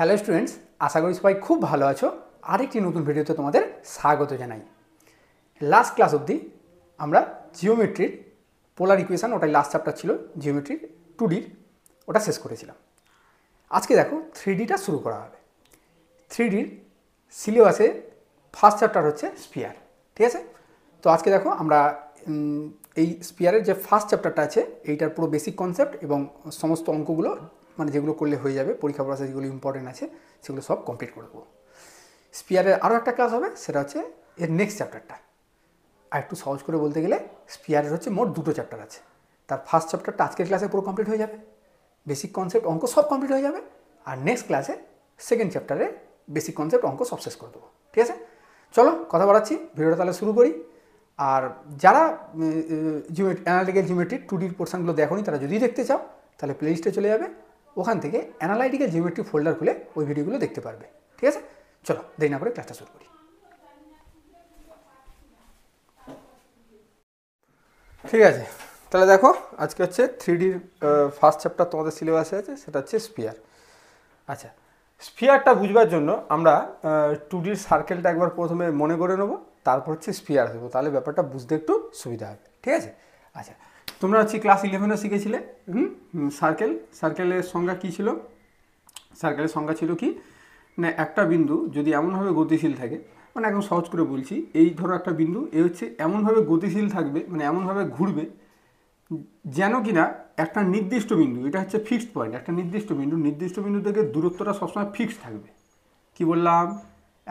Hello students, আশা করি সবাই খুব ভালো আছো। আরেকটি নতুন ভিডিওতে তোমাদের স্বাগত জানাই। লাস্ট ক্লাস অবধি আমরা জিওমেট্রির পোলার ইকুয়েশান, ওটাই লাস্ট চ্যাপ্টার ছিল, জিওমেট্রির 2Dর ওটা শেষ করেছিলাম। আজকে দেখো 3Dটা শুরু করা হবে। 3Dর সিলেবাসে ফার্স্ট চ্যাপ্টার হচ্ছে স্পিয়ার, ঠিক আছে? তো আজকে দেখো আমরা এই স্পিয়ারের যে ফার্স্ট চ্যাপ্টারটা আছে এইটার পুরো বেসিক কনসেপ্ট এবং সমস্ত অঙ্কগুলো, মানে যেগুলো করলে হয়ে যাবে পরীক্ষা প্রসেস, যেগুলো ইম্পর্টেন্ট আছে সেগুলো সব কমপ্লিট করে দেবো। স্পিয়ারের আরও একটা ক্লাস হবে, সেটা হচ্ছে এর নেক্সট চ্যাপ্টারটা। আর একটু সহজ করে বলতে গেলে স্পিয়ারের হচ্ছে মোট 2টো চ্যাপ্টার আছে। তার ফার্স্ট চ্যাপ্টারটা আজকের ক্লাসে পুরো কমপ্লিট হয়ে যাবে, বেসিক কনসেপ্ট অঙ্ক সব কমপ্লিট হয়ে যাবে। আর নেক্সট ক্লাসে সেকেন্ড চ্যাপ্টারে বেসিক কনসেপ্ট অঙ্ক সব শেষ করে দেবো, ঠিক আছে? চলো কথা বাড়াচ্ছি, ভিডিওটা তাহলে শুরু করি। আর যারা অ্যানালিটিক্যাল জিওমেট্রির 2Dর পোর্শনগুলো দেখোনি, তারা যদি দেখতে চাও তাহলে প্লেলিস্টে চলে যাবে, ওখান থেকে অ্যানালাইটিক্যাল জিওমেট্রি ফোল্ডার খুলে ওই ভিডিওগুলো দেখতে পারবে, ঠিক আছে? চলো দেরি না করে ক্লাসটা শুরু করি। ঠিক আছে, তাহলে দেখো আজকে হচ্ছে 3Dর ফার্স্ট চ্যাপ্টার তোমাদের সিলেবাসে আছে, সেটা হচ্ছে স্পিয়ার। আচ্ছা, স্পিয়ারটা বুঝবার জন্য আমরা 2Dর সার্কেলটা একবার প্রথমে মনে করে নেবো, তারপর হচ্ছে স্পিয়ার দেবো, তাহলে ব্যাপারটা বুঝতে একটু সুবিধা হবে, ঠিক আছে? আচ্ছা, তোমরা হচ্ছে ক্লাস 11-এ শিখেছিলে সার্কেলের সংজ্ঞা কী ছিল? সার্কেলের সংজ্ঞা ছিল কি না, একটা বিন্দু যদি এমনভাবে গতিশীল থাকে, মানে একদম সহজ করে বলছি, এই ধরো একটা বিন্দু, এ হচ্ছে এমনভাবে গতিশীল থাকবে, মানে এমনভাবে ঘুরবে যেন কিনা একটা নির্দিষ্ট বিন্দু, এটা হচ্ছে ফিক্সড পয়েন্ট, একটা নির্দিষ্ট বিন্দু থেকে দূরত্বটা সবসময় ফিক্সড থাকবে। কি বললাম?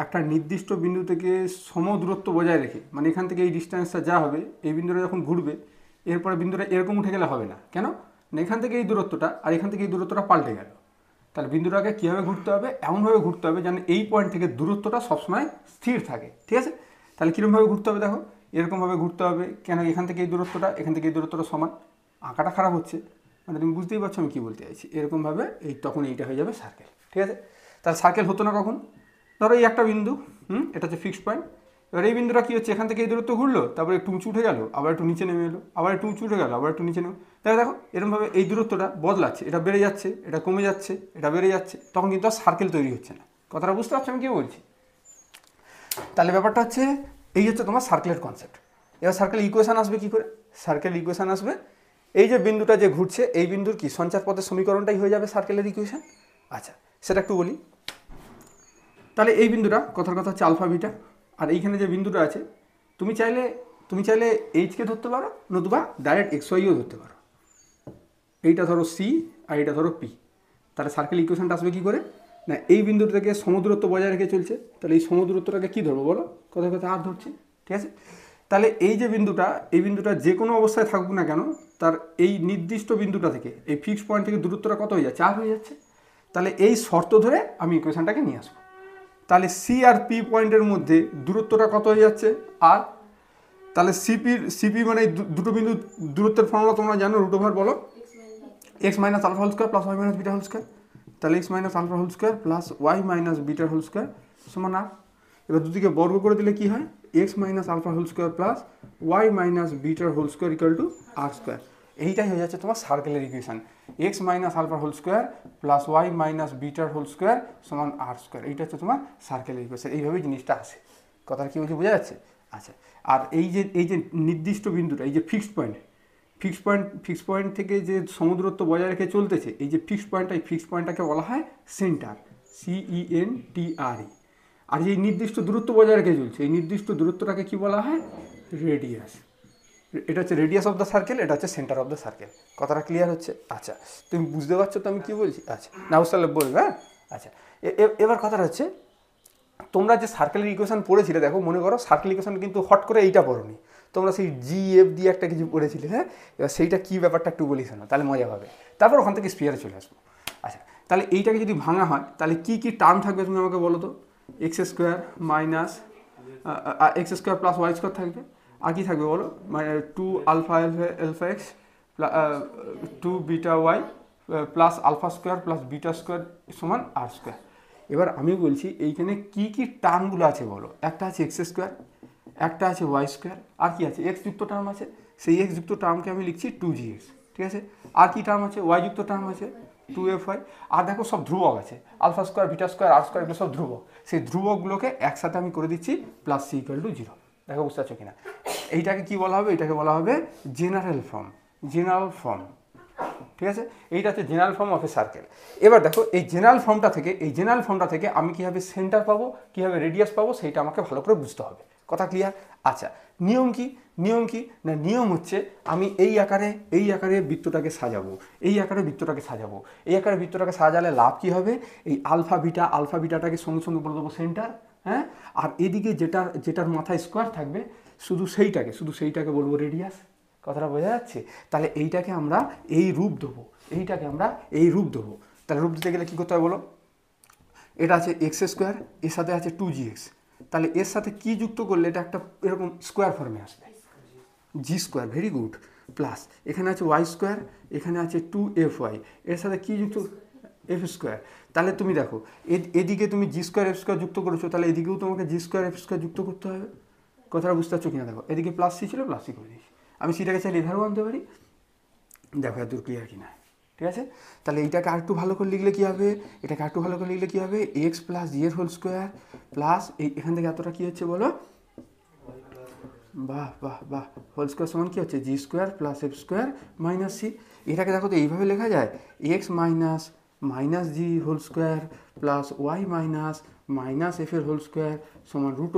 একটা নির্দিষ্ট বিন্দু থেকে সম দূরত্ব বজায় রেখে, মানে এখান থেকে এই ডিস্টেন্সটা যা হবে, এই বিন্দুটা যখন ঘুরবে, এরপরে বিন্দুটা এরকম উঠে গেলে হবে না। কেন না, এখান থেকে এই দূরত্বটা আর এখান থেকে এই দূরত্বটা পাল্টে গেল। তাহলে বিন্দুটাকে কীভাবে ঘুরতে হবে? এমনভাবে ঘুরতে হবে যেন এই পয়েন্ট থেকে দূরত্বটা সবসময় স্থির থাকে, ঠিক আছে? তাহলে কীরকমভাবে ঘুরতে হবে? দেখো এরকমভাবে ঘুরতে হবে। কেন? এখান থেকে এই দূরত্বটা সমান। আঁকাটা খারাপ হচ্ছে, মানে তুমি বুঝতেই পারছো আমি কী বলতে চাইছি। এরকমভাবে তখন এইটা হয়ে যাবে সার্কেল, ঠিক আছে? তাহলে সার্কেল হতো না কখন? ধরো এই একটা বিন্দু, এটা হচ্ছে ফিক্সড পয়েন্ট। এবার এই বিন্দুটা কী হচ্ছে, এখান থেকে এই দূরত্ব ঘুরলো, তারপরে একটু উঁচু উঠে গেল, আবার একটু নিচে নেমে এলো, আবার একটু উঁচু উঠে গেল, আবার একটু নিচে নেমে। দেখো এরকমভাবে এই দূরত্বটা বদলাচ্ছে, এটা বেড়ে যাচ্ছে, এটা কমে যাচ্ছে, এটা বেড়ে যাচ্ছে, তখন কিন্তু আর সার্কেল তৈরি হচ্ছে না। কথাটা বুঝতে পারছো আমি কী বলছি? তাহলে ব্যাপারটা হচ্ছে এই হচ্ছে তোমার সার্কেলের কনসেপ্ট। এবার সার্কেল ইকুয়েশান আসবে কী করে? সার্কেল ইকুয়েশান আসবে, এই যে বিন্দুটা যে ঘুরছে, এই বিন্দুর কি সঞ্চার পথের সমীকরণটাই হয়ে যাবে সার্কেলের ইকুয়েশান। আচ্ছা, সেটা একটু বলি। তাহলে এই বিন্দুটা কথার কথা হচ্ছে আলফা বিটা, আর এইখানে যে বিন্দুটা আছে, তুমি চাইলে এইচকে ধরতে পারো, নতুবা ডাইরেক্ট এক্স ওয়াইও ধরতে পারো। এইটা ধরো সি আর এইটা ধরো পি। তাহলে সার্কেল ইকুয়েশনটা আসবে কী করে না, এই বিন্দুটা থেকে সমদূরত্ব বজায় রেখে চলছে, তাহলে এই সমদূরত্বটাকে কী ধরবো বলো? কথার কথা আর ধরছি, ঠিক আছে? তাহলে এই যে বিন্দুটা, এই বিন্দুটা যে কোনো অবস্থায় থাকুক না কেন, তার এই নির্দিষ্ট বিন্দুটা থেকে, এই ফিক্সড পয়েন্ট থেকে দূরত্বটা কত হয়ে যাচ্ছে? আর হয়ে যাচ্ছে। তাহলে এই শর্ত ধরে আমি ইকুয়েশনটাকে নিয়ে আসবো। তাহলে সি আর পি পয়েন্টের মধ্যে দূরত্বটা কত হয়ে যাচ্ছে? আর। তাহলে সিপি মানে দুটো বিন্দু দূরত্বের ফর্মুলা তোমরা জানো, রুট ওভার বলো, x minus alpha whole square plus y minus beta whole square. তাহলে x minus alpha whole square plus y minus beta whole square সমান আর। এবার দুদিকে বর্গ করে দিলে কি হয়? X minus alpha whole square plus y minus বিটার whole square equal to r square. এইটাই হয়ে যাচ্ছে তোমার সার্কেলের equation, x minus alpha whole square plus y minus বিটার হোল স্কোয়ার সমান আর স্কোয়ার। এইটা হচ্ছে তোমার সার্কেলের ইকুয়েশন। এইভাবেই জিনিসটা আসে। কথাটা কী বলছি, বোঝা যাচ্ছে? আচ্ছা, আর এই যে নির্দিষ্ট বিন্দুটা, এই যে ফিক্সড পয়েন্ট থেকে যে সমদূরত্ব বজায় রেখে চলতেছে, এই যে ফিক্সড পয়েন্টটা, এই ফিক্সড পয়েন্টটাকে বলা হয় সেন্টার, CENTRE। আর যে নির্দিষ্ট দূরত্ব বজায় রেখে চলছে, এই নির্দিষ্ট দূরত্বটাকে কি বলা হয়? রেডিয়াস। এটা হচ্ছে রেডিয়াস অফ দ্য সার্কেল, এটা হচ্ছে সেন্টার অফ দ্য সার্কেল। কথাটা ক্লিয়ার হচ্ছে? আচ্ছা, তুমি বুঝতে পারছো তো আমি কী বলছি? আচ্ছা, না বুঝতে পারলে বলবে। হ্যাঁ, আচ্ছা, এবার কথাটা হচ্ছে, তোমরা যে সার্কেলের ইকুয়েশন পড়েছিলে, দেখো মনে করো সার্কেল ইকুয়েশন কিন্তু হট করে এইটা পড়োনি, তোমরা সেই GF দিয়ে একটা কিছু পড়েছিলে। হ্যাঁ, এবার সেইটা কী ব্যাপারটা একটু বলি শোনো, তাহলে মজা হবে। তারপর ওখান থেকে স্পিয়ারে চলে আসবো। আচ্ছা, তাহলে এইটাকে যদি ভাঙা হয়, তাহলে কী কী টার্ম থাকবে তুমি আমাকে বলো তো? X square minus x square plus y square থাকবে। আর কী থাকবে বলো? মানে 2 alpha x 2 beta y plus alpha square plus beta square সমান আর স্কোয়ার। এবার আমি বলছি এইখানে কী কী টার্মগুলো আছে বলো? একটা আছে এক্স স্কোয়ার, একটা আছে ওয়াই স্কোয়ার, আর কি আছে? এক্স যুক্ত টার্ম আছে, সেই এক্স যুক্ত টার্মকে আমি লিখছি 2gx, ঠিক আছে? আর কি টার্ম আছে? ওয়াই যুক্ত টার্ম আছে, 2f(y) আর দেখো সব ধ্রুবক আছে, আলফা স্কোয়ার, বিটা স্কোয়ার, আর স্কোয়ার, এগুলো সব ধ্রুবক। সেই ধ্রুবকগুলোকে একসাথে আমি করে দিচ্ছি প্লাস c = 0। দেখো বুঝতে পারছো কিনা? এইটাকে কি বলা হবে? এটাকে বলা হবে জেনারেল ফর্ম, জেনারেল ফর্ম। ঠিক আছে, এইটা হচ্ছে general form of A circle. এবার দেখো এই জেনারেল ফর্মটা থেকে আমি কীভাবে সেন্টার পাবো, কীভাবে রেডিয়াস পাবো, সেইটা আমাকে ভালো করে বুঝতে হবে। কথা ক্লিয়ার? আচ্ছা, নিয়ম কি? না, নিয়ম হচ্ছে আমি এই আকারে বৃত্তটাকে সাজাবো, এই আকারে বৃত্তটাকে সাজালে লাভ কি হবে? এই আলফা বিটাটাকে সঙ্গে সঙ্গে বলে দেবো সেন্টার, হ্যাঁ। আর এদিকে যেটার মাথায় স্কোয়ার থাকবে শুধু সেইটাকে বলবো রেডিয়াস। কথাটা বোঝা যাচ্ছে? তাহলে এইটাকে আমরা এই রূপ দেবো, তাহলে রূপ দিতে গেলে কী করতে হবে বলো? এটা আছে x², এর সাথে আছে 2gx, তাহলে এর সাথে কি যুক্ত করলে এটা একটা এরকম স্কোয়ার ফর্মে আসবে, g², ভেরি গুড, প্লাস এখানে আছে y², এখানে আছে 2f(y), এর সাথে কি যুক্ত? f²। তাহলে তুমি দেখো এদিকে তুমি g² f² যুক্ত করেছো, তাহলে এদিকেও তোমাকে g² f² যুক্ত করতে হবে। কথাটা বুঝতে পারছো কিনা? দেখো এদিকে প্লাস c ছিল, প্লাস c করে দিয়েছি। আমি সিটাকে চাইলে এধারেও আনতে পারি। দেখো এত ক্লিয়ার কিনা? ঠিক আছে, তাহলে এইটাকে আরেকটু ভালো করে লিখলে কী হবে? x + g² প্লাস এখান থেকে এতটা কী হচ্ছে বলো? বাহ, হোল স্কোয়ার সমান কী হচ্ছে? g² + f² - c। এটাকে দেখো তো এইভাবে লেখা যায়, x - g² plus y - f² সমান √g²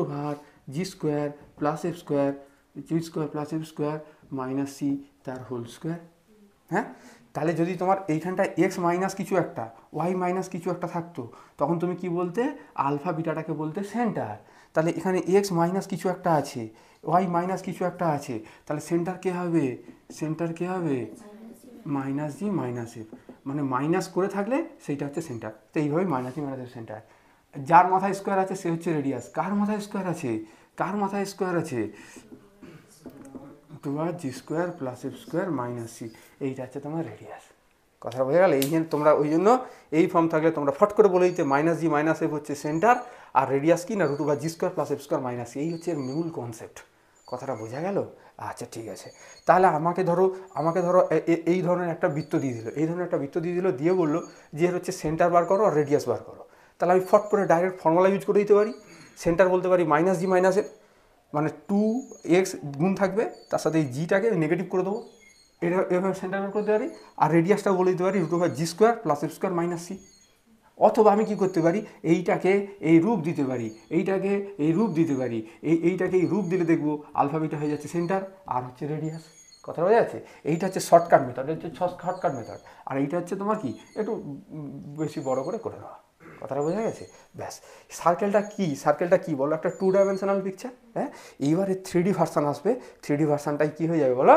+ f² - c তার হোল স্কোয়ার। হ্যাঁ, তাহলে যদি তোমার এইখানটা x মাইনাস কিছু একটা, y মাইনাস কিছু একটা থাকতো, তখন তুমি কি বলতে? আলফা বিটাটাকে বলতে সেন্টার। তাহলে এখানে x মাইনাস কিছু একটা আছে, y মাইনাস কিছু একটা আছে, তাহলে সেন্টার কে হবে? -g - f, মানে মাইনাস করে থাকলে সেইটা হচ্ছে সেন্টার। তো এইভাবে -g - f সেন্টার। যার মাথায় স্কোয়ার আছে সে হচ্ছে রেডিয়াস। কার মাথায় স্কোয়ার আছে? 2g² + f² - c, এইটা হচ্ছে তোমার রেডিয়াস। কথা বোঝা গেল? এই জন্য তোমরা ওই জন্য এই ফর্ম থাকলে তোমরা ফট করে বলে দিতে -g - f হচ্ছে সেন্টার, আর রেডিয়াস কি না √g² + f² - c, এই হচ্ছে এর মূল কনসেপ্ট। কথাটা বোঝা গেল? আচ্ছা ঠিক আছে, তাহলে আমাকে ধরো এই ধরনের একটা বৃত্ত দিয়ে দিল, দিয়ে বললো যে এর হচ্ছে সেন্টার বার করো আর রেডিয়াস বার করো। তাহলে আমি ফট করে ডাইরেক্ট ফর্মুলা ইউজ করে দিতে পারি। সেন্টার বলতে পারি -g - f, মানে 2x গুণ থাকবে, তার সাথে এই জিটাকে নেগেটিভ করে দেবো, এটা এভাবে সেন্টার বের করতে পারি। আর রেডিয়াসটা বলে দিতে পারি √g² + f² - c। অথবা আমি কি করতে পারি? এইটাকে এই রূপ দিতে পারি, এইটাকে এই রূপ দিলে দেখবো আলফা বিটা হয়ে যাচ্ছে সেন্টার আর হচ্ছে রেডিয়াস। কথা বোঝা যাচ্ছে? এইটা হচ্ছে শর্টকাট মেথড, আর এইটা হচ্ছে তোমার কি একটু বেশি বড় করে দেওয়া। কথাটা বোঝা গেছে? ব্যাস। সার্কেলটা কি বলো? একটা 2 ডাইমেনশনাল পিকচার। হ্যাঁ, এইবারে 3D ভার্সান আসবে। 3D ভার্সানটাই কী হয়ে যাবে বলো?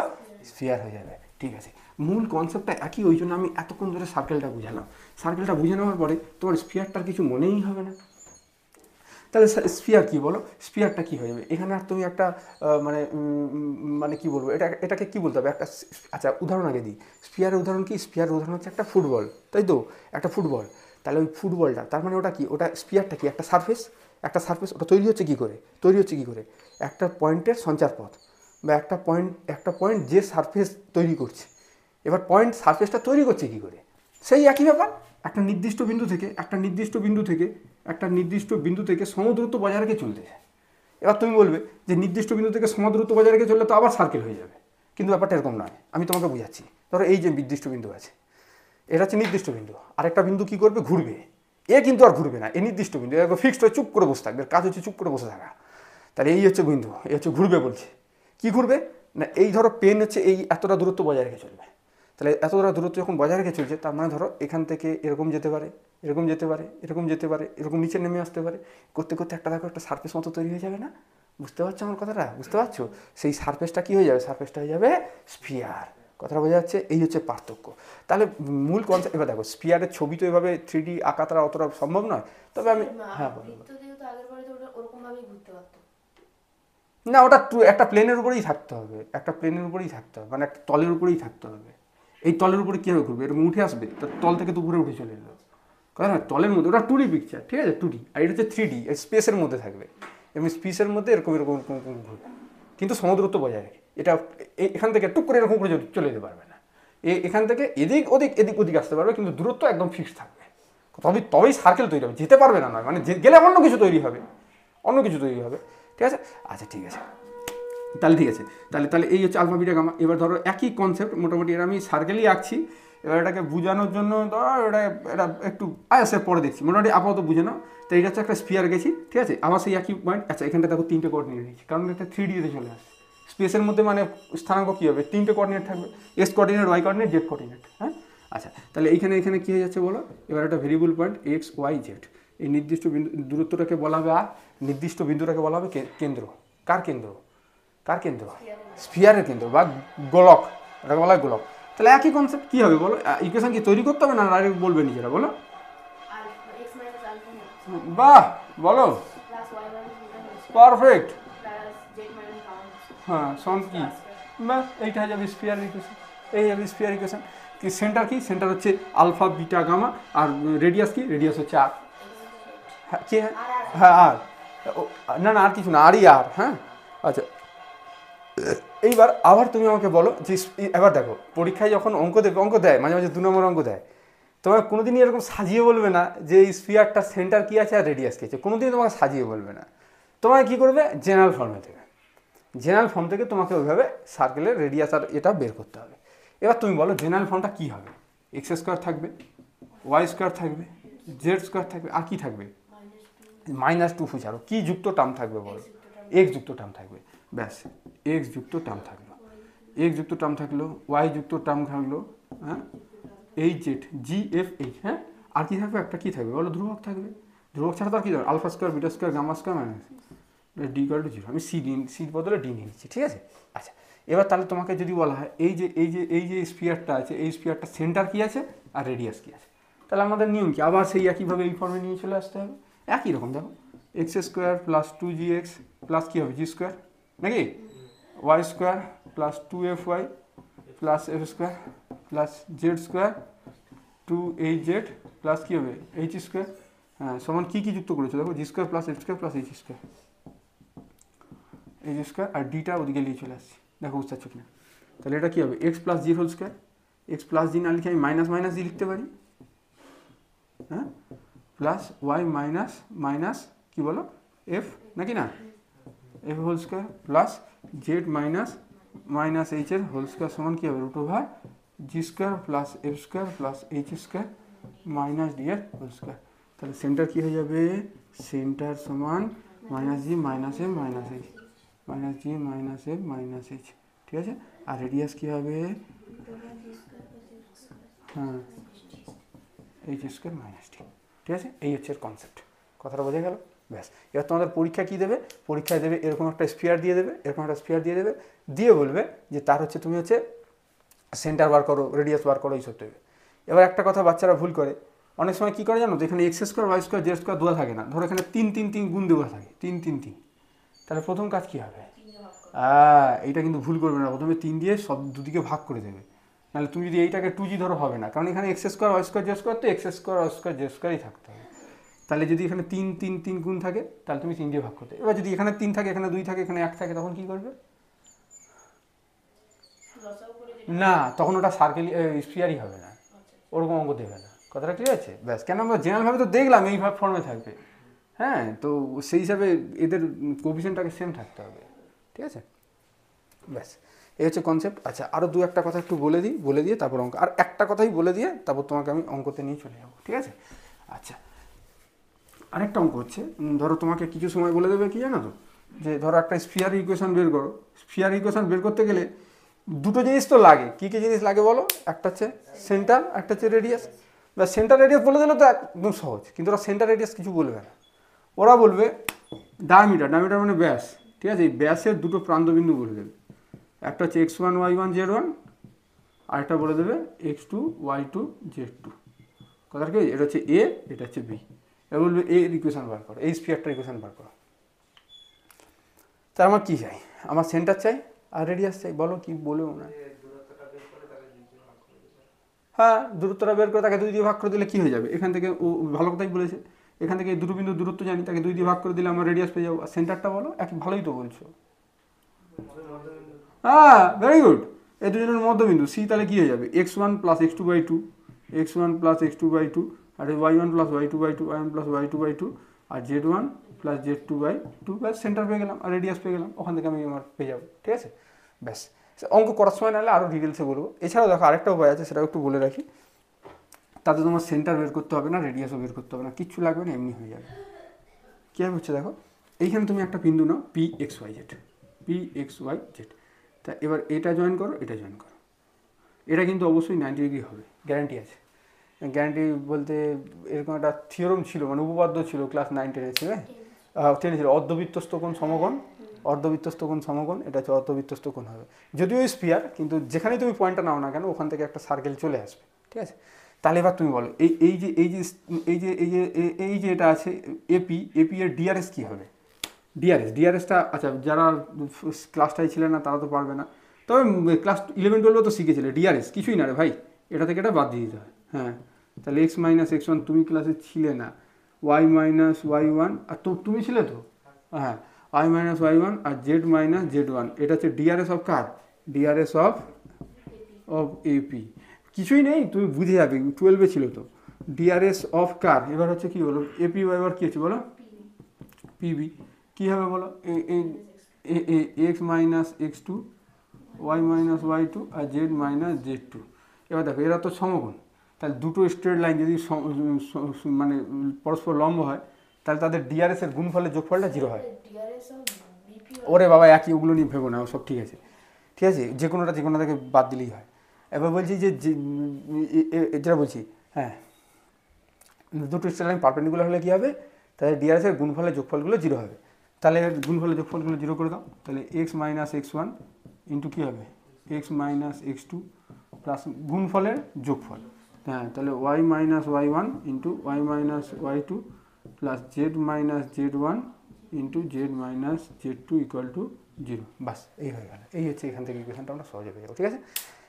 স্ফিয়ার হয়ে যাবে। ঠিক আছে, মূল কনসেপ্টটা একই, ওই জন্য আমি এতক্ষণ ধরে সার্কেলটা বুঝালাম। সার্কেলটা বুঝে নেওয়ার পরে তোমার স্ফিয়ারটার কিছু মনেই হবে না। তাহলে স্ফিয়ার কি বলো? স্ফিয়ারটা কি হয়ে যাবে? এখানে আর তুমি একটা মানে কি বলবো, এটাকে কি বলতে হবে? আচ্ছা উদাহরণ আগে দিই। স্ফিয়ারের উদাহরণ কি? স্ফিয়ারের উদাহরণ হচ্ছে একটা ফুটবল, তাই তো? একটা ফুটবল। তাহলে ওই ফুটবলটা, তার মানে ওটা কি? ওটা স্ফিয়ারটা কি? একটা সারফেস। ওটা তৈরি হচ্ছে কি করে? একটা পয়েন্টের সঞ্চারপথ, বা একটা পয়েন্ট যে সারফেস তৈরি করছে। এবার সারফেসটা তৈরি করছে কি করে? সেই একই ব্যাপার, একটা নির্দিষ্ট বিন্দু থেকে সমদূরত্ব বজায় রেখে চলতেছে। এবার তুমি বলবে যে নির্দিষ্ট বিন্দু থেকে সমদূরত্ব বজায় রেখে চললে তো আবার সার্কেল হয়ে যাবে, কিন্তু ব্যাপারটা এরকম নয়। আমি তোমাকে বুঝাচ্ছি। ধরো এই যে নির্দিষ্ট বিন্দু আছে, এটা হচ্ছে নির্দিষ্ট বিন্দু, আরেকটা বিন্দু কি করবে? ঘুরবে। এ কিন্তু আর ঘুরবে না, এ নির্দিষ্ট বিন্দু, এরকম ফিক্সড হয়ে চুপ করে বসে থাকবে, কাজ হচ্ছে চুপ করে বসে থাকা। তাহলে এই হচ্ছে বিন্দু, এই হচ্ছে ঘুরবে বলছে। কি ঘুরবে না? এই ধরো পেন হচ্ছে এই এতটা দূরত্ব বজায় রেখে চলবে। তাহলে এতটা দূরত্ব যখন বজায় রেখে চলছে, তার মানে ধরো এখান থেকে এরকম যেতে পারে, এরকম নিচে নেমে আসতে পারে, করতে একটা দেখো একটা সারফেস মতো তৈরি হয়ে যাবে না? বুঝতে পারছো আমার কথাটা? বুঝতে পারছো? সেই সারফেসটা কি হয়ে যাবে? সারফেসটা হয়ে যাবে স্ফিয়ার। কথাটা বোঝা যাচ্ছে? এই হচ্ছে পার্থক্য। তাহলে মূল কনসেপ্ট এবার দেখো, স্ফিয়ারের ছবি তো এভাবে 3D আঁকা তারা অতটা সম্ভব নয়, তবে আমি না, ওটা একটা প্লেনের উপরেই থাকতে হবে, মানে একটা তলের উপরেই থাকতে হবে। এই তলের উপরে কীভাবে ঘুরবে? এরকম উঠে আসবে, তল থেকে তো উপরে উঠে চলে এলো। কথা না, তলের মধ্যে, ওটা 2D পিকচার, ঠিক আছে? 2D, আর এটা হচ্ছে 3D, স্পেসের মধ্যে থাকবে। এমনি স্পেসের মধ্যে এরকম ঘুরবে, কিন্তু সমুদ্রত্ব বজায় রেখে। এটা এখান থেকে টুক করে এরকম করে চলে যেতে পারবে না। এখান থেকে এদিক ওদিক এদিক ওদিক আসতে পারবে, কিন্তু দূরত্ব একদম ফিক্সড থাকবে। তবেই সার্কেল তৈরি হবে, যেতে পারবে না নয়, মানে গেলে অন্য কিছু তৈরি হবে, ঠিক আছে। আচ্ছা ঠিক আছে, তাহলে ঠিক আছে, তাহলে এই হচ্ছে আলফা বিটা গামা। এবার ধরো একই কনসেপ্ট মোটামুটি, এর আমি সার্কেলই আঁকছি, এবার এটাকে বোঝানোর জন্য ধরো এটা একটু আয়াসের পরে দেখছি, মোটামুটি আপাতত বুঝে নাও। তো এইটা হচ্ছে একটা স্পিয়ার গেছি, ঠিক আছে, আবার সেই একই পয়েন্ট। আচ্ছা এখানটা দেখো 3টে কোঅর্ডিনেট নিয়েছি, কারণ এটা 3Dতে চলে আসছে। স্পেসের মধ্যে মানে স্থানাঙ্ক কী হবে, 3টে কোঅর্ডিনেট থাকবে, x coordinate, y coordinate, z coordinate. হ্যাঁ আচ্ছা, তাহলে এখানে কী হয়ে যাচ্ছে বলো, এবার একটা variable point x y z, এই নির্দিষ্ট বিন্দু দূরত্বটাকে বলা হবে আর, নির্দিষ্ট বিন্দুটাকে বলা হবে কেন্দ্র। কার কেন্দ্র? স্ফিয়ারের কেন্দ্র বা গোলক, এটাকে বলা হয় গোলক। তাহলে একই কনসেপ্ট কী হবে বলো, ইকুয়েশন কি তৈরি করতে হবে না ডাইরেক্ট বলবে নিজেরা, বলো? বাহ, বলো, পারফেক্ট। হ্যাঁ সমান কি, বাহ, এইটা হয়ে যাবে স্ফিয়ার ইকুয়েশন, এই যাবে স্ফিয়ার ইকুয়েশন। কি সেন্টার, কি সেন্টার হচ্ছে আলফা বিটা গামা, আর রেডিয়াস কি, রেডিয়াস হচ্ছে আর। হ্যাঁ কি, হ্যাঁ আর, না আর কিছু না, আরই আর। হ্যাঁ আচ্ছা, এইবার আবার তুমি আমাকে বলো যে, এবার দেখো পরীক্ষায় যখন অঙ্ক দেয় মাঝে মাঝে 2 নম্বর অঙ্ক দেয়, তোমার কোনোদিনই এরকম সাজিয়ে বলবে না যে এই স্ফিয়ারটার সেন্টার কী আছে আর রেডিয়াস কী আছে, কোনোদিনই তোমাকে সাজিয়ে বলবে না। তোমাকে কী করবে, জেনারেল ফর্মে দেবে, জেনারেল ফর্ম থেকে তোমাকে ওইভাবে সার্কেলের রেডিয়াস আর এটা বের করতে হবে। এবার তুমি বলো জেনারেল ফর্মটা কী হবে, এক্স স্কোয়ার থাকবে, ওয়াই স্কোয়ার থাকবে, জেড স্কোয়ার থাকবে, আর কি থাকবে, -2 ফুচারো কী যুক্ত টার্ম থাকবে বলো, এক্স যুক্ত টার্ম থাকবে, ব্যাস এক্স যুক্ত টার্ম থাকলো, এক্স যুক্ত টার্ম থাকলো, ওয়াই যুক্ত টার্ম থাকলো, হ্যাঁ এইচ জেড জি এফ এইচ, হ্যাঁ আর কি থাকবে, একটা কী থাকবে বলো, ধ্রুবক থাকবে। ধ্রুবক ছাড়া তো আর কি ধরো, alpha square beta square gamma square minus d equal to 0, আমি সির বদলে ডি নিয়ে নিচ্ছি, ঠিক আছে। আচ্ছা এবার তাহলে তোমাকে যদি বলা হয় এই যে স্পিয়ারটা আছে, এই স্পিয়ারটা সেন্টার কী আছে আর রেডিয়াস কী আছে, তাহলে আমাদের নিয়ম কি, আবার সেই একইভাবে এই ফর্মে নিয়ে চলে আসতে হবে। একই রকম দেখো, x square plus 2gx plus কী হবে জি স্কোয়ার, নাকি y square plus 2fy plus f square plus z square 2hz plus কী হবে এইচ স্কোয়ার, হ্যাঁ সমান কী যুক্ত করেছে দেখো, g square plus f square plus h square, আর ডিটা ওদিকে নিয়ে চলে আসছি, দেখো বুঝতে পারছো কিনা। তাহলে এটা কী হবে, এক্স প্লাস জি হোল স্কোয়ার, এক্স প্লাস জি না লিখে আমি মাইনাস মাইনাস জি লিখতে পারি, হ্যাঁ প্লাস ওয়াই মাইনাস কী বলো এফ, নাকি না, f whole square plus z minus এইচের হোল স্কোয়ার সমান কী হবে √/, g square plus f square plus h square minus d এর হোল স্কোয়ার। তাহলে সেন্টার কী হয়ে যাবে, সেন্টার সমান minus g minus f minus h, minus g minus f minus h, ঠিক আছে। আর রেডিয়াস কী হবে, হ্যাঁ এইচ স্কোয়ার মাইনাস ডি, ঠিক আছে। এই হচ্ছে কনসেপ্ট, কথাটা বোঝা গেল, ব্যাস। এবার তোমাদের পরীক্ষা কী দেবে, পরীক্ষায় দেবে এরকম একটা স্ফিয়ার দিয়ে দেবে, দিয়ে বলবে যে তার হচ্ছে তুমি হচ্ছে সেন্টার বার করো, রেডিয়াস বার করো, এইসব দেবে। এবার একটা কথা বাচ্চারা ভুল করে, অনেক সময় কী করে জানো, যেখানে x square y square z square দেওয়া থাকে না, ধরো এখানে 3 গুণ দেওয়া থাকে, 3, তাহলে প্রথম কাজ কী হবে, এইটা কিন্তু ভুল করবে না, প্রথমে 3 দিয়ে সব দুদিকে ভাগ করে দেবে, নাহলে তুমি যদি এইটাকে 2g ধরো হবে না, কারণ এখানে x square y square z square তো x square y square z স্কোয়ারই থাকতে হবে। তাহলে যদি এখানে 3 গুণ থাকে তাহলে তুমি 3 দিয়ে ভাগ করতে, এবার যদি এখানে 3 থাকে, এখানে 2 থাকে, এখানে 1 থাকে, তখন কী করবে, না তখন ওটা সার্কেল স্ফিয়ারই হবে না, ওরকম অঙ্ক দেবে না, কথাটা ঠিক আছে, ব্যাস। কেন আমরা জেনারেলভাবে তো দেখলাম এই ফর্মে থাকবে, হ্যাঁ তো সেই হিসাবে এদের কোএফিসিয়েন্টটাকে সেম থাকতে হবে, ঠিক আছে, ব্যাস এই হচ্ছে কনসেপ্ট। আচ্ছা আরও 2-1টা কথা একটু বলে দিয়ে তারপর অঙ্ক, আর একটা কথাই বলে দিয়ে তারপর তোমাকে আমি অঙ্কতে নিয়ে চলে যাবো, ঠিক আছে। আচ্ছা আরেকটা অঙ্ক হচ্ছে, ধরো তোমাকে কিছু সময় বলে দেবে কি জানো তো, যে ধরো একটা স্ফিয়ার ইকুয়েশন বের করো, স্ফিয়ার ইকুয়েশন বের করতে গেলে দুটো জিনিস তো লাগে, কী জিনিস লাগে বলো, একটা হচ্ছে সেন্টার, একটা হচ্ছে রেডিয়াস। বা সেন্টার রেডিয়াস বলে দিলে তো একদম সহজ, কিন্তু ওরা সেন্টার রেডিয়াস কিছু বলবে না, ওরা বলবে ডায়ামিটার মানে ব্যাস, ঠিক আছে, এই ব্যাসের দুটো প্রান্তবিন্দু বলে দেবে, একটা হচ্ছে x1 y1 z1, আর একটা বলে দেবে x2 y2 z2, কথা কি, এটা হচ্ছে এ, এটা হচ্ছে বি, এবার বলবে এর ইকুয়েশন বার করো, এই স্ফিয়ারটার ইকুয়েশন বার করো। তার আমার কী চাই, আমার সেন্টার চাই আর রেডিয়াস চাই, বলো কি বলে মনে হয়, হ্যাঁ দূরত্বটা বের করে তাকে 2 দিয়ে ভাগ করে দিলে কী হয়ে যাবে, এখান থেকে ও ভালো কথাই বলেছে, এখান থেকে এই দুটো বিন্দু দূরত্ব জানি, তাকে 2 দিয়ে ভাগ করে দিলে আমার রেডিয়াস পেয়ে যাবো, আর সেন্টারটা বলো ভালোই তো বলছো, হ্যাঁ ভেরি গুড, এই দুজনের মধ্যবিন্দু সি, তাহলে কী হয়ে যাবে x1 plus x2/2, x1 plus x2/2, আর y1 plus y2/2, y1 plus y2/2, আর z1 প্লাস z2/2, ব্যাস সেন্টার পেয়ে গেলাম আর রেডিয়াস পেয়ে গেলাম, ওখান থেকে আমি আমার পেয়ে যাবো। ঠিক আছে, ব্যাস। অঙ্ক করার সময় নাহলে আরও ডিটেলসে বলবো। এছাড়াও দেখো আরেকটা উপায় আছে, সেটাও একটু বলে রাখি। তাতে তোমার সেন্টার বের করতে হবে না, রেডিয়াসও বের করতে হবে না, কিচ্ছু লাগবে না, এমনি হয়ে যাবে। কীভাবে হচ্ছে দেখো, এইখানে তুমি একটা বিন্দু নাও pxyz, pxyz। তা এবার এটা জয়েন করো, এটা জয়েন করো, এটা কিন্তু অবশ্যই 90 ডিগ্রি হবে, গ্যারান্টি আছে। গ্যারান্টি বলতে এরকম একটা থিওরম ছিল, মানে উপপাদ্য ছিল, ক্লাস 9-10 ছিল, 10 ছিল, অর্ধবৃত্তস্থ কোণ সমকোণ, অর্ধবৃত্তস্থ কোণ সমকোণ, এটা হচ্ছে অর্ধবৃত্তস্থ কোণ হবে, যদিও স্পিয়ার, কিন্তু যেখানে তুমি পয়েন্টটা নাও না কেন ওখান থেকে একটা সার্কেল চলে আসবে। ঠিক আছে, তাহলে এবার তুমি বলো এই যে এটা আছে এপি এর ডিআরএস কী হবে? ডিআরএসটা আচ্ছা, যারা ক্লাসটাই ছিলেন না তারা তো পারবে না, তবে ক্লাস 11-12 তো শিখেছিলে। ডিআরএস কিছুই না রে ভাই, এটা থেকে এটা বাদ দিয়ে দিতে হয়। হ্যাঁ, তাহলে x মাইনাস x1, তুমি ক্লাসে ছিলে না, y মাইনাস y1, আর তুমি ছিলে তো, হ্যাঁ, y মাইনাস y1 আর z মাইনাস z1, এটা হচ্ছে ডিআরএস অফ কার? DRs of AP. কিছুই নেই, তুমি বুঝে যাবে, 12-এ ছিল তো। ডিআরএস অফ কার এবার হচ্ছে কি বলো, এপি এবার কী হচ্ছে বলো, পিবি। কী হবে বলো, x minus x2, y minus y2 আর z মাইনাস z2। এবার দেখো এরা তো সমকোণ, তাহলে দুটো স্ট্রেট লাইন যদি মানে পরস্পর লম্ব হয়, তাহলে তাদের ডিআরএস এর গুণফলের যোগফলটা 0 হয়। ওরে বাবা, একই, ওগুলো নিয়ে ভেবো না, সব ঠিক আছে। ঠিক আছে, যে কোনোটা থেকে বাদ দিলেই হয়। এবার বলছি যে যেটা বলছি, হ্যাঁ, দুটো স্ট্রেট লাইন পারপেন্ডিকুলার হলে কী হবে, তাহলে ডিআরএস এর গুণফলের যোগফলগুলো 0 হবে। তাহলে গুণফলের যোগফলগুলো 0 করে দাও, তাহলে x মাইনাস x1 ইন্টু কী হবে, x মাইনাস x2 প্লাস গুণফলের যোগফল, হ্যাঁ, তাহলে y minus y1 into y minus y2 plus z minus z1 into z minus z2 equal to 0। বাস, এই হয়ে গেল। এই হচ্ছে এখান থেকে ইকুয়েশনটা আমরা সহজে পেয়ে যাবো। ঠিক আছে,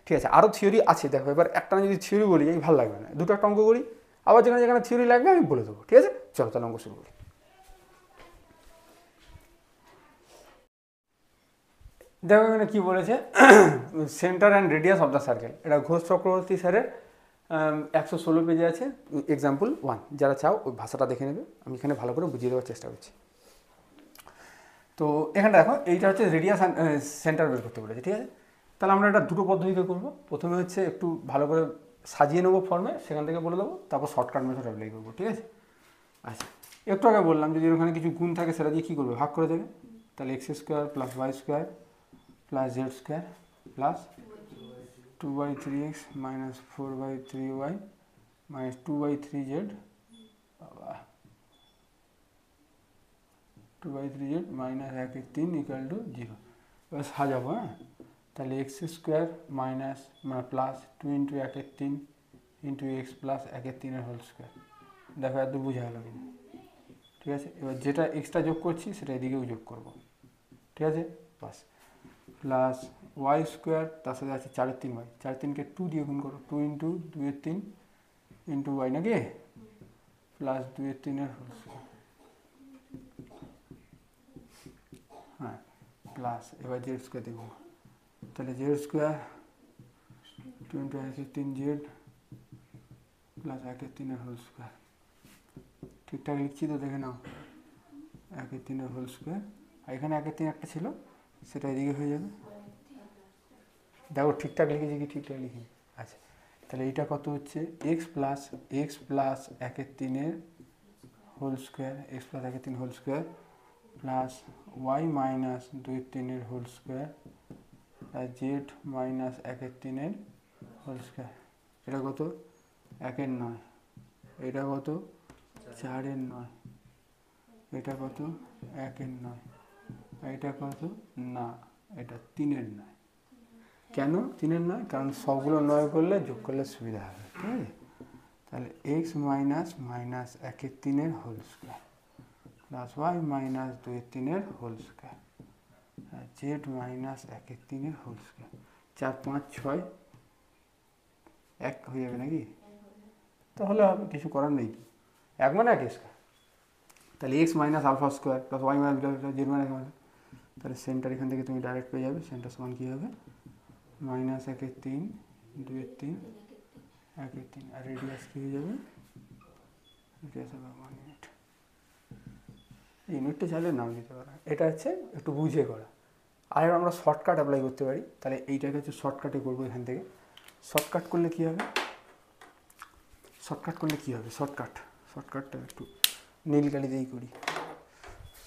ঠিক আছে, আরও থিওরি আছে দেখো। এবার একটা যদি থিওরি বলি, এই ভালো লাগবে না, দুটো একটা অঙ্ক করি, আবার যেখানে যেখানে থিওরি লাগবে আমি বলে দেবো। ঠিক আছে, চলো তাহলে অঙ্ক শুরু করি। দেখো এখানে কী বলেছে, centre and radius of the circle. এটা ঘোষ চক্রবর্তী স্যারের 116 পেজে আছে, এক্সাম্পল 1। যারা চাও ওই ভাষাটা দেখে নেবে, আমি এখানে ভালো করে বুঝিয়ে দেওয়ার চেষ্টা করছি। তো এখানে দেখো, এইটা হচ্ছে রেডিয়াস অ্যান্ড সেন্টার বের করতে বলেছে। ঠিক আছে, তাহলে আমরা এটা দুটো পদ্ধতিতে করবো। প্রথমে হচ্ছে একটু ভালো করে সাজিয়ে নেবো ফর্মে, সেখান থেকে বলে দেবো, তারপর শর্টকাট মেথড অ্যাপ্লাই করবো। ঠিক আছে, আচ্ছা, একটু আগে বললাম যদি ওখানে কিছু গুণ থাকে সেটা দিয়ে কী করবে, ভাগ করে দেবে। তাহলে x square plus y square plus z square plus 2/3x minus 4/3y minus 2/3z, 2/3z minus 1/3 equal to 0। এবার সাজাবো, হ্যাঁ, তাহলে x square minus plus 2 into 1/3 into x plus 1/3 whole square. দেখো এত বোঝা গেল কিন্তু। ঠিক আছে, এবার যেটা এক্সট্রা যোগ করছি সেটা এদিকেও যোগ করবো। ঠিক আছে, বাস, প্লাস ওয়াই স্কোয়ার, তার সাথে আছে 4/3y, 4/3কে 2 দিয়ে গুণ করো, 2 ইন্টু 2/3 ইন্টু ওয়াই নাকি, প্লাস 2/3 হোল স্কোয়ার, হ্যাঁ, প্লাস এবার জেড স্কোয়ার দেবো, তাহলে z square 2 into 1/3z plus 1/3 whole square. ঠিকঠাক লিখছি তো, দেখে নাও, 1/3 হোল স্কোয়ার, আর এখানে 1/3 একটা ছিল, সেটা এদিকে হয়ে যাবে। দেখো ঠিকঠাক লিখেছি কি ঠিকঠাক লিখি? আচ্ছা, তাহলে এইটা কত হচ্ছে, x plus 1/3 whole square, x plus 1/3 whole square plus y minus 2/3 whole square plus z minus 1/3 whole square. এটা কত, 1/9, এটা কত 4/9, এটা কত 1/9, এটা কত না, এটা 3/9। কেন 3/9? কারণ সবগুলো 9 করলে যোগ করলে সুবিধা হবে। ঠিক আছে, তাহলে x minus minus 1/3 whole square plus y minus 2/3 whole square z minus 1/3 whole square. 4, 5, 6 1 হয়ে যাবে নাকি? তাহলে হবে, কিছু করার নেই, 1 মানে 1 স্কোয়ার। তাহলে x minus alpha square plus y minus beta z minus, তাহলে সেন্টার এখান থেকে তুমি ডাইরেক্ট পেয়ে যাবে। সেন্টার সমান কী হবে, মাইনাস 1 3 2 3 1 3 আর রেডিয়াস কী হয়ে যাবে, রেডিয়াস হবে 1 ইউনিট। ইউনিটটা চাইলে নাম দিতে পারা, এটা হচ্ছে একটু বুঝে করা। আর আমরা শর্টকাট অ্যাপ্লাই করতে পারি, তাহলে এইটাকে হচ্ছে শর্টকাটে করবো এখান থেকে। শর্টকাট করলে কী হবে, শর্টকাটটা একটু নীল কালি দিয়েই করি।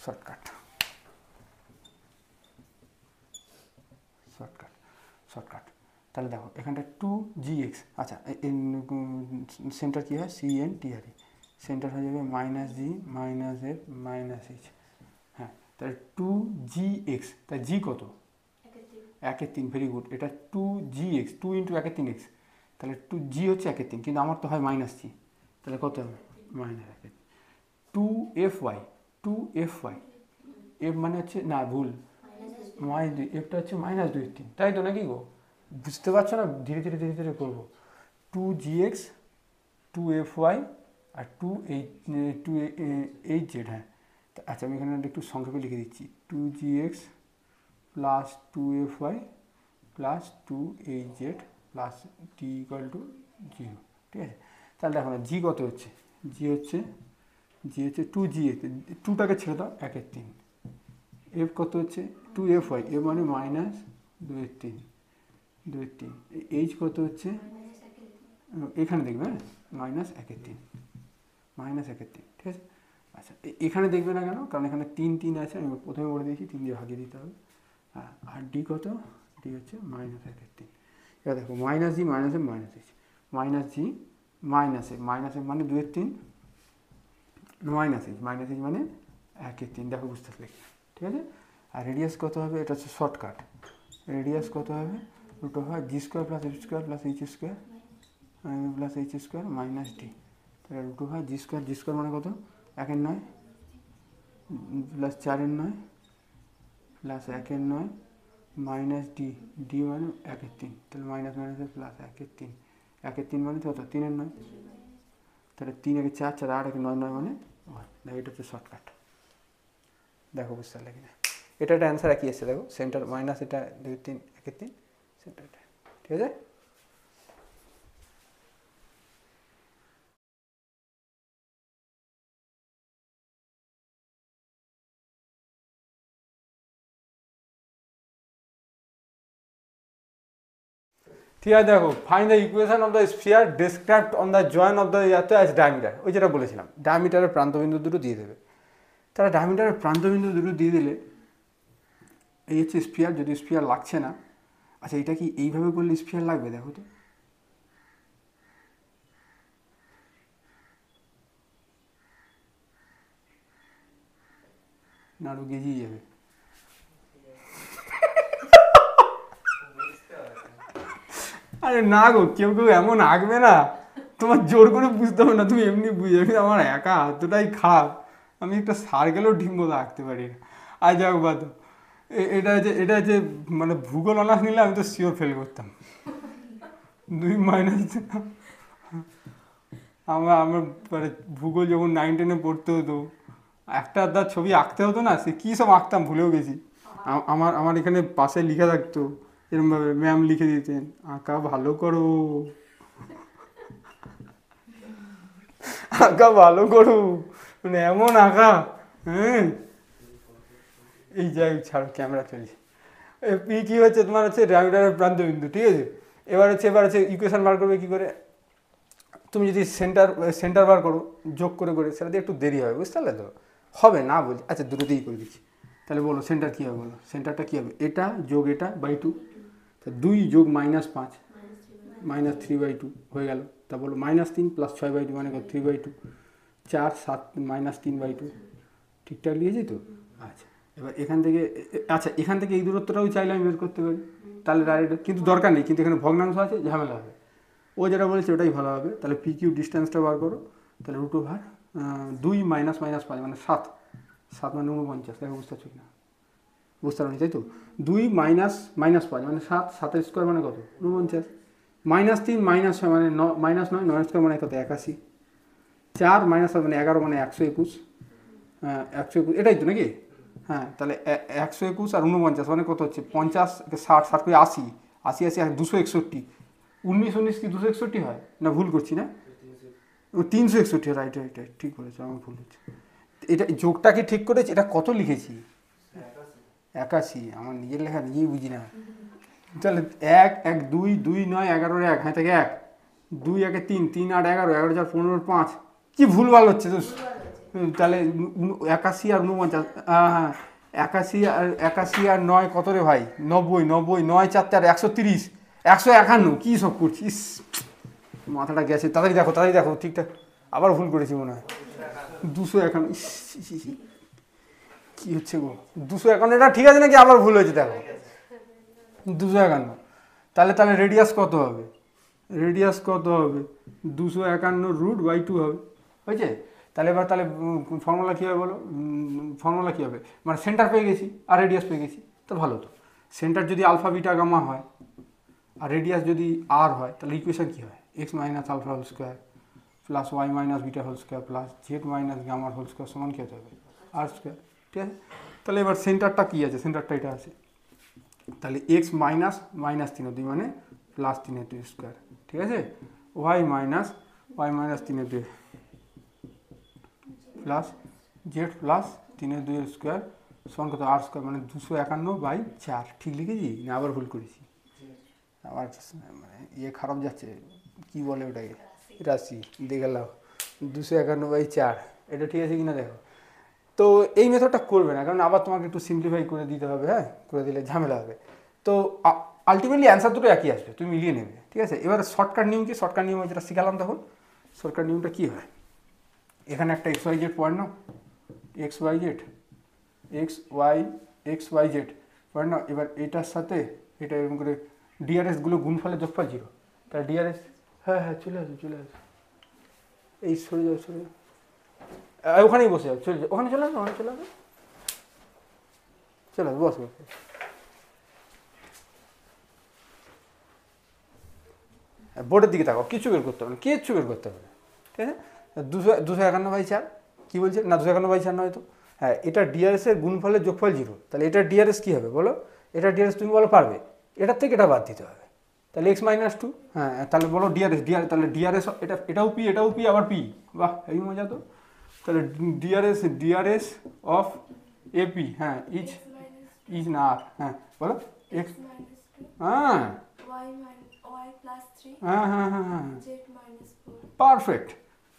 শর্টকাট তাহলে দেখো এখানটা 2gx, আচ্ছা সেন্টার কী হয়, CNTRE, সেন্টার হয়ে যাবে -g -f -h। হ্যাঁ, তাহলে 2gx, তাই জি কত, 1 3, ভেরি গুড। এটা 2gx, 2 × 1 3x, তাহলে 2g হচ্ছে 1 3, কিন্তু আমার তো হয় -g, তাহলে কত হবে -1। 2fy, f মানে হচ্ছে, না ভুল, -2, এফটা হচ্ছে -2 3, তাই তো নাকি গো, বুঝতে পারছো না, ধীরে ধীরে করবো। 2gx, 2fy আর 2hz। হ্যাঁ, আচ্ছা আমি এখানে একটু সংক্ষেপে লিখে দিচ্ছি, 2gx plus 2fy plus 2hz plus t = 0, ঠিক আছে। তাহলে দেখো না জি কত হচ্ছে, জি হচ্ছে 2gx, 2টাকে ছেড়ে দাও, 1 3। এফ কত হচ্ছে 2fy, এফ মানে -2 3, এইচ কত হচ্ছে, এখানে দেখবে, হ্যাঁ -1 3, ঠিক আছে। আচ্ছা এখানে দেখবে না কেন, কারণ এখানে 3 3 আছে, আমি প্রথমে বলে দিয়েছি 3 দিয়ে ভাগিয়ে দিতে হবে। হ্যাঁ, আর ডি কত, ডি হচ্ছে -1 3। এবার দেখো -g -f -h, -g -f মানে 2 3, -h মানে 1 3, দেখো বুঝতে পারলে, ঠিক আছে। আর রেডিয়াস কত হবে, এটা হচ্ছে শর্টকাট, রেডিয়াস কত হবে, √g² + f² + h² + -d, তাহলে √g² মানে কত, 1 9 প্লাস 4 9 প্লাস 1 9 মাইনাস ডি মানে 1 3, তাহলে মাইনাস প্লাস 1 3, 1 3 মানে কত, 3 9, তাহলে 3 1 4 4 8 1 9 9 মানে 1। এটা হচ্ছে শর্টকাট, দেখো বুঝতে পারলে কিনা। এটা একটা অ্যান্সার একই এসছে, দেখো সেন্টার মাইনাস এটা 2 3 1 3, সেন্টার এটা, ঠিক আছে। ঠিক আছে, দেখো find the equation of the sphere described on the join of the as diameter, ওই যেটা বলেছিলাম, ডায়ামিটারের প্রান্তবিন্দু দুটো দিয়ে দেবে। তাহলে ডায়ামিটারের প্রান্তবিন্দু দুটো দিয়ে দিলে এই হচ্ছে স্ফিয়ার, যদি স্ফিয়ার লাগছে না, আচ্ছা এটা কি এইভাবে করলে স্ফিয়ার লাগবে, দেখো তো, না আরো গেজিয়ে যাবে। আরে না গো, কেউ এমন আঁকবে না, তোমার জোর করে বুঝতে হবে না, তুমি এমনি বুঝে, আমার একা এতটাই খারাপ, আমি একটা সার্কেলও ঠিক মতো আঁকতে পারি না। আর যাক বাদ, এটা হচ্ছে মানে ভূগোল অনার্স নিলে আমি তো শিওর ফেল করতাম, 2 মাইনাস। আমার মানে ভূগোল যখন 9 10-এ পড়তে হতো, একটা আধা ছবি আঁকতে হতো না, সে কী সব আঁকতাম ভুলেও গেছি। আমার এখানে পাশে লিখে থাকতো এরকমভাবে, ম্যাম লিখে দিতেন, আঁকা ভালো করো, আঁকা ভালো করো, মানে এমন আঁকা, হ্যাঁ। এই যাই ছাড়ো, ক্যামেরা চলছে। পি কি হচ্ছে তোমার হচ্ছে ডায়ামিটারের প্রান্তবিন্দু, ঠিক আছে। এবার হচ্ছে ইকুয়েশন বার করবে কী করে, তুমি যদি সেন্টার বার করো যোগ করে সেটা দিয়ে একটু দেরি হবে, বুঝতে পারলে তো, হবে না বলছি। আচ্ছা দুটো দিয়েই করে দিচ্ছি, তাহলে বলো সেন্টার কী হবে, বলো সেন্টারটা কী হবে, এটা যোগ এটা /2, তা 2 যোগ -5 -3/2 হয়ে গেল। তা বলো -3 প্লাস 6/2 মানে কত, 3/2, 4 7 -3/2, ঠিকঠাক লিখেছি তো। আচ্ছা এবার এখান থেকে এই দূরত্বটাও চাইলে আমি বের করতে পারি, তাহলে ডাইরেক্ট, কিন্তু দরকার নেই, কিন্তু এখানে ভগ্নাংশ আছে, ঝামেলা হবে। ও যেটা বলেছে ওটাই ভালো হবে, তাহলে পি কিউ ডিস্টেন্সটা বার করো, তাহলে √2 2 -5 মানে 7 মানে 49, দেখো বুঝতে পারছো কিনা, বুঝতে পারছি তাই তো। 2 -5 মানে 7, 7 স্কোয়ার মানে কত, 49, -3 -6 মানে -9, 9 স্কোয়ার মানে কত, 81, 4 -7 মানে 11 মানে 121, 121 এটাই তো নাকি। হ্যাঁ তাহলে 121 আর 49 মানে কত হচ্ছে, 50 60 60 করে 80, 80 80 261, 19 19 কি 261 হয় না? ভুল করছি না? 361, রাইট রাইট রাইট, ঠিক বলেছো, আমার ভুল হচ্ছে। এটা যোগটা কি ঠিক করেছি? এটা কত লিখেছি? 81, আমার নিজের লেখা নিজেই বুঝি না। তাহলে 1 1 2 2 9 11 1, হ্যাঁ থেকে 1 2 1 3 3 8 11 11 4 15 5, কি ভুলভাল হচ্ছে তো। তাহলে 81 আর 49, হ্যাঁ 81 আর 9 কত রে ভাই? 90 90 9 4 4 130 151, কি সব করছিস? মাথাটা গেছে। তাড়াতাড়ি দেখো ঠিকঠাক। আবার ভুল করেছি মনে হয়। 251, কি হচ্ছে গো? 251, এটা ঠিক আছে নাকি আবার ভুল হয়েছে? দেখো 251, তাহলে রেডিয়াস কত হবে? 251√2 হবে, হয়েছে? তাহলে এবার ফর্মুলা কী হবে বলো? ফর্মুলা কী হবে? মানে সেন্টার পেয়ে গেছি আর রেডিয়াস পেয়ে গেছি, তো ভালো তো। সেন্টার যদি আলফা বিটা গামা হয় আর রেডিয়াস যদি আর হয়, তাহলে ইকুয়েশন কী হয়? x minus alpha whole square plus y minus beta whole square plus z minus গামার হোল স্কোয়ার সমান কী হতে হবে? আর স্কোয়ার, ঠিক আছে? তাহলে এবার সেন্টারটা কী আছে? সেন্টারটা এটা আছে। তাহলে এক্স মাইনাস মাইনাস 3/2 মানে প্লাস 3/2 স্কোয়ার, ঠিক আছে? Y minus 3/2 plus z plus 3/2 square সমান কত? আর স্কোয়ার, মানে 251/4, ঠিক লিখেছি না আবার ভুল করেছি? আবার মানে খারাপ যাচ্ছে, কি বলে ওটাকে? রাশি দিয়ে গেলাম 251/4, এটা ঠিক আছে কিনা দেখো। তো এই মেথডটা করবে না, কারণ আবার তোমাকে একটু সিম্পলিফাই করে দিতে হবে, হ্যাঁ, করে দিলে ঝামেলা হবে। তো আলটিমেটলি অ্যান্সার দুটো একই আসবে, তুমি মিলিয়ে নেবে, ঠিক আছে? এবার শর্টকাট নিয়ম কি? শর্টকাট নিয়ম যেটা শিখালাম তখন, শর্টকাট নিয়মটা কী হয়? এখানে একটা XYZ পয়েন্ট নাও, XYZ পয়েন্ট নাও। এবার এটার সাথে এটা এরকম করে ডিআরএসগুলো গুণফলে যোগফল 0, তাহলে ডিআরএস, হ্যাঁ চলে আসো এই সরে যাও ওখানেই বসে যাও, চলে যাও ওখানে, চলে আসো বস। বোর্ডের দিকে তাকাও, কিচ্ছু বের করতে হবে না, ঠিক আছে? 251/4 কী বলছে? না 251/4 নয় তো, হ্যাঁ এটা ডিআরএস এর গুণফলের যোগফল 0, তাহলে এটা ডিআরএস কী হবে বলো? এটা ডিআরএস তুমি বলো পারবে, এটার থেকে এটা বাদ দিতে হবে, তাহলে x-2, হ্যাঁ তাহলে বলো ডিআরএস, তাহলে ডিআরএস এটাও পি আবার পি, বাহ এই মজা তো। তাহলে ডিআরএস অফ এপি, হ্যাঁ ইজ না আর, হ্যাঁ বলো এক্স, হ্যাঁ হ্যাঁ পারফেক্ট।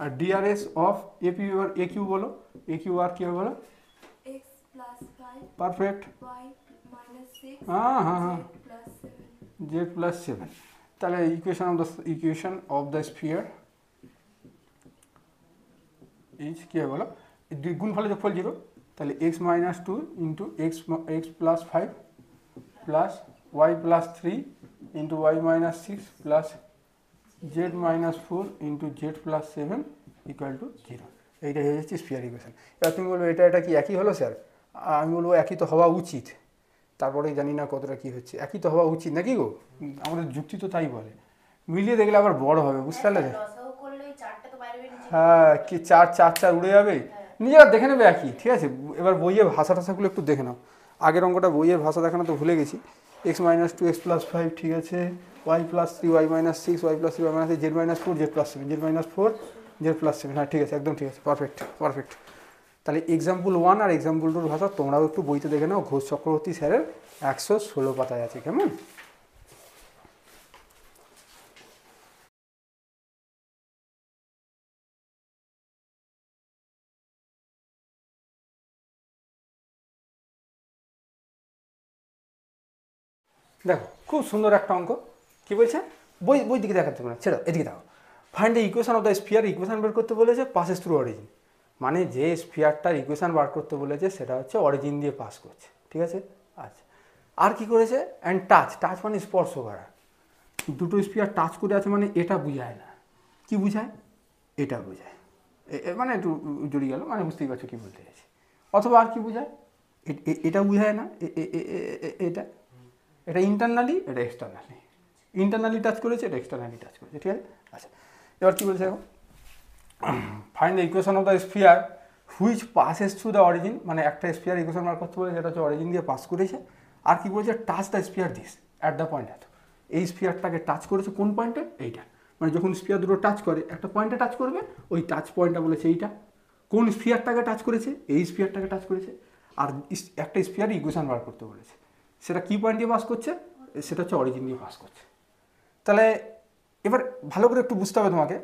আর ডিআরএস অফ এপি আর এ কিউ বলো, এ কিউ আর কি হবে বলো? পারফেক্ট, হ্যাঁ z+7। তাহলে equation of the sphere is কি হবে বলো? গুণফলে যোগফল 0, তাহলে x-2 into x+5 plus y+3 into y-6 plus z-4 into z+7 equal to 0। এইটা হয়ে যাচ্ছে স্ফিয়ার ইকুয়েশন। এবার তুমি বলবো এটা কি একই হলো স্যার? আমি বলবো একই তো হওয়া উচিত, তারপরে জানি না কতটা কি হচ্ছে, একই তো হওয়া উচিত নাকি গো? আমাদের যুক্তি তো তাই বলে। মিলিয়ে দেখলে আবার বড় হবে, বুঝতে পারলে? হ্যাঁ কি 4 উড়ে যাবে, নিজেরা দেখে নেবে একই, ঠিক আছে? এবার বইয়ের ভাষা টাষাগুলো একটু দেখে নাও। আগের অঙ্কটা বইয়ের ভাষা দেখানো তো ভুলে গেছি। x-2 x+5, ঠিক আছে, y+3 y-6 y+3 y-6 z-4 z+7 z-4 z+7, হ্যাঁ ঠিক আছে, একদম ঠিক আছে, পারফেক্ট। তাহলে এক্সাম্পল 1 আর এক্সাম্পল 2 ভাষা তোমরাও একটু বইতে দেখে নাও, ঘোষ চক্রবর্তী স্যারের 116 পাতায় আছে, কেমন? দেখো খুব সুন্দর একটা অঙ্ক, কি বলছে? বই দিকে দেখাতে পারে, ছেড়ো এদিকে দেখো। Find the equation of the sphere, equation বের করতে বলেছে পাসেস থ্রু অরিজিন, মানে যে স্ফিয়ারটার ইকুয়েশন বার করতে বলেছে সেটা হচ্ছে অরিজিন দিয়ে পাস করছে, ঠিক আছে? আচ্ছা, আর কি করেছে? অ্যান্ড টাচ মানে স্পর্শ করা, দুটো স্ফিয়ার টাচ করে আছে মানে এটা বুঝায় না, কি বুঝায়? এটা বোঝায়, মানে একটু জড়িয়ে গেল, মানে বুঝতেই পারছো কী বলতে চাইছি। অথবা আর কি বোঝায়? এটা বোঝায় না, এটা ইন্টারনালি, এটা এক্সটার্নালি, ইন্টারনালি টাচ করেছে, এটা এক্সটার্নালি টাচ করেছে, ঠিক আছে? আচ্ছা, এবার কী বলছে এখন? Find the equation of the sphere which passes through the origin, মানে একটা স্ফিয়ার ইকুয়েশন বার করতে বলে যেটা হচ্ছে অরিজিন দিয়ে পাস করেছে। আর কি বলছে? Touch the sphere this at the point এত, এই স্ফিয়ারটাকে টাচ করেছে কোন পয়েন্টে? এইটা। মানে যখন স্ফিয়ার দুটো টাচ করে একটা পয়েন্টে টাচ করবে, ওই টাচ পয়েন্টটা বলেছে এইটা। কোন স্ফিয়ারটাকে টাচ করেছে? এই স্ফিয়ারটাকে টাচ করেছে। আর একটা স্ফিয়ার ইকুয়েশন বার করতে বলেছে, সেটা কি পয়েন্ট দিয়ে পাস করছে? সেটা হচ্ছে অরিজিন দিয়ে পাস করছে। তাহলে এবার ভালো করে একটু বুঝতে হবে তোমাকে।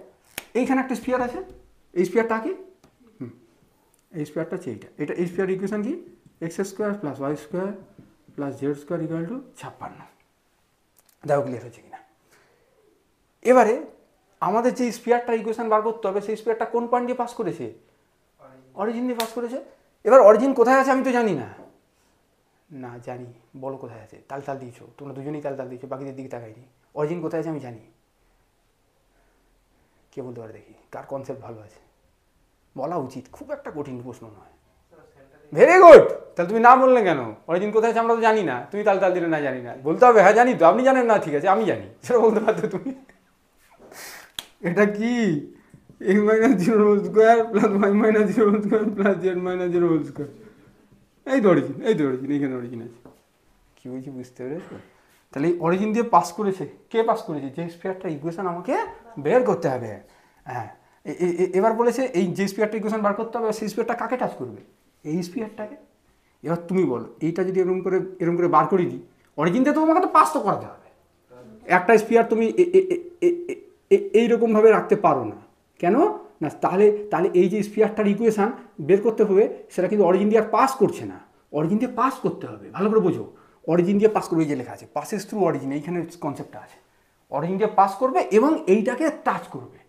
এইখানে একটা স্ফিয়ার আছে, এই স্ফিয়ারটা কি? এই স্কোয়ারটা হচ্ছে এইটা। এটা এই স্কোয়ার ইকুয়েশন কি? X square plus y square plus z square equal to 56। দেখো ক্লিয়ার হচ্ছে কিনা। এবারে আমাদের যে স্পিয়ারটা ইকুয়েশন বার করতে হবে, সেই স্পিয়ারটা কোন পয়েন্ট দিয়ে পাস করেছে? অরিজিন দিয়ে পাস করেছে। এবার অরিজিন কোথায় আছে আমি তো জানি না। না জানি, বলো কোথায় আছে? তাল তাল দিয়েছো তোমরা দুজনেই, তাল তাল দিয়েছো, বাকিদের দিকে তাকাইনি। অরিজিন কোথায় আছে আমি জানি। কে বলতে পারে দেখি, কার কনসেপ্ট ভালো আছে? বলা উচিত, খুব একটা কঠিন প্রশ্ন নয়। Very good. তাহলে তুমি না বললে কেন? অরিজিন কোথায় আছে আমরা তো জানি না, তুমি তাল তাল দিলে না জানি না। বলতে হবে হ্যাঁ জানি তো। আপনি জানেন না, ঠিক আছে আমি জানি, সেটা বলতে পারতো তুমি। এটা কি? X minus zero whole square plus y minus zero whole square plus z minus zero whole square. এই তো অরিজিন, এই তো অরিজিন, এইখানে অরিজিন আছে। কী বলছি বুঝতে পেরেছো? তাহলে এই অরিজিন দিয়ে পাস করেছে। কে পাস করেছে? যে স্পিয়ারটা ইকুয়েশন আমাকে বের করতে হবে। হ্যাঁ, এবার বলেছে এই যে স্পিয়ারটা ইকুয়েশন বার করতে হবে, সেই স্পিয়ারটা কাকে টাচ করবে? এই স্পিয়ারটাকে। এবার তুমি বলো, এইটা যদি এরকম করে বার করে দিই, অরিজিন দিয়ে তো তোমাকে তো পাস তো করাতে হবে। একটা স্পিয়ার তুমি এইরকমভাবে রাখতে পারো না। কেন না? তাহলে এই যে স্পিয়ারটার ইকুয়েশান বের করতে হবে, সেটা কিন্তু অরিজিন দিয়ে আর পাস করছে না। অরিজিন দিয়ে পাস করতে হবে, ভালো করে বোঝো। অরিজিন দিয়ে পাস করবে, এই যে লেখা আছে পাসেস থ্রু অরিজিন, এইখানে কনসেপ্টটা আছে। অরিজিন দিয়ে পাস করবে এবং এইটাকে টাচ করবে।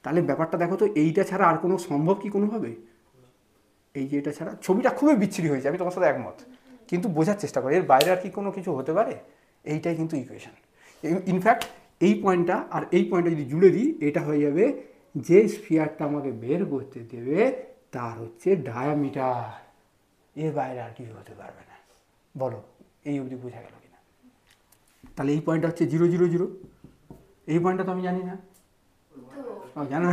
তাহলে ব্যাপারটা দেখো তো, এইটা ছাড়া আর কোনো সম্ভব কি কোনোভাবে? এই যে এটা ছাড়া ছবিটা খুবই বিচ্ছিরি হয়েছে, আমি তোমার সাথে একমত, কিন্তু বোঝার চেষ্টা করি এর বাইরে আর কি কোনো কিছু হতে পারে? এইটাই কিন্তু ইকুয়েশন। ইনফ্যাক্ট এই পয়েন্টটা আর এই পয়েন্টটা যদি জুড়ে দিই, এটা হয়ে যাবে যে স্ফিয়ারটা আমাকে বের করতে দেবে তার হচ্ছে ডায়ামিটার। এর বাইরে আর কিছু হতে পারবে না। বলো এই অবধি বোঝা গেল কিনা? তাহলে এই পয়েন্টটা হচ্ছে 0 0 0। এই পয়েন্টটা তো আমি জানি না। জানো?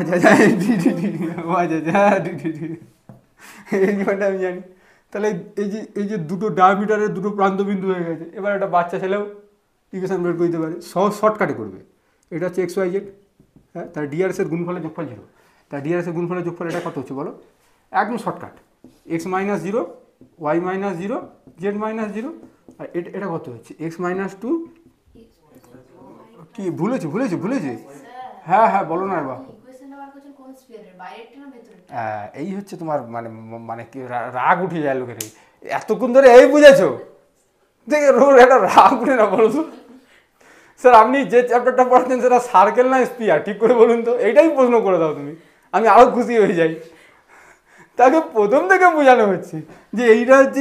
এই পয়েন্টটা আমি জানি। তাহলে এই যে দুটো ডায়ামিটারের দুটো প্রান্তবিন্দু হয়ে গেছে। এবার একটা বাচ্চা ছেলেও ইকুয়েশন বের করতে পারে, সহজ শর্টকাটে করবে। এটা হচ্ছে এক্স ওয়াই জেড। হ্যাঁ, তার ডিআরএসের গুণফলের যোগফল 0। তার ডিআরএসের গুণফলের যোগফল এটা কত হচ্ছে বলো? একদম shortcut, x minus 0 y minus 0 z minus 0। আর এটা কত হচ্ছে? X minus 2। কি ভুলেছি? হ্যাঁ হ্যাঁ বলো না এবার। এই হচ্ছে তোমার মানে মানে কি রাগ উঠে যায় লোকের। এতক্ষণ ধরে এই বুঝেছো দেখে একটা রাগ উঠে না? বলো তো স্যার, আপনি যে চ্যাপ্টারটা পড়াচ্ছেন সেটা সার্কেল না স্পিয়ার, ঠিক করে বলুন তো। এইটাই প্রশ্ন করে দাও তুমি, আমি আরও খুশি হয়ে যাই। তাকে প্রথম থেকে বোঝানো হচ্ছে যে এইটা হচ্ছে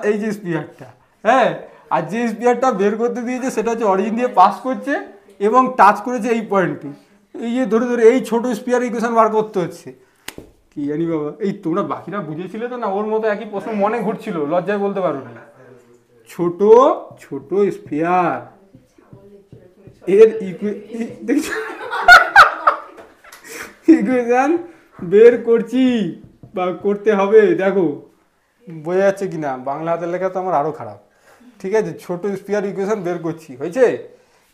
এই যে স্পিয়ারটা, হ্যাঁ, আর যে স্পিয়ারটা বের করতে দিয়েছে সেটা হচ্ছে অরিজিন দিয়ে পাস করছে এবং টাচ করেছে এই পয়েন্টটি। এই যে ধরে এই ছোটো স্পিয়ার ইকুয়েশন বার করতে হচ্ছে। কি জানি বাবা, এই তোমরা বাকিরা বুঝেছিলে তো না? ওর মতো একই প্রশ্ন মনে ঘুরছিল, লজ্জায় বলতে পারো না। ছোট স্পিয়ার এর ইকুয়েশন বের করছি বা করতে হবে। দেখো বোঝা যাচ্ছে কি না? বাংলা হাতের লেখা তো আমার আরও খারাপ। ঠিক আছে, ছোট স্পিয়ার ইকুয়েশন বের করছি, হয়েছে?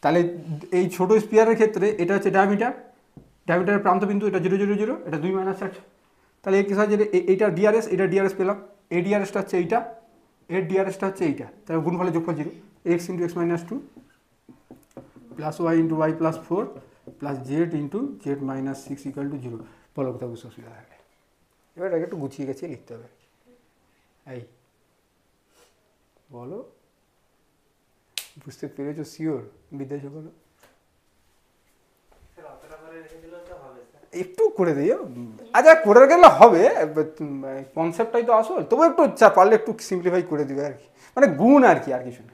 তাহলে এই ছোট স্পিয়ারের ক্ষেত্রে এটা হচ্ছে ডায়ামিটারের প্রান্তবিন্দু, এটা 0 0 0, এটা 2 - 8। তাহলে এই সাহায্যে এইটা ডিআরএস পেলাম। এই ডিআরএসটা হচ্ছে এইটা, এর ডিআরএসটা হচ্ছে এইটা। তাহলে গুণফলের যোগফল 0, x into x minus 2 plus y into y plus 4 plus z into z minus 6 equal to 0। বলো কোথাও বুঝতে অসুবিধা থাকে? এবার এটাকে একটু গুছিয়ে গেছে লিখতে হবে। এই বলো, বুঝতে পেরেছো? শিওর বিদ্যাসাগর? বলো একটু করে দিও। আচ্ছা করে গেলে হবে, কনসেপ্টটাই তো আসল। তবু একটু পারলে একটু সিম্পলিফাই করে দিবে আর কি, মানে গুণ আর কি, আর কিছু না।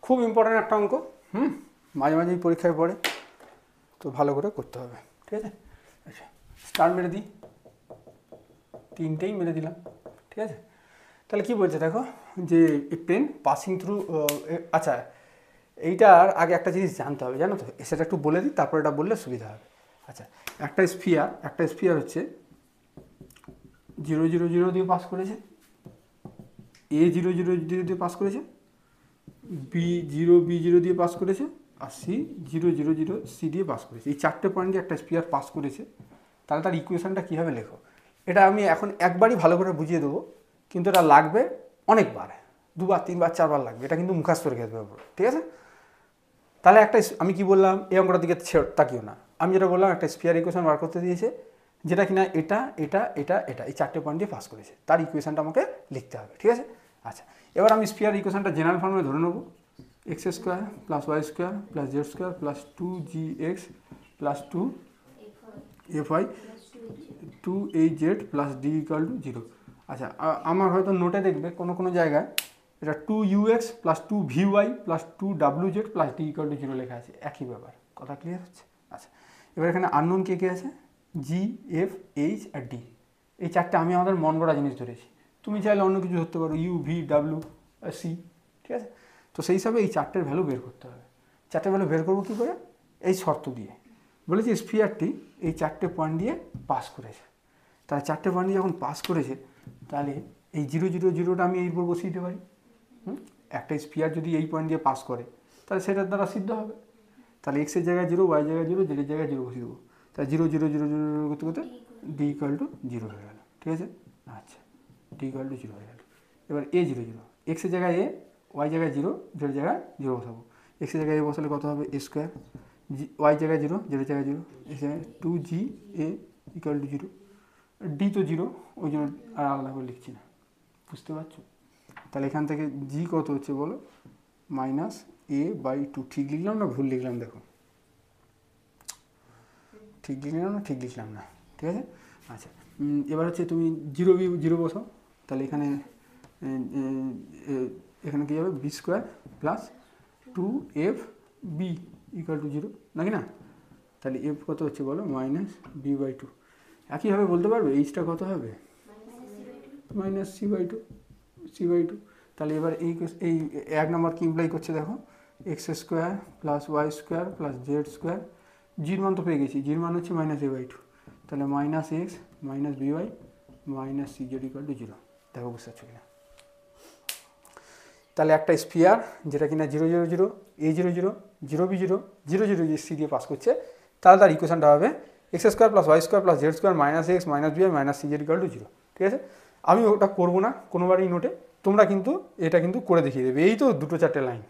খুব ইম্পর্ট্যান্ট একটা অঙ্ক। মাঝে মাঝেই পরীক্ষায় পড়ে, তো ভালো করে করতে হবে, ঠিক আছে? আচ্ছা স্টার মেরে দিই, 3টেই মেরে দিলাম, ঠিক আছে? তাহলে কি বলছে দেখো, যে এ পেন পাসিং থ্রু, আচ্ছা এইটার আগে একটা জিনিস জানতে হবে, জানো তো, সেটা একটু বলে দিই, তারপর এটা বললে সুবিধা হবে। আচ্ছা, একটা স্ফিয়ার হচ্ছে 0 0 0 দিয়ে পাস করেছে, A 0 0 0 দিয়ে পাস করেছে, B 0 দিয়ে পাস করেছে, আর C 0 0 0 C দিয়ে পাস করেছে। এই 4টে পয়েন্ট দিয়ে একটা স্ফিয়ার পাস করেছে। তাহলে তার ইকুয়েশনটা কীভাবে লেখো, এটা আমি এখন একবারই ভালো করে বুঝিয়ে দেবো, কিন্তু এটা লাগবে অনেকবার, 2বার 3বার 4বার লাগবে, এটা কিন্তু মুখস্থ রেখে দেবে পুরো, ঠিক আছে? তাহলে একটা আমি কি বললাম, এই অঙ্কটার দিকে তাকিও না, আমি যেটা বললাম একটা স্ফিয়ার ইকুয়েশন বার করতে দিয়েছে, যেটা কিনা এটা এটা এটা এটা এই 4টে পয়েন্ট দিয়ে পাস করেছে, তার ইকুয়েশনটা আমাকে লিখতে হবে, ঠিক আছে? আচ্ছা, এবার আমি স্ফিয়ার ইকুয়েশনটা জেনারেল ফর্মে ধরে নেবো, x² + y² + z² + 2gx + 2fy 2hz + d = 0। আচ্ছা, আমার হয়তো নোটে দেখবে কোনো জায়গায় এটা 2ux + 2vy + 2wz + d = 0 লেখা আছে, একই ব্যাপার, কথা ক্লিয়ার হচ্ছে? আচ্ছা, এবার এখানে আননোন কে আছে, g, f, h আর d, এই 4টে আমি আমাদের মন গড়া জিনিস ধরেছি, তুমি চাইলে অন্য কিছু ধরতে পারো, u, v, w, c, ঠিক আছে? তো সেই হিসাবে এই 4টের ভ্যালু বের করতে হবে। 4টে ভ্যালু বের করবো কী করে, এই শর্ত দিয়ে বলেছি স্ফিয়ারটি এই 4টে পয়েন্ট দিয়ে পাস করেছে, তাহলে 4টে পয়েন্ট দিয়ে যখন পাস করেছে, তাহলে এই 0 0 0টা আমি এই উপর বসিয়ে দিতে পারি। একটা স্ফিয়ার যদি এই পয়েন্ট দিয়ে পাস করে, তাহলে সেটার দ্বারা সিদ্ধ হবে, তাহলে এক্সের জায়গায় 0, ওয়াই জায়গায় 0, জেডের জায়গায় 0 বসিয়ে দেবো, তাহলে 0 0 0 0 করতে করতে d = 0 হয়ে গেল, ঠিক আছে? আচ্ছা, d = 0 হয়ে গেল। এবার a 0 0, এক্সের জায়গায় a, ওয়াই জায়গায় 0, জেডের জায়গায় 0 বসাবো, এক্সের জায়গায় a বসালে কত হবে, a², ওয়াই জায়গায় 0, জেডের জায়গায় 0, এক্স জায়গায় 2ga = 0, d তো 0, ওই জন্য আর আলাদা করে লিখছি না, বুঝতে পারছো? তাহলে এখান থেকে g কত হচ্ছে বলো, -a/2, ঠিক লিখলাম না ভুল লিখলাম, দেখো ঠিক লিখলাম না ঠিক লিখলাম না, ঠিক আছে? আচ্ছা, এবার হচ্ছে তুমি 0 b 0 বসাও, তাহলে এখানে কী হবে, b² + 2fb = 0, নাকি না? তাহলে f কত হচ্ছে বলো, -b/2। একইভাবে বলতে পারবে এইচটা কত হবে, -c/2। তাহলে এবার এই 1 নম্বর কি ইমপ্লাই করছে দেখো, x² + y² + z², জির মান তো পেয়ে গেছি, জির মান হচ্ছে -a/2, তাহলে -x - by - cz = 0। দেখো বুঝতে পারছো কিনা? তাহলে একটা স্ফিয়ার যেটা কিনা 0 0 0, a 0 0, 0 b 0, 0 0 যে সি দিয়ে পাস করছে, তাহলে তার ইকুয়েশনটা হবে x² + y² + z² - x - by - cz = 0, ঠিক আছে? আমি ওটা করবো না কোনোবারই নোটে, তোমরা কিন্তু এটা কিন্তু করে দেখিয়ে দেবে, এই তো 2-4টে লাইন,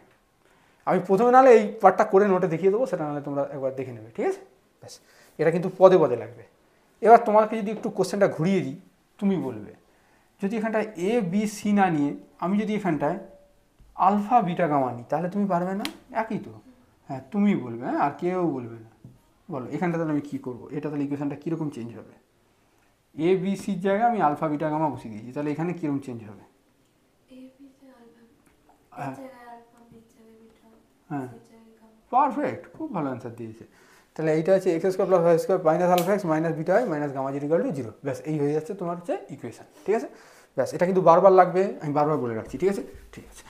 আমি প্রথমে নাহলে এই পার্টটা করে নোটে দেখিয়ে দেবো, সেটা নাহলে তোমরা একবার দেখে নেবে, ঠিক আছে? ব্যাস, এটা কিন্তু পদে পদে লাগবে। এবার তোমাকে যদি একটু কোশ্চেনটা ঘুরিয়ে দিই, তুমি বলবে যদি এখানটায় এ বি সি না নিয়ে আমি যদি এখানটায় আলফা বিটা গামা নিই, তাহলে তুমি পারবে না? একই তো, হ্যাঁ তুমি বলবে, হ্যাঁ আর কেউ বলবে না। বলো এখানটা তাহলে আমি কী করবো, এটা তাহলে ইকুয়েশনটা কীরকম চেঞ্জ হবে, এ বি সির জায়গায় আমি আলফা বিটা গামা বসিয়ে দিয়েছি, তাহলে এখানে কীরকম চেঞ্জ হবে? হ্যাঁ, পারফেক্ট, খুব ভালো অ্যান্সার দিয়েছে। তাহলে এইটা হচ্ছে x² + y² - alpha x - beta y - gamma z = 0। ব্যাস, এই হয়ে যাচ্ছে তোমার হচ্ছে ইকুয়েশন, ঠিক আছে? ব্যাস, এটা কিন্তু বারবার লাগবে, আমি বারবার বলে রাখছি, ঠিক আছে? ঠিক আছে,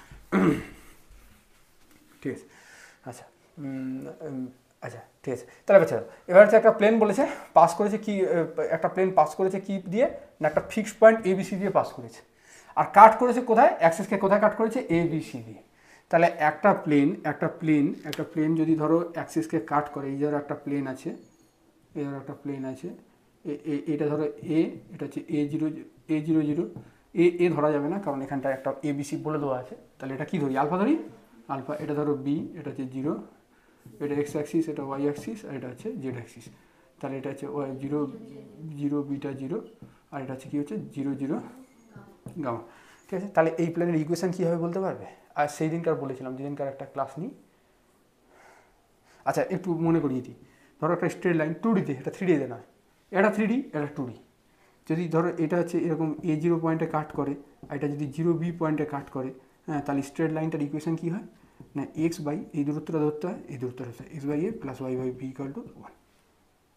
ঠিক আছে। আচ্ছা, আচ্ছা ঠিক আছে, তাহলে বাচ্চা এবার হচ্ছে একটা প্লেন বলেছে পাস করেছে কি, একটা প্লেন পাস করেছে কি দিয়ে না, একটা ফিক্সড পয়েন্ট ABC দিয়ে পাস করেছে, আর কাট করেছে কোথায়, অ্যাক্সিসকে কোথায় কাট করেছে, ABC দিয়ে। তাহলে একটা প্লেন যদি ধরো অ্যাক্সিসকে কাট করে, এই ধরো একটা প্লেন আছে, এই ধরো একটা প্লেন আছে, এটা ধরো এ, এটা হচ্ছে A0 এ ধরা যাবে না, কারণ এখানটায় একটা ABC বলে দেওয়া আছে, তাহলে এটা কি ধরি, আলফা ধরি, আলফা। এটা ধরো বি, এটা হচ্ছে 0, এটা এক্স অ্যাক্সিস, এটা ওয়াই অ্যাক্সিস, আর এটা হচ্ছে জেড অ্যাক্সিস। তাহলে এটা হচ্ছে 0 0 বিটা 0, আর এটা হচ্ছে কি হচ্ছে 0 0 গামা, ঠিক আছে? তাহলে এই প্লেনের ইকুয়েশন কী হবে বলতে পারবে? আর সেই দিনকার বলেছিলাম, যেদিনকার একটা ক্লাস নিই। আচ্ছা, একটু মনে করিয়ে দিই, ধরো একটা স্ট্রেট লাইন 2Dতে, এটা 3Dতে নয়, এটা 3D, এটা 2D। যদি ধরো এটা হচ্ছে এরকম A0 পয়েন্টে কাট করে, আর এটা যদি 0B পয়েন্টে কাট করে, হ্যাঁ, তাহলে স্ট্রেট লাইনটার ইকুয়েশন কী হয় না, x বাই এই দূরত্বটা ধরতে হয়, এই দূরত্বটা হচ্ছে x বাই a + y/b = 1।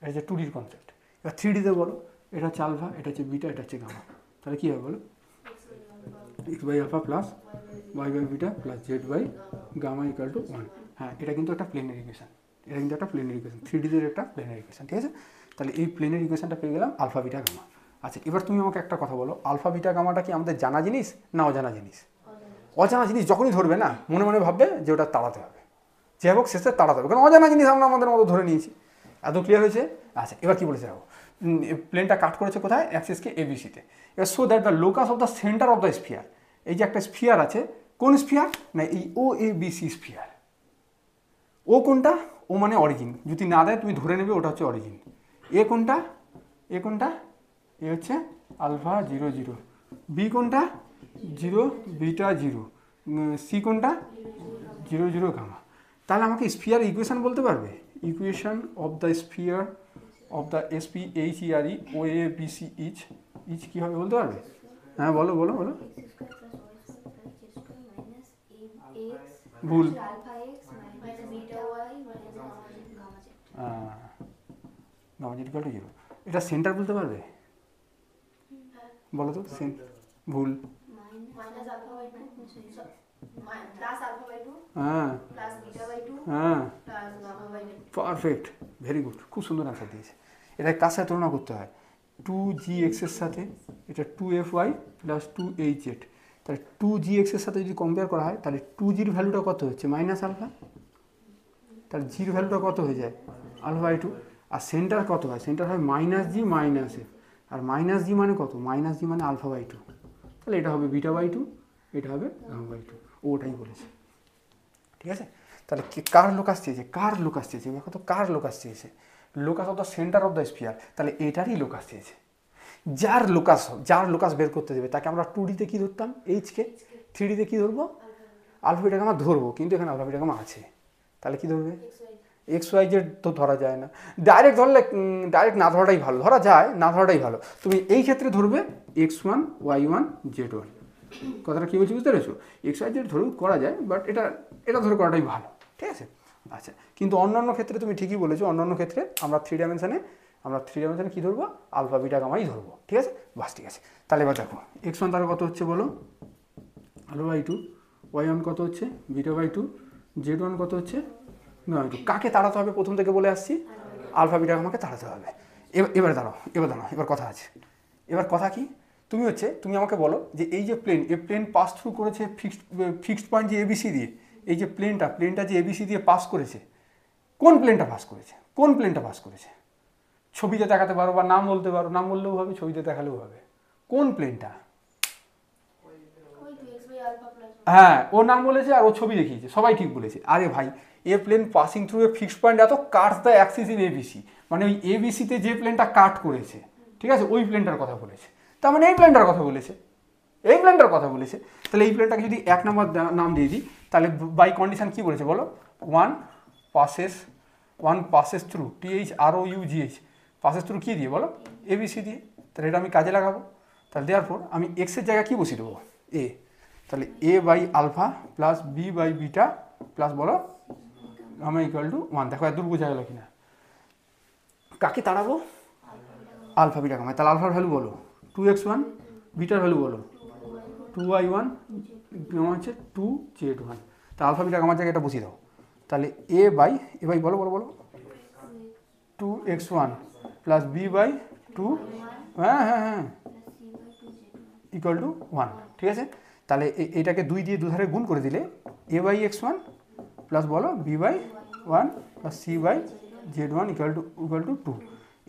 এটা হচ্ছে 2Dর কনসেপ্ট। এবার 3Dতে বলো, এটা হচ্ছে আলফা, এটা হচ্ছে বিটা, এটা হচ্ছে গামা, তাহলে কী হবে বলো, x বাই আলফা + y/বিটা + z/গামা = 1। হ্যাঁ, এটা কিন্তু একটা প্লেনের ইকুয়েশন, এটা কিন্তু একটা প্লেনের ইকুয়েশন, 3D-র একটা প্লেনের ইকুয়েশন, ঠিক আছে। তাহলে এই প্লেনের ইকুয়েশনটা পেয়ে গেলাম আলফা বিটা গামা। আচ্ছা, এবার তুমি আমাকে একটা কথা বলো, আলফা বিটা গামাটা কি আমাদের জানা জিনিস না অজানা জিনিস? অজানা জিনিস যখনই ধরবে না, মনে মনে ভাববে যে ওটা তাড়াতে হবে, যে হোক শেষে তাড়াতে হবে, কারণ অজানা জিনিস আমরা আমাদের মতো ধরে নিয়েছি। এত ক্লিয়ার হয়েছে? আচ্ছা, এবার কি বলেছে দেখো, প্লেনটা কাট করেছে কোথায়? অ্যাক্সিসকে এবিসিতে। এবার so that the locus of the centre of the sphere, এই যে একটা স্ফিয়ার আছে, কোন স্ফিয়ার না এই ও এ বি সি স্ফিয়ার। ও কোনটা? ও মানে অরিজিন, যদি না দেয় তুমি ধরে নেবে ওটা হচ্ছে অরিজিন। এ কোনটা? এ কোনটা? এ হচ্ছে আলফা 0 0। বি কোনটা? 0 বিটা 0। সি কোনটা? 0 0 গামা। তাহলে আমাকে স্ফিয়ার ইকুয়েশন বলতে পারবে? Equation of the sphere of the SPHERE O A B C ইচ, ইচ কী হবে বলতে পারবে? হ্যাঁ বলো বলো বলো। ভুল। Gamma z equal to 0। এটা সেন্টার বলতে পারবে? বলো তো। ভুল। হ্যাঁ হ্যাঁ, পারফেক্ট, ভেরি গুড, খুব সুন্দর অ্যান্সার দিয়েছে। এটা কার সাথে তুলনা করতে হয়? 2gx এর সাথে, এটা 2fy প্লাস 2hz। তাহলে 2gx এর সাথে যদি কম্পেয়ার করা হয়, তাহলে 2gর ভ্যালুটা কত হচ্ছে? Minus alpha. তাহলে জির ভ্যালুটা কত হয়ে যায়? Alpha by 2। আর সেন্টার কত হয়? সেন্টার হয় মাইনাস জি মাইনাস এফ। আর মাইনাস জি মানে কত? মাইনাস জি মানে আলফা বাই 2। তাহলে এটা হবে বিটা বাই 2, এটা হবে গামা বাই 2। ওটাই বলেছে, ঠিক আছে। তাহলে কার লোকাস চেয়েছে? কার লোকাস চেয়েছে? দেখো তো, কার লোকাস চেয়েছে? Locus of the centre of the sphere. তাহলে এটারই লোকাস চেয়েছে। যার লোকাস বের করতে দেবে তাকে আমরা 2D-তে কী ধরতাম? এইচকে। 3D-তে কী ধরবো? আলফা বিটা গামা ধরবো, কিন্তু এখানে আলফা বিটা গামা আছে, তাহলে কী ধরবে? এক্স ওয়াই জেড তো ধরা যায় না। ডাইরেক্ট ধরলে, ডাইরেক্ট না ধরাটাই ভালো, ধরা যায় না ধরাটাই ভালো। তুমি এই ক্ষেত্রে ধরবে x1 y1 z1। কথাটা কী বলছি বুঝতে পেরেছো? এক্স ওয়াই জেড ধরেও করা যায়, বাট এটা ধরে করাটাই ভালো, ঠিক আছে। আচ্ছা, কিন্তু অন্যান্য ক্ষেত্রে তুমি ঠিকই বলেছো, অন্যান্য ক্ষেত্রে আমরা থ্রি ডাইমেনশানে কী ধরবো? আলফা বিটা গামাই ধরবো, ঠিক আছে। বাস, ঠিক আছে। তাহলে এবার দেখো, x1 তাহলে কত হচ্ছে বলো? Alpha by 2। y1 কত হচ্ছে? Beta by 2। z1 কত হচ্ছে? কাকে তাড়াতে হবে প্রথম থেকে বলে আসছি? আলফা বিটা গামাকে তাড়াতে হবে। এবার দাঁড়াও, এবার কথা আছে। এবার কথা কি? তুমি আমাকে বলো যে এই যে প্লেন পাস থ্রু করেছে ফিক্সড পয়েন্ট যে এবিসি দিয়ে, এই যে প্লেনটা যে এবিসি দিয়ে পাস করেছে, কোন প্লেনটা পাস করেছে? কোন প্লেনটা পাস করেছে? ছবিতে দেখাতে পারো বা নাম বলতে পারো, নাম বললেও হবে, ছবিতে দেখালেও হবে। কোন প্লেনটা? হ্যাঁ, ও নাম বলেছে আর ও ছবি দেখিয়েছে, সবাই ঠিক বলেছে। আরে ভাই, a plane passing through a fixed point এত cuts the axis in ABC, মানে ওই এবিসিতে যে প্লেনটা কাট করেছে, ঠিক আছে, ওই প্লেনটার কথা বলেছে। তার মানে এই প্লেনটার কথা বলেছে, এই প্লেনটার কথা বলেছে। তাহলে এই প্লেনটাকে যদি 1 নম্বর নাম দিয়ে দিই, তাহলে বাই কন্ডিশন কি বলেছে বলো? One passes through THROUGH, passes through কী দিয়ে বলো? এবিসি দিয়ে। তাহলে এটা আমি কাজে লাগাবো। তাহলে দেওয়ার পর আমি এক্সের জায়গায় কী বসিয়ে দেবো? এ। তাহলে a by alpha plus b by beta plus বলো গামা ইকুয়াল টু 1। দেখো এত দূর বোঝা গেল কিনা? কাকে তাড়াবো? Alpha beta gamma. তাহলে আলফার ভ্যালু বলো 2x1, বিটার ভ্যালু বলো 2y1, গামা হচ্ছে 2z1। তা আলফা বিটা গামার জায়গায় এটা বসিয়ে দাও। তাহলে এ বাই বলো 2x1 প্লাস বি বাই 2, হ্যাঁ ইকুয়াল টু 1, ঠিক আছে। তাহলে এটাকে 2 দিয়ে দুধারে গুণ করে দিলে এ বাই x1 প্লাস বলো b by 1 plus c by z1 equal to 2।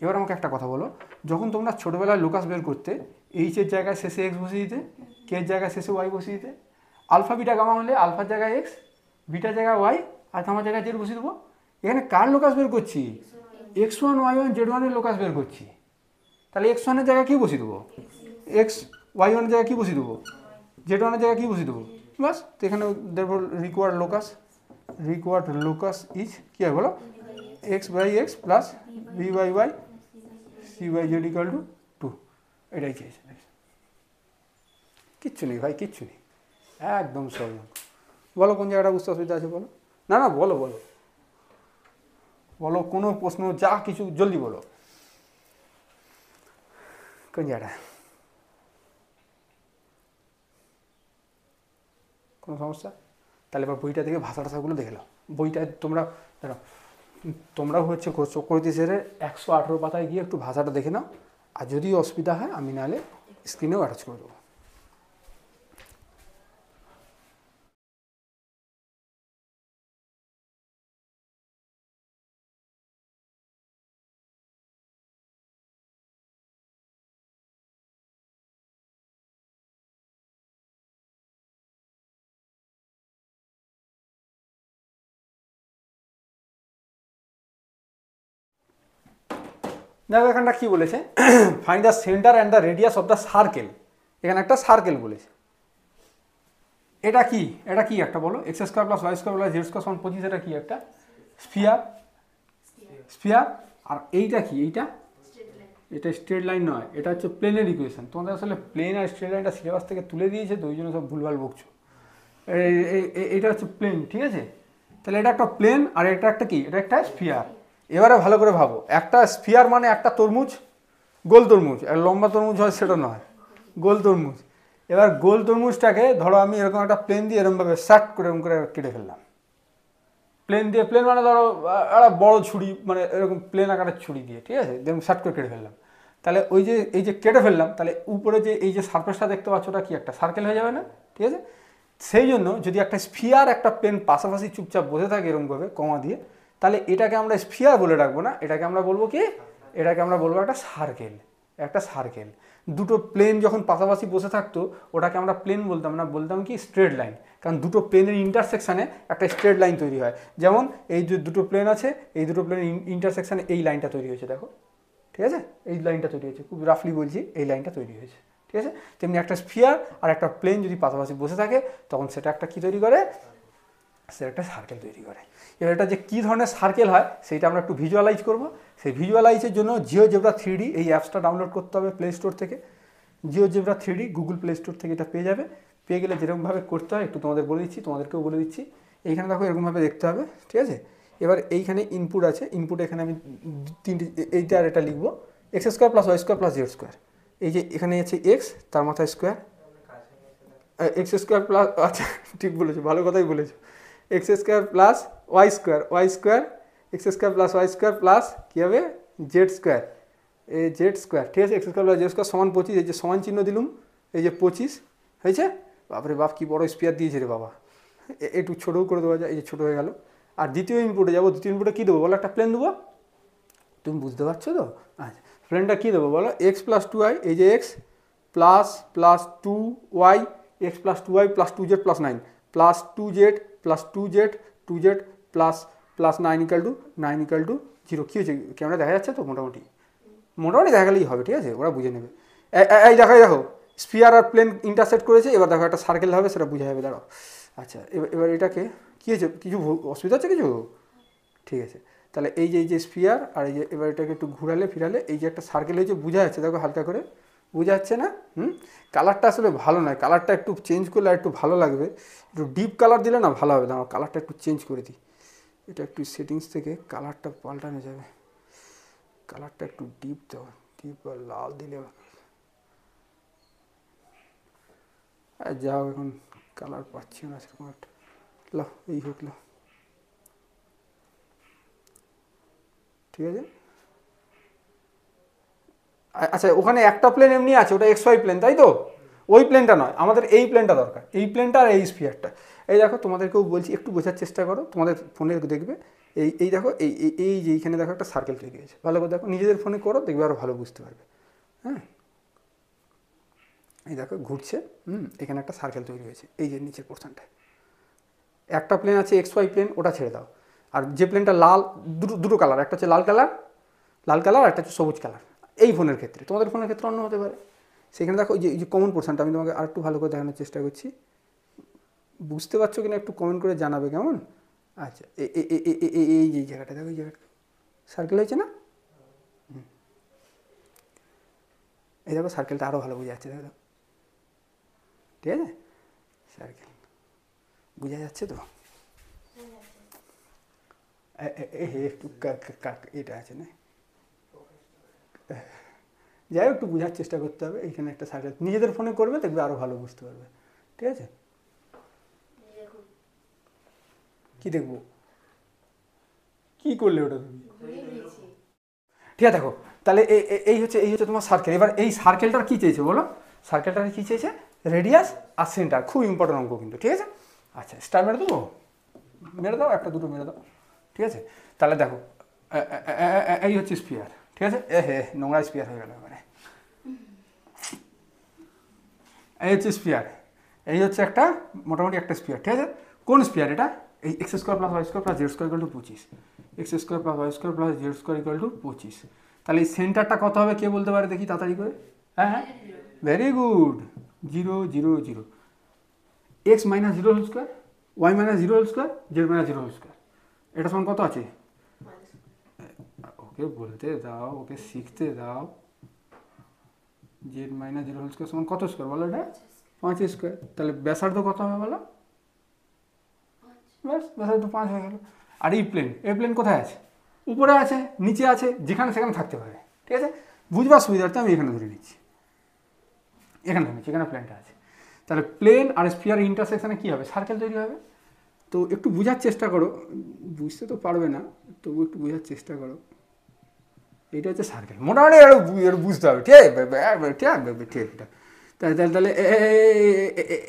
এবার আমাকে একটা কথা বলো, যখন তোমরা ছোটোবেলায় লোকাস বের করতে, এইচের জায়গায় শেষে এক্স বসিয়ে দিতে, কে এর জায়গায় শেষে ওয়াই বসিয়ে দিতে। আলফা বিটা গামা হলে আলফার জায়গায় এক্স, বিটার জায়গায় ওয়াই, আর গামার জায়গায় জেড বসিয়ে দেবো। এখানে কার লোকাস বের করছি? x1 y1 z1 এর লোকাস বের করছি। তাহলে x1 এর জায়গায় কী বসিয়ে দেবো? এক্স। y1 এর জায়গায় কী বসিয়ে দেবো? z1 এর জায়গায় কী বসিয়ে দেবো? বাস। তো এখানে রিকোয়ার্ড লোকাস ইজ কী হয় বলো? X by x plus b by y c by z equal to 2। এটাই চেয়েছে। কিচ্ছু নেই ভাই, কিচ্ছু নেই, একদম সহজ। বলো কোন জায়গাটা বুঝতে অসুবিধা আছে বলো? না বলো কোনো প্রশ্ন যা কিছু জলদি বলো, কোন জায়গাটা? কোনো সমস্যা? তাহলে এবার বইটা থেকে ভাষা টাষাগুলো দেখে নাও। বইটা তোমরা দাঁড়াও, তোমরাও হচ্ছে চক্রবর্তী স্যারের 118 পাতায় গিয়ে একটু ভাষাটা দেখে নাও, আর যদি অসুবিধা হয় আমি নাহলে স্ক্রিনেও অ্যাটাচ করে দেবো। দেখো এখানটা কী বলেছে, find the centre and the radius of the circle. এখানে একটা সার্কেল বলেছে। এটা কি, এটা কি একটা বলো, x square plus y square plus z square সমান 25, এটা কি একটা স্ফিয়ার, স্ফিয়ার। আর এইটা কি, এইটা এটা স্ট্রেট লাইন নয়, এটা হচ্ছে প্লেনের ইকুয়েশন। তোমাদের আসলে প্লেন আর স্ট্রেট লাইনটা সিলেবাস থেকে তুলে দিয়েছে, তো ওই জন্য সব ভুলভাল বকছো। এইটা হচ্ছে প্লেন, ঠিক আছে? তাহলে এটা একটা প্লেন আর এটা একটা কি, এটা একটা স্ফিয়ার। এবারে ভালো করে ভাবো, একটা স্ফিয়ার মানে একটা তরমুজ, গোল তরমুজ, আর লম্বা তরমুজ হয় সেটা নয়, গোল তরমুজ। এবার গোল তরমুজটাকে ধরো আমি এরকম একটা প্লেন দিয়ে এরকমভাবে শার্ট করে এরকম করে কেটে ফেললাম। প্লেন দিয়ে, প্লেন মানে ধরো একটা বড় ছুরি, মানে এরকম প্লেন আকারের ছুরি দিয়ে, ঠিক আছে, দেখুন শার্ট করে কেটে ফেললাম। তাহলে ওই যে এই যে কেটে ফেললাম, তাহলে উপরে যে এই যে সারফেসটা দেখতে পাচ্ছ ওটা কি একটা সার্কেল হয়ে যাবে না, ঠিক আছে? সেই জন্য যদি একটা স্ফিয়ার একটা প্লেন পাশাপাশি চুপচাপ বসে থাকে এরকমভাবে কমা দিয়ে, তাহলে এটাকে আমরা স্ফিয়ার বলে রাখবো না, এটাকে আমরা বলবো কি, এটাকে আমরা বলবো একটা সার্কেল, একটা সার্কেল। দুটো প্লেন যখন পাশাপাশি বসে থাকতো ওটাকে আমরা প্লেন বলতাম না, বলতাম কি স্ট্রেট লাইন, কারণ দুটো প্লেনের ইন্টারসেকশানে একটা স্ট্রেট লাইন তৈরি হয়। যেমন এই যে দুটো প্লেন আছে, এই দুটো প্লেনের ইন্টারসেকশানে এই লাইনটা তৈরি হয়েছে, দেখো, ঠিক আছে, এই লাইনটা তৈরি হয়েছে, খুব রাফলি বলছি, এই লাইনটা তৈরি হয়েছে, ঠিক আছে? তেমনি একটা স্ফিয়ার আর একটা প্লেন যদি পাশাপাশি বসে থাকে তখন সেটা একটা কী তৈরি করে, সেটা একটা সার্কেল তৈরি করে। এবার এটা যে কী ধরনের সার্কেল হয় সেইটা আমরা একটু ভিজুয়ালাইজ করব। সেই ভিজুয়ালাইজের জন্য জিওজেব্রা 3D এই অ্যাপসটা ডাউনলোড করতে হবে প্লে স্টোর থেকে। জিওজেব্রা 3D গুগল প্লে স্টোর থেকে এটা পেয়ে যাবে। পেয়ে গেলে যেরকমভাবে করতে হয় একটু তোমাদের বলে দিচ্ছি, তোমাদেরকেও বলে দিচ্ছি। এইখানে দেখো এরকমভাবে দেখতে হবে, ঠিক আছে? এবার এইখানে ইনপুট আছে, ইনপুট এখানে আমি তিনটে, এইটা আর এটা লিখবো, x square plus y square plus z square. এই যে এখানে আছে এক্স, তার মাথায় স্কোয়ার, এক্স স্কোয়ার প্লাস, আচ্ছা ঠিক বলেছো, ভালো কথাই বলেছো, x square plus y square, y square, x square plus y square plus কী হবে, জেড স্কোয়ার, এই জেড স্কোয়ার, ঠিক আছে? X square plus z square সমান 25, এই যে সমান চিহ্ন দিলুম, এই যে 25 হয়েছে। বাপরে বাপ, কী বড় স্পিয়ার দিয়েছে রে বাবা, একটু ছোটো করে দেওয়া যায়, এই যে ছোটো হয়ে গেল। আর দ্বিতীয় ইনপুটে যাবো, দ্বিতীয় ইনপুটে কী দেবো বলো, একটা প্লেন দেবো, তুমি বুঝতে পারছো তো? আচ্ছা, প্লেনটা কী দেবো বলো, এক্স প্লাস 2y, এই যে x plus plus 2y, x plus 2y plus 2z plus 9 plus 2z plus 2z plus plus 9 equal to 0। কী হয়েছে, ক্যামেরা দেখা যাচ্ছে তো? মোটামুটি মোটামুটি দেখা গেলেই হবে, ঠিক আছে, ওরা বুঝে নেবে। এই দেখো, দেখো স্পিয়ার আর প্লেন ইন্টারসেক্ট করেছে, এবার দেখো একটা সার্কেল হবে, সেটা বোঝা যাবে, দাঁড়াও। আচ্ছা, এবার এটাকে কী হয়েছে, কিছু অসুবিধা হচ্ছে কিছু? ঠিক আছে, তাহলে এই যে স্পিয়ার আর এই যে, এবার এটাকে একটু ঘুরালে ফিরালে এই যে একটা সার্কেল হয়েছে, বোঝা যাচ্ছে, দেখো হালকা করে বোঝা যাচ্ছে না? কালারটা আসলে ভালো নয়, কালারটা একটু চেঞ্জ করলে আর একটু ভালো লাগবে, একটু ডিপ কালার দিলে না ভালো হবে। দাঁড়াও কালারটা একটু চেঞ্জ করে দিই, এটা একটু সেটিংস থেকে কালারটা পাল্টানো যাবে, কালারটা একটু ডিপ দেওয়া, ডিপ আর লাল দিলে যাও, এখন কালার পাচ্ছি না সেরকম একটা, লো এই হোক, লো, ঠিক আছে। আচ্ছা, ওখানে একটা প্লেন এমনি আছে, ওটা এক্স ওয়াই প্লেন, তাই তো? ওই প্লেনটা নয়, আমাদের এই প্লেনটা দরকার, এই প্লেনটা আর এই স্ফিয়ারটা। এই দেখো তোমাদেরকেও বলছি একটু বোঝার চেষ্টা করো, তোমাদের ফোনে দেখবে, এই দেখো, এই যে এইখানে দেখো একটা সার্কেল তৈরি হয়েছে, ভালো করে দেখো, নিজেদের ফোনে করো, দেখবে আরও ভালো বুঝতে পারবে। হ্যাঁ, এই দেখো ঘুরছে, এখানে একটা সার্কেল তৈরি হয়েছে, এই যে নিচের পোর্শনটায়। একটা প্লেন আছে এক্স ওয়াই প্লেন, ওটা ছেড়ে দাও। আর যে প্লেনটা লাল, দুটো কালার, একটা হচ্ছে লাল কালার, একটা হচ্ছে সবুজ কালার। এই ফোনের ক্ষেত্রে, তোমাদের ফোনের ক্ষেত্রে অন্য হতে পারে। সেখানে দেখো এই যে কমন পোর্শনটা আমি তোমাকে আর একটু ভালো করে দেখানোর চেষ্টা করছি, বুঝতে পারছো কিনা একটু কমেন্ট করে জানাবে, কেমন? আচ্ছা, এই যে জায়গাটা দেখো, এই জায়গাটা সার্কেল হয়েছে না? এই দেখো সার্কেলটা আরও ভালো বোঝা যাচ্ছে, দেখো, ঠিক আছে, সার্কেল বোঝা যাচ্ছে তো? একটু এটা আছে না, যাই হোক একটু বোঝার চেষ্টা করতে হবে। এইখানে একটা সার্কেল নিজেদের ফোনে করবে, দেখবে আরও ভালো বুঝতে পারবে, ঠিক আছে? কি দেখবো? কি করলে ওটা তুমি? ঠিক আছে দেখো, তাহলে এই হচ্ছে তোমার সার্কেল। এবার এই সার্কেলটার কি চেয়েছে বলো? সার্কেলটার কি চেয়েছে? রেডিয়াস আর সেন্টার। খুব ইম্পর্টেন্ট অঙ্ক কিন্তু, ঠিক আছে? আচ্ছা স্টার মেরে দেবো, মেরে দাও, একটা দুটো মেরে দাও, ঠিক আছে? তাহলে দেখো এই হচ্ছে স্পিয়ার, ঠিক আছে? নোংরা স্পিয়ার হয়ে গেল এবারে। এই হচ্ছে স্পিয়ার, এই হচ্ছে একটা মোটামুটি একটা স্পিয়ার, ঠিক আছে? কোন স্পিয়ার এটা? এই x square plus y square plus z square equal to 25, x square plus y square plus z square equal to 25। তাহলে এই সেন্টারটা কত হবে কে বলতে পারে দেখি তাড়াতাড়ি করে? হ্যাঁ, very good, 0 0 0, x minus 0 whole square, y minus 0 whole square, z minus 0 whole square. এটা সমান কত আছে? ওকে বলতে দাও, ওকে শিখতে দাও। জেড মাইনাস 0 হোল স্কোয়ার সমান কত স্কোয়ার বলো? এটা 5 স্কোয়ার। তাহলে ব্যাসার্ধ কত হবে বলো? ব্যাস, ব্যাসার্ধ 5 হয়ে গেল। আর এই প্লেন, এই প্লেন কোথায় আছে? উপরে আছে, নিচে আছে, যেখানে সেখানে থাকতে পারে, ঠিক আছে? বুঝবার সুবিধার্থে আমি এখানে ধরে নিচ্ছি, এখানে ধরে নিচ্ছি, এখানে প্লেনটা আছে। তাহলে প্লেন আর স্ফিয়ার ইন্টারসেকশনে কী হবে? সার্কেল তৈরি হবে। তো একটু বোঝার চেষ্টা করো, বুঝতে তো পারবে না, তবু একটু বোঝার চেষ্টা করো। এইটা হচ্ছে সার্কেল, মোটামুটি আর বুঝতে হবে, ঠিক ঠিক ঠিক এটা। তাহলে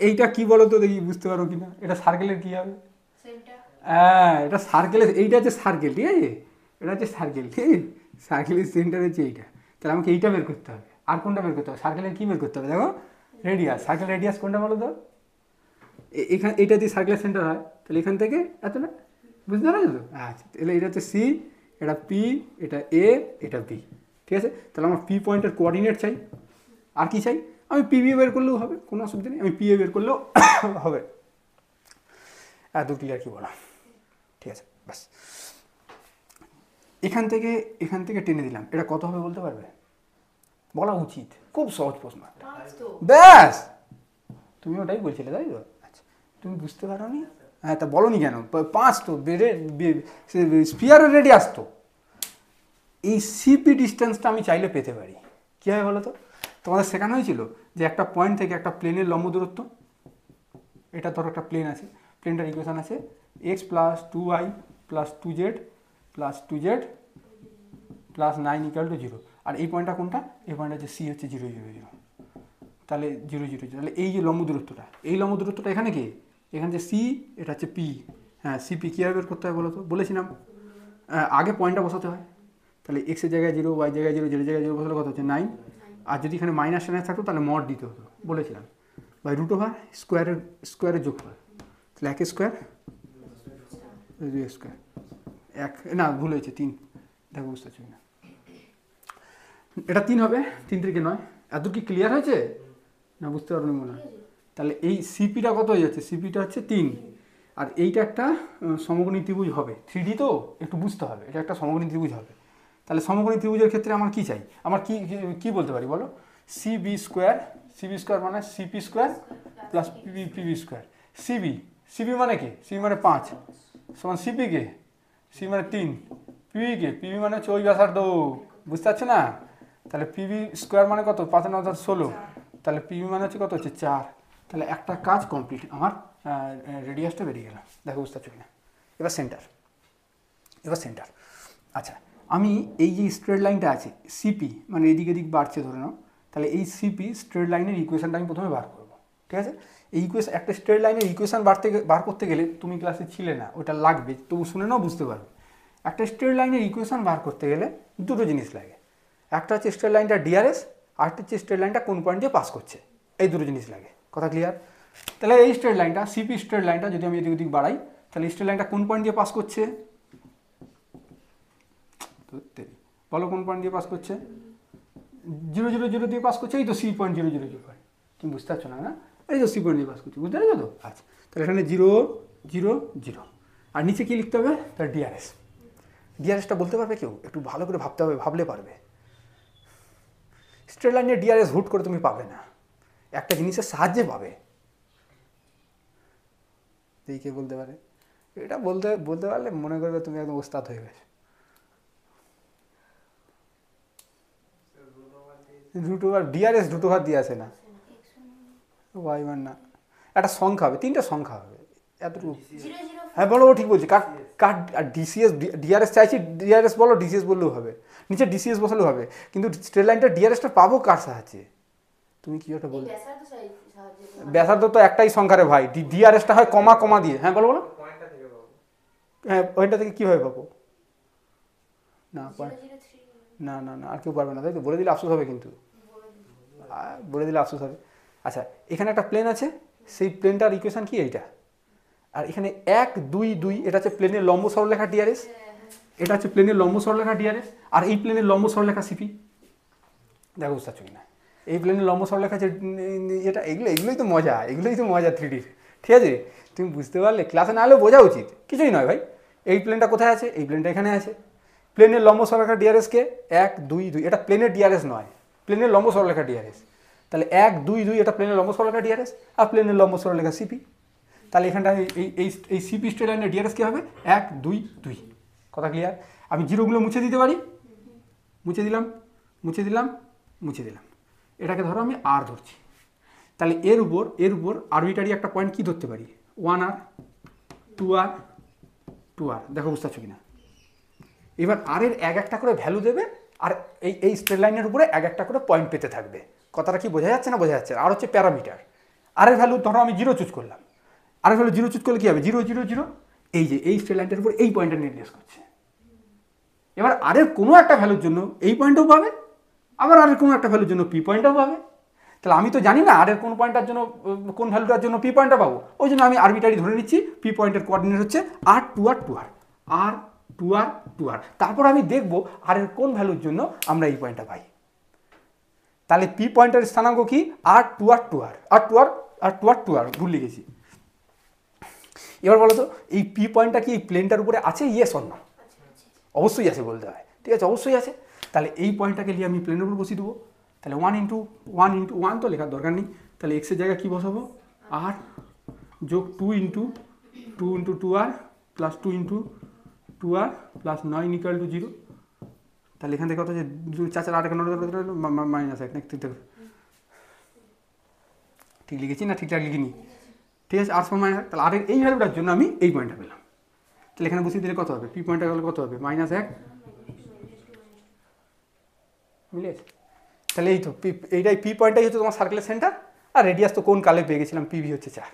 এইটা কি বলো তো দেখি, বুঝতে পারো কিনা? এটা সার্কেলের কি হবে? হ্যাঁ, এটা সার্কেলের, এইটা হচ্ছে সার্কেল, ঠিক আছে? এটা হচ্ছে সার্কেল, ঠিক আছে? সার্কেলের সেন্টার হচ্ছে এইটা। তাহলে আমাকে এইটা বের করতে হবে। আর কোনটা বের করতে হবে? সার্কেলের কি বের করতে হবে? দেখো রেডিয়াস, সার্কেল রেডিয়াস কোনটা বলো তো? এখানে এইটা দিয়ে সার্কেলের সেন্টার হয়, তাহলে এখান থেকে এতটা, বুঝতে পারছো তো? আচ্ছা, তাহলে এটা হচ্ছে সি, এটা পি, এটা এ, এটা বি, ঠিক আছে? তাহলে আমার পি পয়েন্টের কোঅর্ডিনেট চাই। আর কি চাই? আমি পি বি বের করলেও হবে, কোনো অসুবিধা নেই, আমি পি এ বের করলেও হবে। এত ক্লিয়ার কি বলা, ঠিক আছে? ব্যাস, এখান থেকে টেনে দিলাম, এটা কত হবে বলতে পারবে? বলা উচিত, খুব সহজ প্রশ্ন। ব্যাস, তুমি ওটাই বলছিলে তাই তো? আচ্ছা, তুমি বুঝতে পারো নি? হ্যাঁ, তা বলো নি কেন? 5 তো স্ফিয়ারের রেডিয়াস তো। এই সিপি ডিস্টেন্সটা আমি চাইলে পেতে পারি। কী হবে বলো তো? তোমাদের শেখানো হয়েছিল যে একটা পয়েন্ট থেকে একটা প্লেনের লম্ব দূরত্ব, এটা ধরো একটা প্লেন আছে, প্লেনটার ইকুয়েশন আছে x plus 2y plus 2z plus 2z plus 9 equal to 0। আর এই পয়েন্টটা কোনটা? এই পয়েন্টটা হচ্ছে সি, হচ্ছে 0 0 0। তাহলে 0 0 0, তাহলে এই যে লম্ব দূরত্বটা, এই লম্ব দূরত্বটা এখানে কি? এখানে যে সি, এটা হচ্ছে পি। হ্যাঁ, সিপি কীভাবে বের করতে হয় বলো তো? বলেছিলাম আগে পয়েন্টটা বসাতে হয়। তাহলে এক্সের জায়গায় 0, ওয়াই জায়গায় 0, জেডের জায়গায় 0 বসালে কত হচ্ছে? 9। আর যদি এখানে মাইনাস টাইনাস থাকতো তাহলে মড দিতে হতো, বলেছিলাম। বাই রুট ওভার স্কোয়ারের যোগফল। তাহলে 1 স্কোয়ার 2 স্কোয়ার, এক না ভুল হয়েছে 3, দেখো বুঝতে পারছি না, এটা 3 হবে, 3 থেকে 9। এত কি ক্লিয়ার হয়েছে না? বুঝতে পারো মনে হয়। তাহলে এই সিপিটা কত হয়ে যাচ্ছে? সিপিটা হচ্ছে 3। আর এইটা একটা সমকোণী ত্রিভুজ হবে, 3D তো একটু বুঝতে হবে, এটা একটা সমকোণী ত্রিভুজ হবে। তাহলে সমকোণী ত্রিভুজের ক্ষেত্রে আমার কি চাই? আমার কি বলতে পারি বলো? সিবি স্কোয়ার, সিবি স্কোয়ার মানে CP square plus PB square. CB মানে কি? সিবি মানে 5 সমান সিপি কে, সিবি মানে 3, পিবি কে, পিবি মানে হচ্ছে ওই ব্যাসার্ধ, বুঝতে পারছো না? তাহলে পিবি স্কোয়ার মানে কত? 5 9 16, তাহলে পিবি মানে হচ্ছে কত? হচ্ছে 4। তাহলে একটা কাজ কমপ্লিট, আমার রেডিয়াসটা বেরিয়ে গেল, দেখো বুঝতে পারছো কিনা? এবার সেন্টার, আচ্ছা আমি এই যে স্ট্রেট লাইনটা আছে সিপি, মানে এদিক এদিক বাড়ছে ধরে নাও, তাহলে এই সিপি স্ট্রেট লাইনের ইকুয়েশনটা আমি প্রথমে বার করবো, ঠিক আছে? এই ইকুয়েশন, একটা স্ট্রেট লাইনের ইকুয়েশন বার করতে গেলে তুমি ক্লাসে ছিলে না, ওটা লাগবে, তবু শুনে নাও, বুঝতে পারবে। একটা স্ট্রেট লাইনের ইকুয়েশন বার করতে গেলে দুটো জিনিস লাগে, একটা হচ্ছে স্ট্রেট লাইনটা ডিআরএস, আর একটা হচ্ছে স্ট্রেট লাইনটা কোন পয়েন্ট দিয়ে পাস করছে, এই দুটো জিনিস লাগে। কথা ক্লিয়ার? তাহলে এই স্ট্রেট লাইনটা, সিপি স্ট্রেট লাইনটা যদি আমি এদিক ওদিক বাড়াই, তাহলে স্ট্রেট লাইনটা কোন পয়েন্ট দিয়ে পাস করছে? বলো কোন পয়েন্ট দিয়ে পাস করছে? 0 0 0 দিয়ে পাস করছে, এই তো সি পয়েন্ট 0 0 0 পয়েন্ট। তুমি বুঝতে পারছো না? এই তো সি পয়েন্ট দিয়ে পাস করছে, বুঝতে পারছো তো? আচ্ছা, তাহলে এখানে 0 0 0, আর নিচে কি লিখতে হবে? তার ডিআরএস। ডিআরএসটা বলতে পারবে কেউ? একটু ভালো করে ভাবতে হবে, ভাবলে পারবে। স্ট্রেট লাইনের ডিআরএস হুট করে তুমি পাবে না, একটা জিনিসের সাহায্যে পাবে। এই কে বলতে পারে? এটা বলতে পারলে মনে করবে তুমি একদম ওস্তাদ হয়ে গেছে। Root over DRS root over দিয়ে আসে না, ওয়াই মান না, একটা সংখ্যা হবে, 3টা সংখ্যা হবে, এতটুকু হ্যাঁ বলো, ঠিক বলছি। কার কার ডিসিএস ডিআরএস চাইছি, ডিআরএস বলো, ডিসিএস বললেও হবে, নিচে ডিসিএস বসালেও হবে, কিন্তু স্ট্রেট লাইনটা ডিআরএসটা পাবো কার সাহায্যে? তুমি কি একটা বলো। ব্যাসার্ধ তো একটাই সংখ্যা রে ভাই, ডিআরএসটা হয় কমা কমা দিয়ে। হ্যাঁ বলো বলো। হ্যাঁ পয়েন্টটা থেকে কীভাবে পাবো? না না না না, আর কেউ পারবে না, তাই তো? বলে দিলে আফসোস হবে, কিন্তু বলে দিলে আফসোস হবে। আচ্ছা, এখানে একটা প্লেন আছে, সেই প্লেনটার ইকুয়েশন কি এইটা, আর এখানে 1 2 2, এটা হচ্ছে প্লেনের লম্ব সরলরেখা ডিআরএস, এটা হচ্ছে প্লেনের লম্ব সরলরেখা ডিআরএস, আর এই প্লেনের লম্ব সরলরেখা সিপি। দেখো বুঝতে পারছো কিনা, এই প্লেনের লম্ব সরলরেখা যে এটা, এগুলোই তো মজা, এগুলোই তো মজা 3D। ঠিক আছে, তুমি বুঝতে পারলে, ক্লাসে না হলেও বোঝা উচিত, কিছুই নয় ভাই। এই প্লেনটা কোথায় আছে? এই প্লেনটা এখানে আছে। প্লেনের লম্ব সরলরেখা ডিআরএসকে 1 2 2, এটা প্লেনের ডিআরএস নয়, প্লেনের লম্ব সরলরেখা ডিআরএস। তাহলে 1 2 2 এটা প্লেনের লম্ব সরলরেখা ডিআরএস, আর প্লেনের লম্ব সরলরেখা সিপি। তাহলে এখানটা এই সিপি স্ট্রেট লাইনের ডিআরএস কী হবে? 1 2 2। কথা ক্লিয়ার? আমি জিরোগুলো মুছে দিতে পারি, মুছে দিলাম, মুছে দিলাম, মুছে দিলাম। এটাকে ধরো আমি আর ধরছি, তাহলে এর উপর আরবিটারি একটা পয়েন্ট কি ধরতে পারি? 1 আর 2 আর 2 আর। দেখো বুঝতে পারছো কিনা? এবার আর এর এক একটা করে ভ্যালু দেবে, আর এই স্ট্রেট লাইনের উপরে এক একটা করে পয়েন্ট পেতে থাকবে। কথাটা কি বোঝা যাচ্ছে না? বোঝা যাচ্ছে। আর হচ্ছে প্যারামিটার। আর এর ভ্যালু ধরো আমি 0 চুজ করলাম, আর এর ভ্যালু 0 চুজ করলে কী হবে? 0 0 0। এই যে এই স্ট্রেট লাইনটার উপর এই পয়েন্টটা নির্দেশ করছে। এবার আর এর কোনো একটা ভ্যালুর জন্য এই পয়েন্টও পাবে, আবার আর এর কোনো একটা ভ্যালুর জন্য পি পয়েন্টও পাবে। তাহলে আমি তো জানি না আর এর কোন পয়েন্টের জন্য, কোন ভ্যালুটার জন্য পি পয়েন্টটা পাবো, ওই জন্য আমি আরবিটারি ধরে নিচ্ছি পি পয়েন্টের কোঅর্ডিনেট হচ্ছে আর 2 আর 2 আর, আর 2 আর 2 আর। তারপর আমি দেখবো আর এর কোন ভ্যালুর জন্য আমরা এই পয়েন্টটা পাই। তাহলে পি পয়েন্টের স্থানাঙ্ক কি? আর 2 আর 2 আর, আর 2 আর, আর 2 আর 2 আর, ভুলে গেছি। এবার বলো তো, এই পি পয়েন্টটা কি এই প্লেনটার উপরে আছে? ইয়েস অর না? অবশ্যই আছে বলতে হয়, ঠিক আছে, অবশ্যই আছে। তাহলে এই পয়েন্টটাকে নিয়ে আমি প্লেনের উপর বসিয়ে দেবো। তাহলে 1 ইন্টু 1 তো লেখার দরকার নেই, তাহলে এক্সের জায়গায় কী বসাবো? আর যোগ 2 ইন্টু 2 আর প্লাস 2 ইন্টু 2 আর প্লাস 9 ইকুয়াল টু 0। তাহলে এখান থেকে কত যে 4 4 8 মাইনাস 1, ঠিক লিখেছি না? ঠিকঠাক লিখিনি, ঠিক আছে। 8 মাইনাস, তাহলে আর এই ভ্যালুটার জন্য আমি এই পয়েন্টটা পেলাম। তাহলে এখানে বসিয়ে দিলে কত হবে? পি পয়েন্টটা গেলে কত হবে? -1। মিলে? তাহলে এই তো এইটাই পি পয়েন্টটাই হচ্ছে তোমার সার্কেলের সেন্টার, আর রেডিয়াস তো কোন কালে পেয়ে গেছিলাম, পিভি হচ্ছে 4।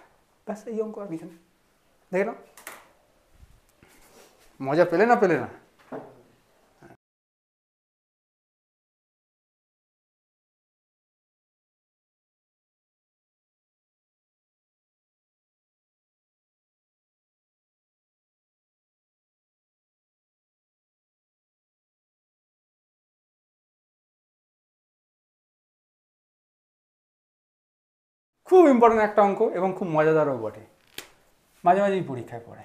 ব্যাস, এই অঙ্ক আর কিছু না। দেখে নাও, মজা পেলে না? পেলে না? খুব ইম্পর্টেন্ট একটা অঙ্ক এবং খুব মজাদারও বটে, মাঝে মাঝেই পরীক্ষায় পড়ে।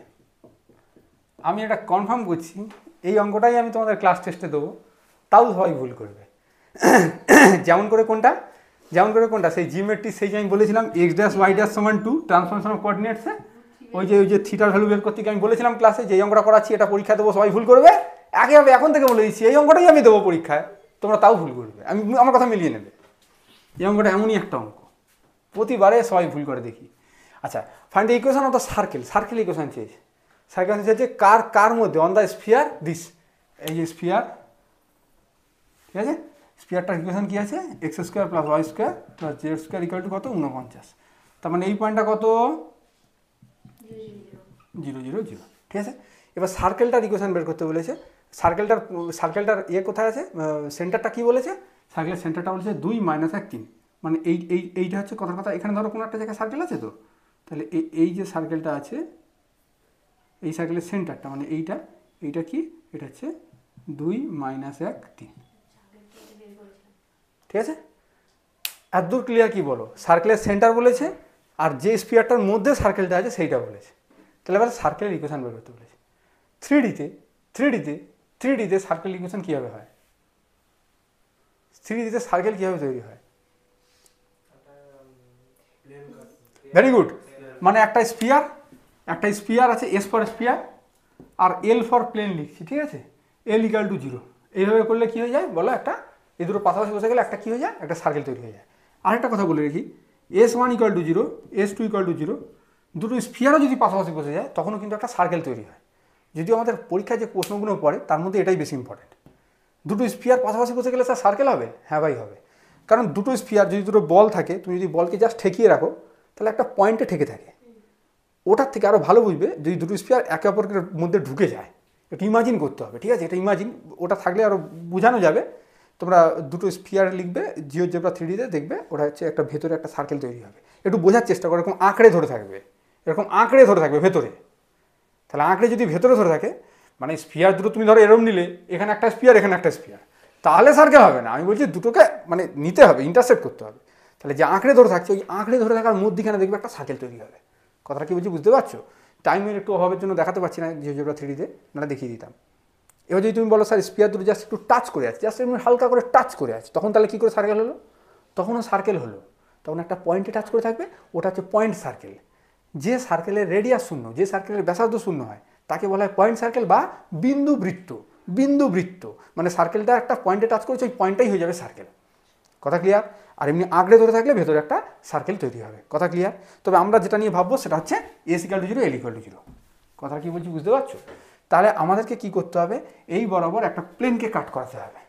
আমি এটা কনফার্ম করছি, এই অঙ্কটাই আমি তোমাদের ক্লাস টেস্টে দেবো, তাও সবাই ভুল করবে। যেমন করে কোনটা? যেমন করে কোনটা? সেই জিওমেট্রি, সেই যে আমি বলেছিলাম x ড্যাশ y ড্যাশ সমান 2 ট্রান্সফরমেশন অফ কোঅর্ডিনেটসে, ওই যে থিটার ভ্যালু বের করতে গিয়ে আমি বলেছিলাম ক্লাসে যে এই অঙ্কটা করাচ্ছি, এটা পরীক্ষা দেবো, সবাই ভুল করবে। একেবারে এখন থেকে বলে দিচ্ছি, এই অঙ্কটাই আমি দেবো পরীক্ষায়, তোমরা তাও ভুল করবে, আমি আমার কথা মিলিয়ে নেবে। এই অঙ্কটা এমনই একটা অঙ্ক, প্রতিবারে সবাই ভুল করে দেখি। আচ্ছা, find the equation of the circle equation চেয়েছে। সার্কেল চেয়েছে কার মধ্যে? অন দ্য স্ফিয়ার দিস, এই যে স্ফিয়ার, ঠিক আছে। স্ফিয়ারটার ইকুয়েশন কী আছে? X square plus y square plus z square equal to কত? 49। তার মানে এই পয়েন্টটা কত? 0 0 0, ঠিক আছে। এবার সার্কেলটার ইকুয়েশন বের করতে বলেছে। সার্কেলটার কোথায় আছে? সেন্টারটা কি বলেছে? সার্কেলের সেন্টারটা বলেছে 2 -1 3, মানে এইটা হচ্ছে কথার কথা। এখানে ধরো কোনো একটা জায়গায় সার্কেল আছে তো, তাহলে এই যে সার্কেলটা আছে, এই সার্কেলের সেন্টারটা মানে এইটা কি? এটা হচ্ছে 2 -1 3, ঠিক আছে। এতদূর ক্লিয়ার? কি বলো? সার্কেলের সেন্টার বলেছে, আর যে স্ফিয়ারটার মধ্যে সার্কেলটা আছে সেইটা বলেছে। তাহলে এবার সার্কেলের ইকুয়েশন বের করতে বলেছে। 3Dতে সার্কেল ইকুয়েশন কীভাবে হয়? 3Dতে সার্কেল কীভাবে তৈরি হয়? Very good. মানে একটা স্ফিয়ার আছে, এস ফর স্ফিয়ার, আর এল ফর প্লেন লিখছি, ঠিক আছে। এল ইকুয়াল টু 0, এইভাবে করলে কী হয়ে যায় বলো? একটা, এই দুটো পাশাপাশি বসে গেলে একটা কী হয়ে যায়? একটা সার্কেল তৈরি হয়ে যায়। আরেকটা কথা বলে রাখি, S1 equal to 0, S2 equal to 0, দুটো স্ফিয়ারও যদি পাশাপাশি বসে যায় তখনও কিন্তু একটা সার্কেল তৈরি হয়। যদিও আমাদের পরীক্ষায় যে প্রশ্নগুলো পড়ে তার মধ্যে এটাই বেশি ইম্পর্টেন্ট। দুটো স্ফিয়ার পাশাপাশি বসে গেলে স্যার সার্কেল হবে? হ্যাঁ ভাই হবে। কারণ দুটো স্ফিয়ার যদি দুটো বল থাকে, তুমি যদি বলকে জাস্ট ঠেকিয়ে রাখো তাহলে একটা পয়েন্টে ঠেকে থাকে। ওটার থেকে আরও ভালো বুঝবে যদি দুটো স্ফিয়ার একে অপরের মধ্যে ঢুকে যায়। এটা ইমাজিন করতে হবে, ঠিক আছে? এটা ইমাজিন, ওটা থাকলে আরও বোঝানো যাবে। তোমরা দুটো স্ফিয়ার লিখবে জিওজেব্রা 3Dতে, দেখবে ওটা হচ্ছে একটা ভেতরে একটা সার্কেল তৈরি হবে। একটু বোঝার চেষ্টা করো, এরকম আঁকড়ে ধরে থাকবে, এরকম আঁকড়ে ধরে থাকবে ভেতরে। তাহলে আঁকড়ে যদি ভেতরে ধরে থাকে, মানে স্ফিয়ার দুটো তুমি ধরো এরম নিলে, এখানে একটা স্ফিয়ার এখানে একটা স্ফিয়ার, তাহলে সার্কেল হবে না। আমি বলছি দুটোকে মানে নিতে হবে, ইন্টারসেক্ট করতে হবে। তাহলে যে আঁকড়ে ধরে থাকছে ওই আঁকড়ে ধরে থাকার মধ্যখানে দেখবে একটা সার্কেল তৈরি হবে। কথাটা কি বলছি বুঝতে পারছো? টাইমের একটু অভাবের জন্য দেখাতে পারছি না জিওজেব্রা 3Dতে, মানে দেখিয়ে দিতাম। এবার যদি তুমি বলো স্যার স্ফিয়ার দুটো জাস্ট একটু টাচ করে আছে, জাস্ট এমনি হালকা করে টাচ করে আছে, তখন তাহলে কী করে সার্কেল হলো? তখনও সার্কেল হলো, তখন একটা পয়েন্টে টাচ করে থাকবে, ওটা হচ্ছে পয়েন্ট সার্কেল। যে সার্কেলের রেডিয়াস শূন্য, যে সার্কেলের ব্যাসার্ধ শূন্য হয় তাকে বলা হয় পয়েন্ট সার্কেল বা বিন্দু বৃত্ত। বিন্দু বৃত্ত মানে সার্কেলটা একটা পয়েন্টে টাচ করেছে, ওই পয়েন্টটাই হয়ে যাবে সার্কেল। কথা ক্লিয়ার? আর এমনি আঁকড়ে ধরে থাকলে ভেতরে একটা সার্কেল তৈরি হবে। কথা ক্লিয়ার? তবে আমরা যেটা নিয়ে ভাববো সেটা হচ্ছে S=0, L=0। কথা কি বলছি বুঝতে পারছো? তাহলে আমাদেরকে কি করতে হবে? এই বরাবর একটা প্লেনকে কাট করাতে হবে।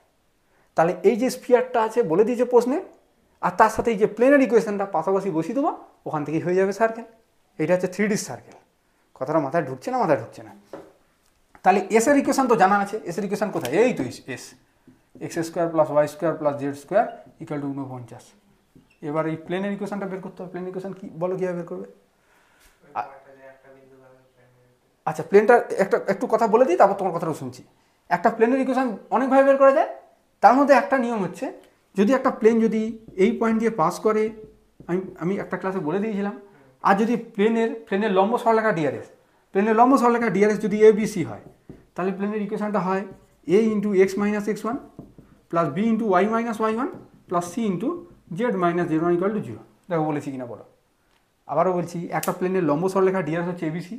তাহলে এই যে স্ফিয়ারটা আছে বলে দিয়েছে প্রশ্নে, আর তার সাথে এই যে প্লেনের ইকুয়েশনটা পাশাপাশি বসিয়ে দেবো, ওখান থেকেই হয়ে যাবে সার্কেল। এটা হচ্ছে 3D সার্কেল। কথাটা মাথায় ঢুকছে না? মাথায় ঢুকছে না? তাহলে এসের ইকুয়েশন তো জানা আছে। এসের ইকুয়েশন কোথায়? এই তো এস, x² + y² + z² = 49। এবার এই প্লেনের ইকুয়েশনটা বের করতে হবে। প্লেনের ইকুয়েশন কি বলো, কীভাবে বের করবে? আচ্ছা, প্লেনটা একটু কথা বলে দিই, তারপর তোমার কথাটা শুনছি। একটা প্লেনের ইকুয়েশন অনেকভাবে বের করা যায়। তার মধ্যে একটা নিয়ম হচ্ছে, যদি একটা প্লেন যদি এই পয়েন্ট দিয়ে পাস করে, আমি একটা ক্লাসে বলে দিয়েছিলাম, আর যদি প্লেনের লম্ব সরলরেখা ডিআরএস, প্লেনের লম্ব সরলরেখা ডিআরএস যদি ABC হয়, তাহলে প্লেনের ইকুয়েশনটা হয় A × x - x1 + B × y - y1 + C × z - z1 = 0। দেখো বলেছি কিনা বলো। আবারও বলছি, একটা প্লেনের লম্ব সরলরেখা ডিআরএস হচ্ছে ABC,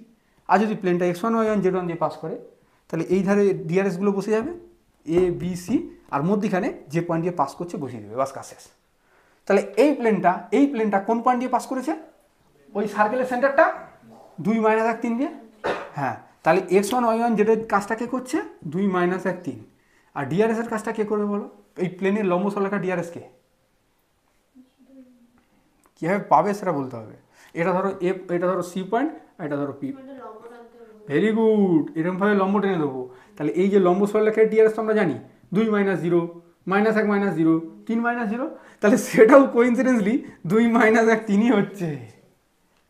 আর যদি প্লেনটা x1 y1 z1 দিয়ে পাস করে, তাহলে এই ধারে ডিআরএসগুলো বসে যাবে ABC, আর মধ্যখানে যে পয়েন্ট দিয়ে পাস করছে বসিয়ে দেবে, বাস কাজ শেষ। তাহলে এই প্লেনটা কোন পয়েন্ট দিয়ে পাস করেছে? ওই সার্কেলের সেন্টারটা 2 - 1 3 দিয়ে। হ্যাঁ, তাহলে x1 y1 z এর কাজটা কে করছে? 2 - 1 3। আর ডিআরএস এর কাজটা কে করবে বলো? এই প্লেনের লম্ব সরলরেখা ডিআরএস কে কীভাবে পাবে সেটা বলতে হবে। এটা ধরো F, এটা ধরো C পয়েন্ট, এটা ধরো P। ভেরি গুড, এরকমভাবে লম্ব টেনে দেবো। তাহলে এই যে লম্ব সরলরেখার ডিআরএস আমরা জানি 2 - 0 -1 -0 3 - 0, তাহলে সেটাও কোইন্সিডেন্সলি 2 - 1 3ই হচ্ছে।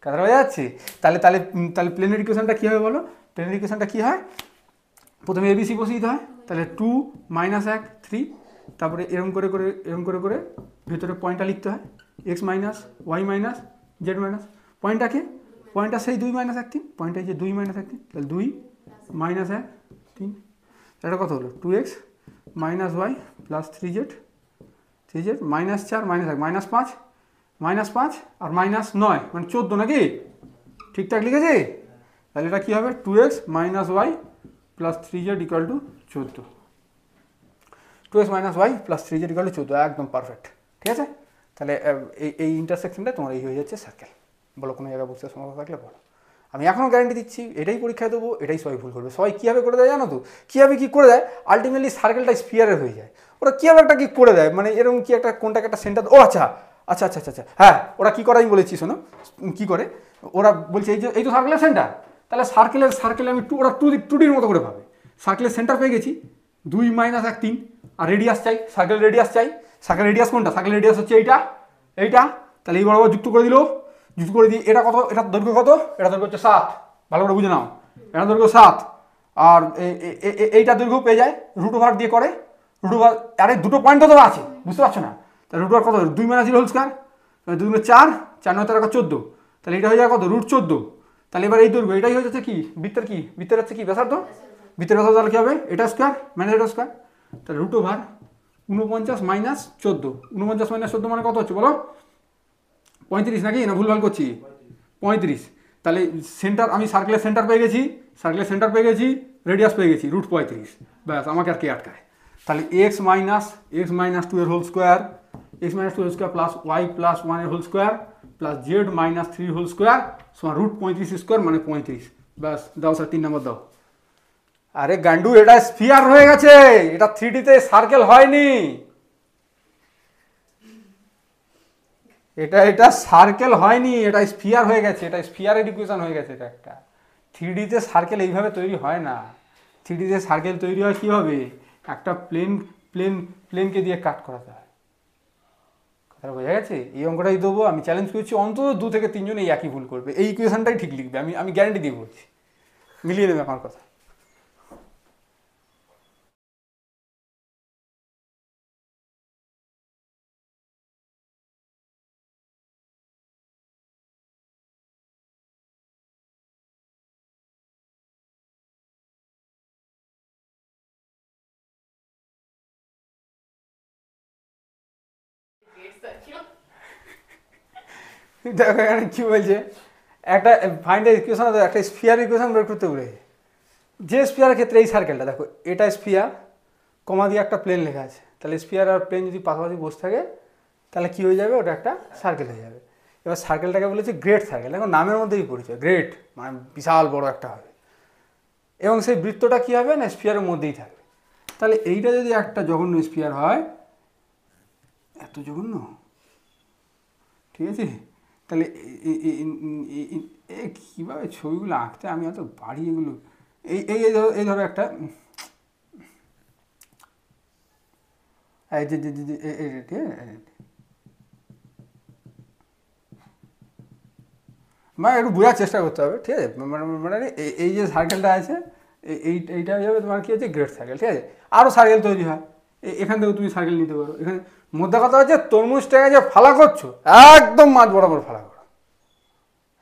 কথাটা বোঝা যাচ্ছে? তাহলে তাহলে তাহলে প্লেনের ইকুয়েশনটা কী হবে বলো? প্লেনের ইকুয়েশনটা কী হয়? প্রথমে ABC বসিয়ে দিতে হয়। তাহলে 2 - 1 3, তারপরে এরম করে করে ভেতরে পয়েন্টটা লিখতে হয়, x - y - z - পয়েন্টটা সেই 2 - 1 3, পয়েন্টটা যে 2 - 1 3, তাহলে 2 - 1 3, এটা কত হলো? 2x - y + 3z -4 - 1 -5 আর -9 মানে 14, নাকি? ঠিকঠাক লিখেছি? তাহলে এটা কী হবে? 2x - y + 3z = 14। 2x - y + 3z = 14, একদম পারফেক্ট। ঠিক আছে? তাহলে এই ইন্টারসেকশনটা তোমার এই হয়ে যাচ্ছে সার্কেল। বলো কোনো জায়গায় বুঝতে সমস্যা থাকলে বলো। আমি এখনও গ্যারান্টি দিচ্ছি, এটাই পরীক্ষায় দেবো, এটাই সবাই ভুল করবে। সবাই কীভাবে করে দেয় জানো তো? কীভাবে কী করে দেয়? আলটিমেটলি সার্কেলটা স্ফিয়ারের হয়ে যায়। ওরা কীভাবে একটা কী করে দেয়, মানে এরকম কি একটা কোনটাকে একটা সেন্টার, ও আচ্ছা আচ্ছা আচ্ছা আচ্ছা হ্যাঁ, ওরা কী করে আমি বলেছি শোনো। কী করে ওরা বলছে, এই তো সার্কেলের সেন্টার, তাহলে সার্কেলে আমি ওরা 2Dর মতো করে ভাবে। সার্কেলের সেন্টার পেয়ে গেছি 2 - 1 3, আর রেডিয়াস চাই, সার্কেল রেডিয়াস চাই। সার্কেল রেডিয়াস কোনটা? সার্কেল রেডিয়াস হচ্ছে এইটা। তাহলে এই বরাবর যুক্ত করে দিয়ে এটা কত? এটা দৈর্ঘ্য কত? এটা দৈর্ঘ্য হচ্ছে 7। ভালো করে বুঝে নাও, এটা দৈর্ঘ্য 7, আর এইটা দৈর্ঘ্য পেয়ে যায় √ওভার দিয়ে করে। √ওভার, আরে দুটো পয়েন্ট তো আছে, বুঝতে পারছো না? তাহলে √ওভার কত? 2 - 0 হোল স্কয়ার, 2 × 4, 4 × 9 = 14। তাহলে এটা হয়ে যায় কত? √14। তাহলে এবার এই দৈর্ঘ্য, এটাই হয়ে যাচ্ছে কি বৃত্তের হচ্ছে কি ব্যাসার্ধ। বৃত্তের ব্যাসার্ধ তাহলে কী হবে? এটা স্কয়ার - এটা স্কয়ার। তাহলে √ওভার 49 - 14, 49 - 14 মানে কত হচ্ছে বলো? 35, নাকি? না ভুলভাল করছি? 35। তাহলে সেন্টার, আমি সার্কেলের সেন্টার পেয়ে গেছি, রেডিয়াস পেয়ে গেছি √35। ব্যাস, আমাকে আর কে আটকায়? তাহলে x - 2 এর whole square, x - 2 whole square + y + 1 এর whole square plus z minus 3 whole square সমান রুট 35 স্কোয়ার মানে 35। ব্যাস দাও স্যার 3 নম্বর দাও। আরে গান্ডু এটা স্ফিয়ার হয়ে গেছে, এটা 3D-তে সার্কেল হয়নি, এটা সার্কেল হয়নি, এটা স্ফিয়ার হয়ে গেছে, এটা স্ফিয়ারের ইকুয়েশন হয়ে গেছে। এটা একটা 3D-তে সার্কেল এইভাবে তৈরি হয় না। 3D-তে সার্কেল তৈরি হয় কীভাবে, একটা প্লেনকে দিয়ে কাট করাতে হয়। কথাটা বোঝা গেছে? এই অঙ্কটাই দেবো, আমি চ্যালেঞ্জ করছি অন্তত 2 থেকে 3 জন এই একই ভুল করবে, এই ইকুয়েশনটাই ঠিক লিখবে, আমি গ্যারান্টি দিয়ে বলছি, মিলিয়ে নেবে আমার কথা। দেখো এখানে কি বলছে, একটা ফাইন্ড দ্য ইকুয়েশন, একটা স্ফিয়ার ইকুয়েশন বের করতে বলে, যে স্ফিয়ারের ক্ষেত্রে এই সার্কেলটা দেখো, এটা স্ফিয়ার কমা দিয়ে একটা প্লেন লেখা আছে, তাহলে স্ফিয়ার আর প্লেন যদি পাশাপাশি বসে থাকে তাহলে কি হয়ে যাবে, ওটা একটা সার্কেল হয়ে যাবে। এবার সার্কেলটাকে বলেছে গ্রেট সার্কেল, দেখো নামের মধ্যেই পরিচয়, গ্রেট মানে বিশাল বড় একটা হবে, এবং সেই বৃত্তটা কী হবে না স্ফিয়ারের মধ্যেই থাকবে। তাহলে এইটা যদি একটা জঘন্য স্ফিয়ার হয়, এত জঘন্য, ঠিক আছে, তাহলে কীভাবে ছবিগুলো আঁকতে আমি এত বাড়ি এগুলো, এই ধরো একটা মানে একটু বোঝার চেষ্টা করতে হবে, ঠিক আছে, মানে এই যে সার্কেলটা আছে এইটা যাবে তোমার কী হচ্ছে গ্রেট সার্কেল, ঠিক আছে। আরও সার্কেল তৈরি হয়, এখান থেকে তুমি সার্কেল নিতে পারো। এখানে মধ্যে কথা হচ্ছে তরমুজটাকে যে ফালা করছো একদম মাঝ বরাবর ফালা করো,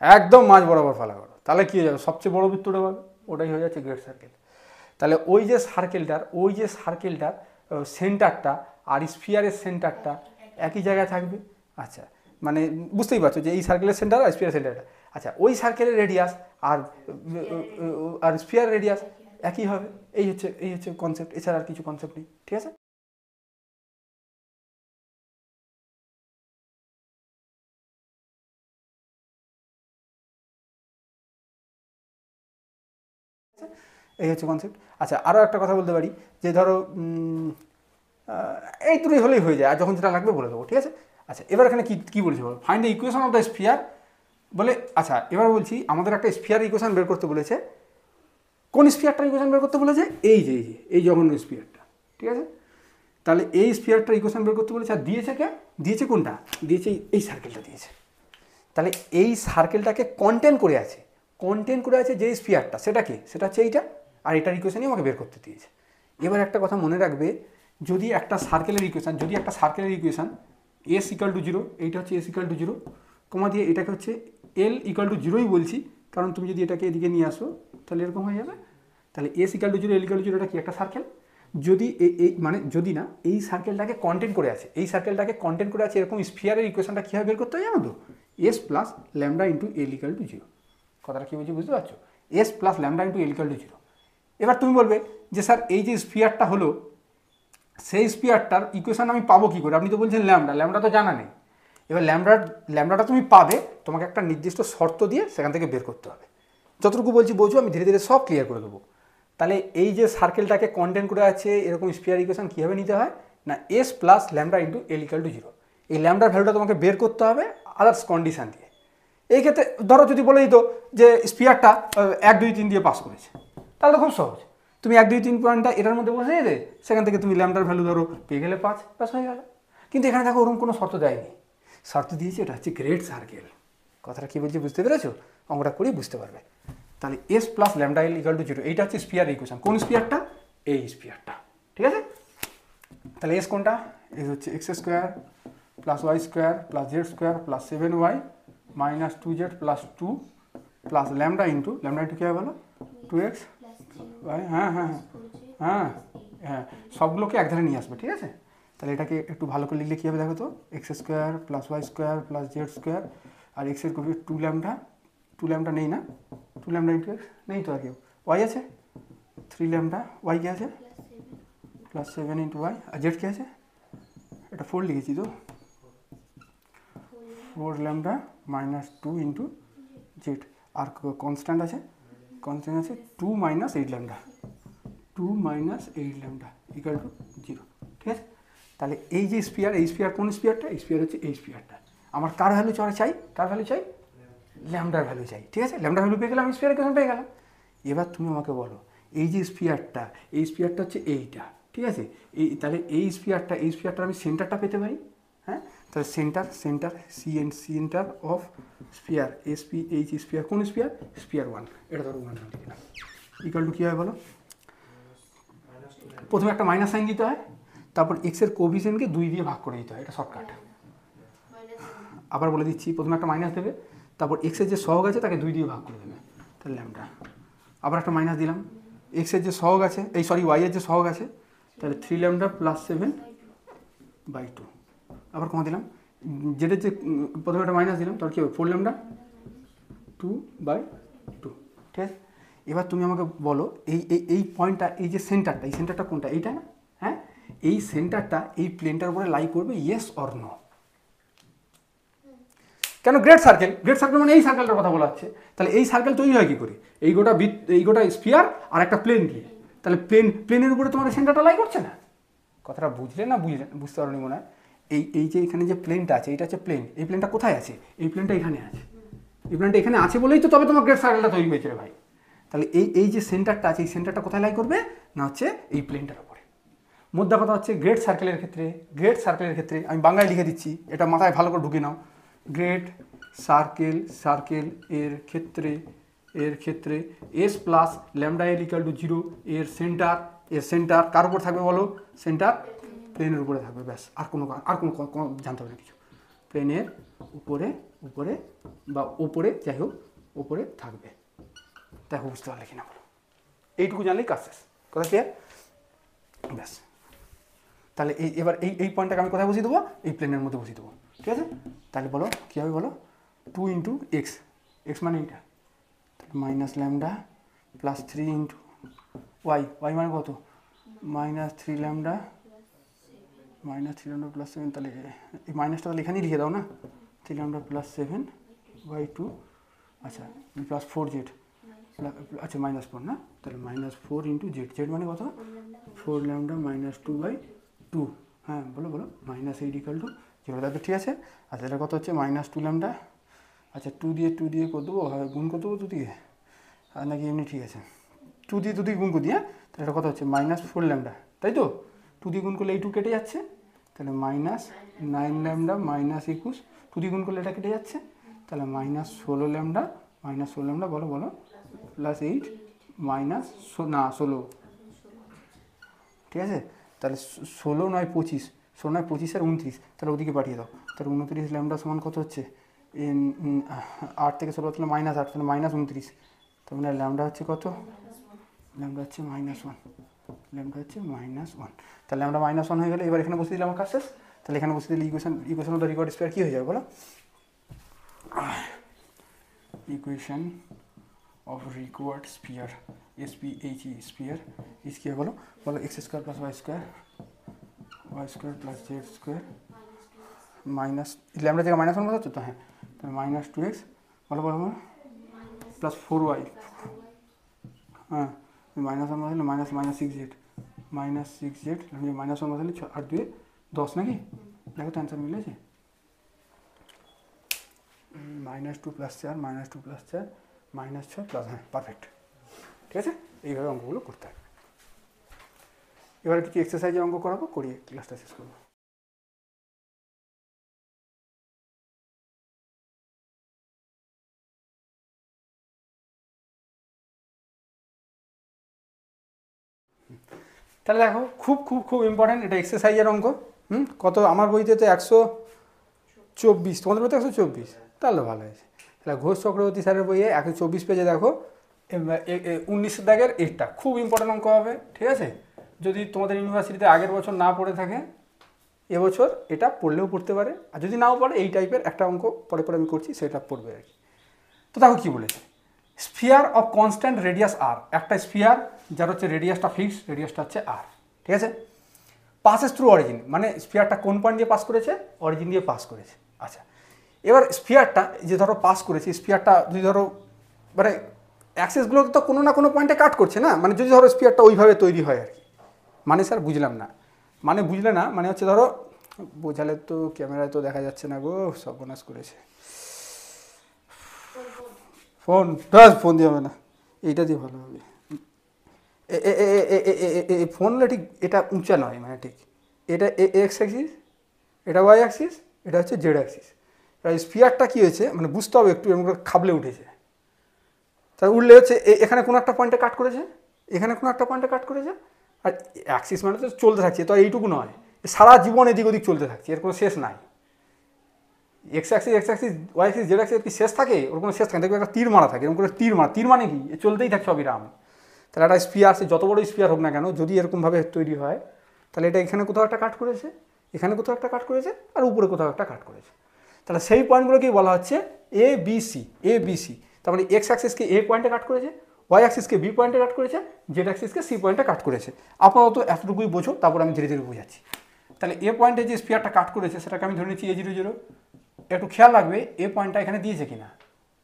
একদম মাঝ বরাবর ফালা করো, তাহলে কী হয়ে যাবে, সবচেয়ে বড় বৃত্তটা পাবে, ওটাই হয়ে যাচ্ছে গ্রেট সার্কেল। তাহলে ওই যে সার্কেলটার সেন্টারটা আর স্ফিয়ারের সেন্টারটা একই জায়গায় থাকবে। আচ্ছা, মানে বুঝতেই পারছো যে এই সার্কেলের সেন্টার আর স্ফিয়ারের সেন্টারটা, আচ্ছা ওই সার্কেলের রেডিয়াস আর স্ফিয়ার রেডিয়াস একই হবে। এই হচ্ছে কনসেপ্ট, এছাড়া আর কিছু কনসেপ্ট নেই, ঠিক আছে। এই হচ্ছে কনসেপ্ট। আচ্ছা আরও একটা কথা বলতে পারি, যে ধরো এই দুটোই হলেই হয়ে যায়, আর যখন যেটা লাগবে বলে দেবো, ঠিক আছে। আচ্ছা এবার এখানে কী বলছি বলো, find the equation of the sphere বলে। আচ্ছা এবার বলছি আমাদের একটা স্ফিয়ার ইকুয়েশন বের করতে বলেছে, কোন স্ফিয়ারটার ইকুয়েশন বের করতে বলেছে, এই জঘন্য স্ফিয়ারটা, ঠিক আছে। তাহলে এই স্ফিয়ারটার ইকুয়েশন বের করতে বলেছে, আর দিয়েছে কোনটা, দিয়েছে এই সার্কেলটা দিয়েছে। তাহলে এই সার্কেলটাকে কন্টেন্ট করে আছে যে স্ফিয়ারটা, সেটা হচ্ছে এইটা, আর এটার ইকুয়েশনই আমাকে বের করতে দিয়েছে। এবার একটা কথা মনে রাখবে, যদি একটা সার্কেলের ইকুয়েশন এস ইকাল টু 0, এইটা হচ্ছে এস ইকাল টু 0, কমা দিয়ে এটাকে হচ্ছে এল ইকাল টু 0ই বলছি, কারণ তুমি যদি এটাকে এদিকে নিয়ে আসো তাহলে এরকম হয়ে যাবে। তাহলে S equal to 0 L equal to 0 এটা কি একটা সার্কেল, যদি মানে যদি না এই সার্কেলটাকে কন্টেন্ট করে আছে, এরকম স্ফিয়ারের ইকুয়েশনটা কীভাবে বের করতে হয় জানো তো, S plus lambda into L equal to 0। কথাটা কী বলছি বুঝতে পারছো, S plus lambda into L equal to 0। এবার তুমি বলবে যে স্যার এই যে স্ফিয়ারটা হলো, সেই স্ফিয়ারটার ইকুয়েশন আমি পাবো কী করে, আপনি তো বলছেন ল্যামডা তো জানা নেই। এবার ল্যামডাটা তুমি পাবে, তোমাকে একটা নির্দিষ্ট শর্ত দিয়ে সেখান থেকে বের করতে হবে। যতটুকু বলছি বোঝো, আমি ধীরে ধীরে সব ক্লিয়ার করে দেবো। তাহলে এই যে সার্কেলটাকে কন্টেন্ট করে আছে এরকম স্ফিয়ার ইকুয়েশন কীভাবে নিতে হয় না, S plus lambda into L equal to 0। এই ল্যামডার ভ্যালুটা তোমাকে বের করতে হবে আদার্স কন্ডিশান দিয়ে। এই ক্ষেত্রে ধরো যদি বলে দিত যে স্ফিয়ারটা 1 2 3 দিয়ে পাস করেছে, তাহলে তো খুব সহজ, তুমি 1 2 3 পয়েন্টটা এটার মধ্যে বসে যেতে, সেখান থেকে তুমি ল্যামডার ভ্যালু ধরো পেয়ে গেলে 5, ব্যাস হয়ে গেল। কিন্তু এখানে দেখো ওরকম কোনো শর্ত দেয়নি, শর্ত দিয়েছে এটা হচ্ছে গ্রেট সার্কেল। কথাটা কী বলছি বুঝতে পেরেছো, অঙ্কটা করেই বুঝতে পারবে। তাহলে S plus lambda L equal to 0, এইটা হচ্ছে স্ফিয়ার ইকুয়েশন। কোন স্ফিয়ারটা, এই স্ফিয়ারটা, ঠিক আছে। তাহলে এস কোনটা, এস হচ্ছে x square plus y square plus z square plus 7y minus 2z plus 2 plus lambda into কী হবে বলো, 2x y। হ্যাঁ সবগুলোকে এক ধারে নিয়ে আসবে, ঠিক আছে। তাহলে এটাকে একটু ভালো করে লিখলে কী হবে দেখো তো, x square plus y square plus z square, আর এক্সের কপি 2 ল্যামডা নেই না, 2 ল্যামডা ইন্টু এক্স নেই তো, আর কেউ ওয়াই আছে 3 ল্যামডা, ওয়াই কী আছে প্লাস 7 ইন্টু ওয়াই, আর জেড কী আছে, এটা 4 লিখেছি তো, 4 ল্যামডা মাইনাস 2 ইন্টু জেড, আর কনস্ট্যান্ট আছে 2 minus 8 lambda, 2 minus 8 lambda equal to 0। ঠিক আছে, তাহলে এই যে স্পিয়ার, এই স্পিয়ার কোন স্পিয়ারটা? এই স্পিয়ার হচ্ছে এই স্পিয়ারটা। আমার কার ভ্যালু চাই? কার ভ্যালু চাই? ল্যামডার ভ্যালু চাই। ঠিক আছে, ল্যামডার ভ্যালু পেয়ে গেলাম, আমি স্পিয়ার ইকুয়েশন পেয়ে গেলাম। এবার তুমি আমাকে বলো, এই যে স্পিয়ারটা, এই স্পিয়ারটা হচ্ছে এইটা। ঠিক আছে, তাহলে এই স্পিয়ারটা আমি সেন্টারটা পেতে পারি। হ্যাঁ, তাহলে centre centre of spear SPH spear, কোন স্পিয়ার? স্পিয়ার 1, এটা ধরো 1 লিখে নাও। ইকুয়াল টু কী হয় বলো? প্রথমে একটা মাইনাস সাইন দিতে হয়, তারপর এক্সের কোভিশনকে 2 দিয়ে ভাগ করে দিতে হয়, এটা শর্টকাট। আবার বলে দিচ্ছি, প্রথমে একটা মাইনাস দেবে, তারপর এক্সের যে সহগ আছে তাকে 2 দিয়ে ভাগ করে দেবে, তাহলে ল্যামডা। আবার একটা মাইনাস দিলাম, এক্সের যে সহগ আছে, ওয়াইয়ের যে সহগ আছে, তাহলে 3 ল্যামডা প্লাস 7/2। আবার কমা দিলাম, যেটার যে প্রথমে একটা মাইনাস দিলাম, তাহলে কী হবে? 4 ল্যামডা 2/2। ঠিক আছে, এবার তুমি আমাকে বলো, এই পয়েন্টটা, এই যে সেন্টারটা, এই সেন্টারটা কোনটা? এইটা না? হ্যাঁ, এই সেন্টারটা এই প্লেনটার উপরে লাই করবে, ইয়েস অর নো? কেন? গ্রেট সার্কেল মানে এই সার্কেলটার কথা বলা হচ্ছে। তাহলে এই সার্কেল তৈরি হয় কী করে? এই গোটা স্পিয়ার আর একটা প্লেন দিয়ে, তাহলে প্লেনের উপরে তোমার সেন্টারটা লাই করছে না? কথাটা বুঝলে না বুঝতে পারোনি মনে হয়। এই যে এখানে যে প্লেনটা আছে, এইটা হচ্ছে প্লেন। এই প্লেনটা কোথায় আছে? এই প্লেনটা এখানে আছে। এই প্লেনটা এখানে আছে বলেই তো তবে তোমার গ্রেট সার্কেলটা তৈরি হয়েছে রে ভাই। তাহলে এই যে সেন্টারটা আছে, এই সেন্টারটা কোথায় লাই করবে? না হচ্ছে এই প্লেনটার উপরে। মোদ্দা কথা হচ্ছে, গ্রেট সার্কেলের ক্ষেত্রে আমি বাংলায় লিখে দিচ্ছি, এটা মাথায় ভালো করে ঢুকে নাও। গ্রেট সার্কেল এর ক্ষেত্রে S plus lambda L equal to 0, এর সেন্টার কার উপর থাকবে বলো? সেন্টার প্লেনের উপরে থাকবে, ব্যাস। আর কোনো জানতে হবে না কিছু। প্লেনের উপরে বা ওপরে, যাই হোক ওপরে থাকবে। দেখো বুঝতে পারলে কিনা বলো? এইটুকু জানলেই কাজ শেষ। কথা ক্লিয়ার? ব্যাস। তাহলে এবার এই পয়েন্টটাকে আমি কোথায় বসিয়ে দেবো? এই প্লেনের মধ্যে বসিয়ে দেবো। ঠিক আছে, তাহলে বলো কী হবে বলো? 2 ইন্টু এক্স মানে এইটা, তাহলে minus lambda plus 3 into y মানে কত? -3 ল্যামডা প্লাস 7, তাহলে এই মাইনাসটা তাহলে এখানেই লিখে দাও না, 3 ল্যামডা প্লাস 7/2। আচ্ছা, প্লাস 4z, আচ্ছা -4 না, তাহলে -4 ইন্টু জেড মানে কত? 4 ল্যামডা -2/2। হ্যাঁ বলো -8 ইকুয়াল টু 0। তাহলে ঠিক আছে। আচ্ছা, এটা কত হচ্ছে? -2 ল্যামডা। আচ্ছা, 2 দিয়ে করে দেবো, গুণ করে দেবো 2 দিয়ে, আর নাকি এমনি? ঠিক আছে, 2 দিয়ে গুণ করে দিই। হ্যাঁ, তাহলে এটা কত হচ্ছে? -4 ল্যামডা, তাই তো? 2 দিয়ে গুণ করলে এই 2 কেটে যাচ্ছে, তাহলে -9 ল্যামডা -21, 2 দিয়ে গুণ করলে এটা কেটে যাচ্ছে, তাহলে -16 ল্যামডা বলো প্লাস 8 -16। ঠিক আছে, তাহলে 16 নয় 25, 16 নয় 25 আর 29, তাহলে ওদিকে পাঠিয়ে দাও। তাহলে 29 ল্যামডা সমান কত হচ্ছে? 8 থেকে 16 তাহলে -8, তাহলে -29। তার মানে ল্যামডা হচ্ছে কত? ল্যামডা হচ্ছে -1, তাহলে ল্যামডা -1 হয়ে গেলে এবার এখানে বসে দিলে আমার কাজ শেষ। তাহলে এখানে বসে দিলে equation of the required sphere কী হয়ে যাবে বলো? Equation of required sphere SPH sphere is কী বলো? x² plus y² plus z² minus lambda থেকে -1 বসাচ্ছ তো? হ্যাঁ, তাহলে -2x বলো প্লাস 4y। হ্যাঁ, -1 বসালে -6z -1 বসালে 8 2 10 নাকি? দেখো তো অ্যান্সার মিলেছে। -2 প্লাস 4 -2 প্লাস 4 -6 প্লাস, হ্যাঁ পারফেক্ট। ঠিক আছে, এইভাবে অঙ্কগুলো করতে হবে। এবার কিছু এক্সারসাইজের অঙ্ক করাবো, করিয়ে ক্লাসটা শেষ করবো। তাহলে দেখো, খুব ইম্পর্ট্যান্ট, এটা এক্সারসাইজের অঙ্ক। কত? আমার বইতে তো 124, তোমাদের বইতে 124, তাহলে ভালো হয়েছে। তাহলে ঘোষ চক্রবর্তী স্যারের বইয়ে 124 পেজে দেখো 19 দাগের এটা খুব ইম্পর্ট্যান্ট অঙ্ক হবে। ঠিক আছে, যদি তোমাদের ইউনিভার্সিটিতে আগের বছর না পড়ে থাকে, এবছর এটা পড়লেও পড়তে পারে, আর যদি নাও পড়ে এই টাইপের একটা অঙ্ক পরে আমি করছি, সেটা পড়বে আর কি। তো দেখো কী বলেছে, স্ফিয়ার অফ কনস্ট্যান্ট রেডিয়াস আর, একটা স্ফিয়ার যার হচ্ছে রেডিয়াসটা ফিক্সড, রেডিয়াসটা হচ্ছে আর। ঠিক আছে, পাসেস থ্রু অরিজিন, মানে স্ফিয়ারটা কোন পয়েন্ট দিয়ে পাস করেছে? অরিজিন দিয়ে পাস করেছে। আচ্ছা, এবার স্ফিয়ারটা যে ধরো পাস করেছি, স্ফিয়ারটা যদি ধরো মানে অ্যাক্সিসগুলো তো কোনো না কোনো পয়েন্টে কাট করছে না, মানে যদি ধরো স্ফিয়ারটা ওইভাবে তৈরি হয় আর কি। মানে স্যার বুঝলাম না, মানে বুঝলে না, মানে হচ্ছে ধরো বোঝালে তো ক্যামেরায় তো দেখা যাচ্ছে না গো, সর্বনাশ করেছে ফোন, ফোন দিয়ে হবে না, এইটা দিয়ে ভালো হবে। ফোন হলে ঠিক এটা উঁচা নয়, মানে ঠিক এটা এক্স অ্যাক্সিস, এটা ওয়াই অ্যাক্সিস, এটা হচ্ছে জেড অ্যাক্সিস। এবার স্ফিয়ারটা কী হয়েছে মানে বুঝতে হবে একটু, এরকম করে খাবলে উঠেছে। তাই উঠলে হচ্ছে এখানে কোনো একটা পয়েন্টে কাট করেছে, এখানে কোনো একটা পয়েন্টে কাট করেছে, আর অ্যাক্সিস মানে তো চলতে থাকছে, তো এইটুকু নয়, সারা জীবন এদিক ওদিক চলতে থাকছে, এর কোনো শেষ নাই। X axis y axis z axis কি শেষ থাকে? ওর কোনো শেষ থাকে, দেখবে একটা তীর মারা থাকে, এরকম করে তীর মারা, তীর মানে কি চলতেই থাকছে অবিরাম। তাহলে একটা স্পিয়ার, সে যত বড় স্পিয়ার হোক না কেন, যদি এরকমভাবে তৈরি হয়, তাহলে এটা এখানে কোথাও একটা কাট করেছে, এখানে কোথাও একটা কাট করেছে, আর উপরে কোথাও একটা কাট করেছে। তাহলে সেই পয়েন্টগুলোকেই বলা হচ্ছে এ বি সি। এ বি সি তার মানে এক্স অ্যাক্সিসকে এ পয়েন্টে কাট করেছে, ওয়াই অ্যাক্সিসকে বি পয়েন্টে কাট করেছে, জেড অ্যাক্সিসকে সি পয়েন্টে কাট করেছে। আপাতত এতটুকুই বোঝো, তারপর আমি ধীরে ধীরে বোঝাচ্ছি। তাহলে এ পয়েন্টে যে স্পিয়ারটা কাট করেছে সেটাকে আমি ধরে নিচ্ছি A00। একটু খেয়াল রাখবে এ পয়েন্টটা এখানে দিয়েছে কিনা,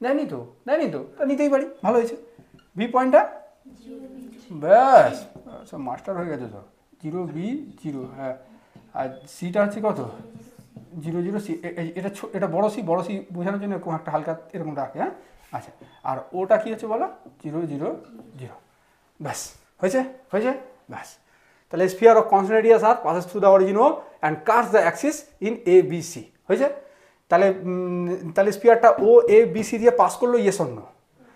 দেয়নি তো, দেয়নি তো, তা নিতেই পারি, ভালো হয়েছে। বি পয়েন্টটা ব্যাস, সব মাস্টার হয়ে গেছে তো, 0 B 0, হ্যাঁ। আর সিটা হচ্ছে কত, 0 সি, এটা এটা বড় সি, বড় সি বোঝানোর জন্য এরকম একটা হালকা এরকম রাখে, হ্যাঁ। আচ্ছা, আর ওটা কী হচ্ছে বলো, 0 ব্যাস, হয়েছে হয়েছে, ব্যাস। তাহলে স্ফিয়ার অফ কনস্ট্যান্ট রেডিয়াস আর passes through the origin O and cuts the axis in ABC, হয়েছে। তাহলে তাহলে স্ফিয়ারটা ও এ বি সি দিয়ে পাস করলো, ইয়েস অর নো।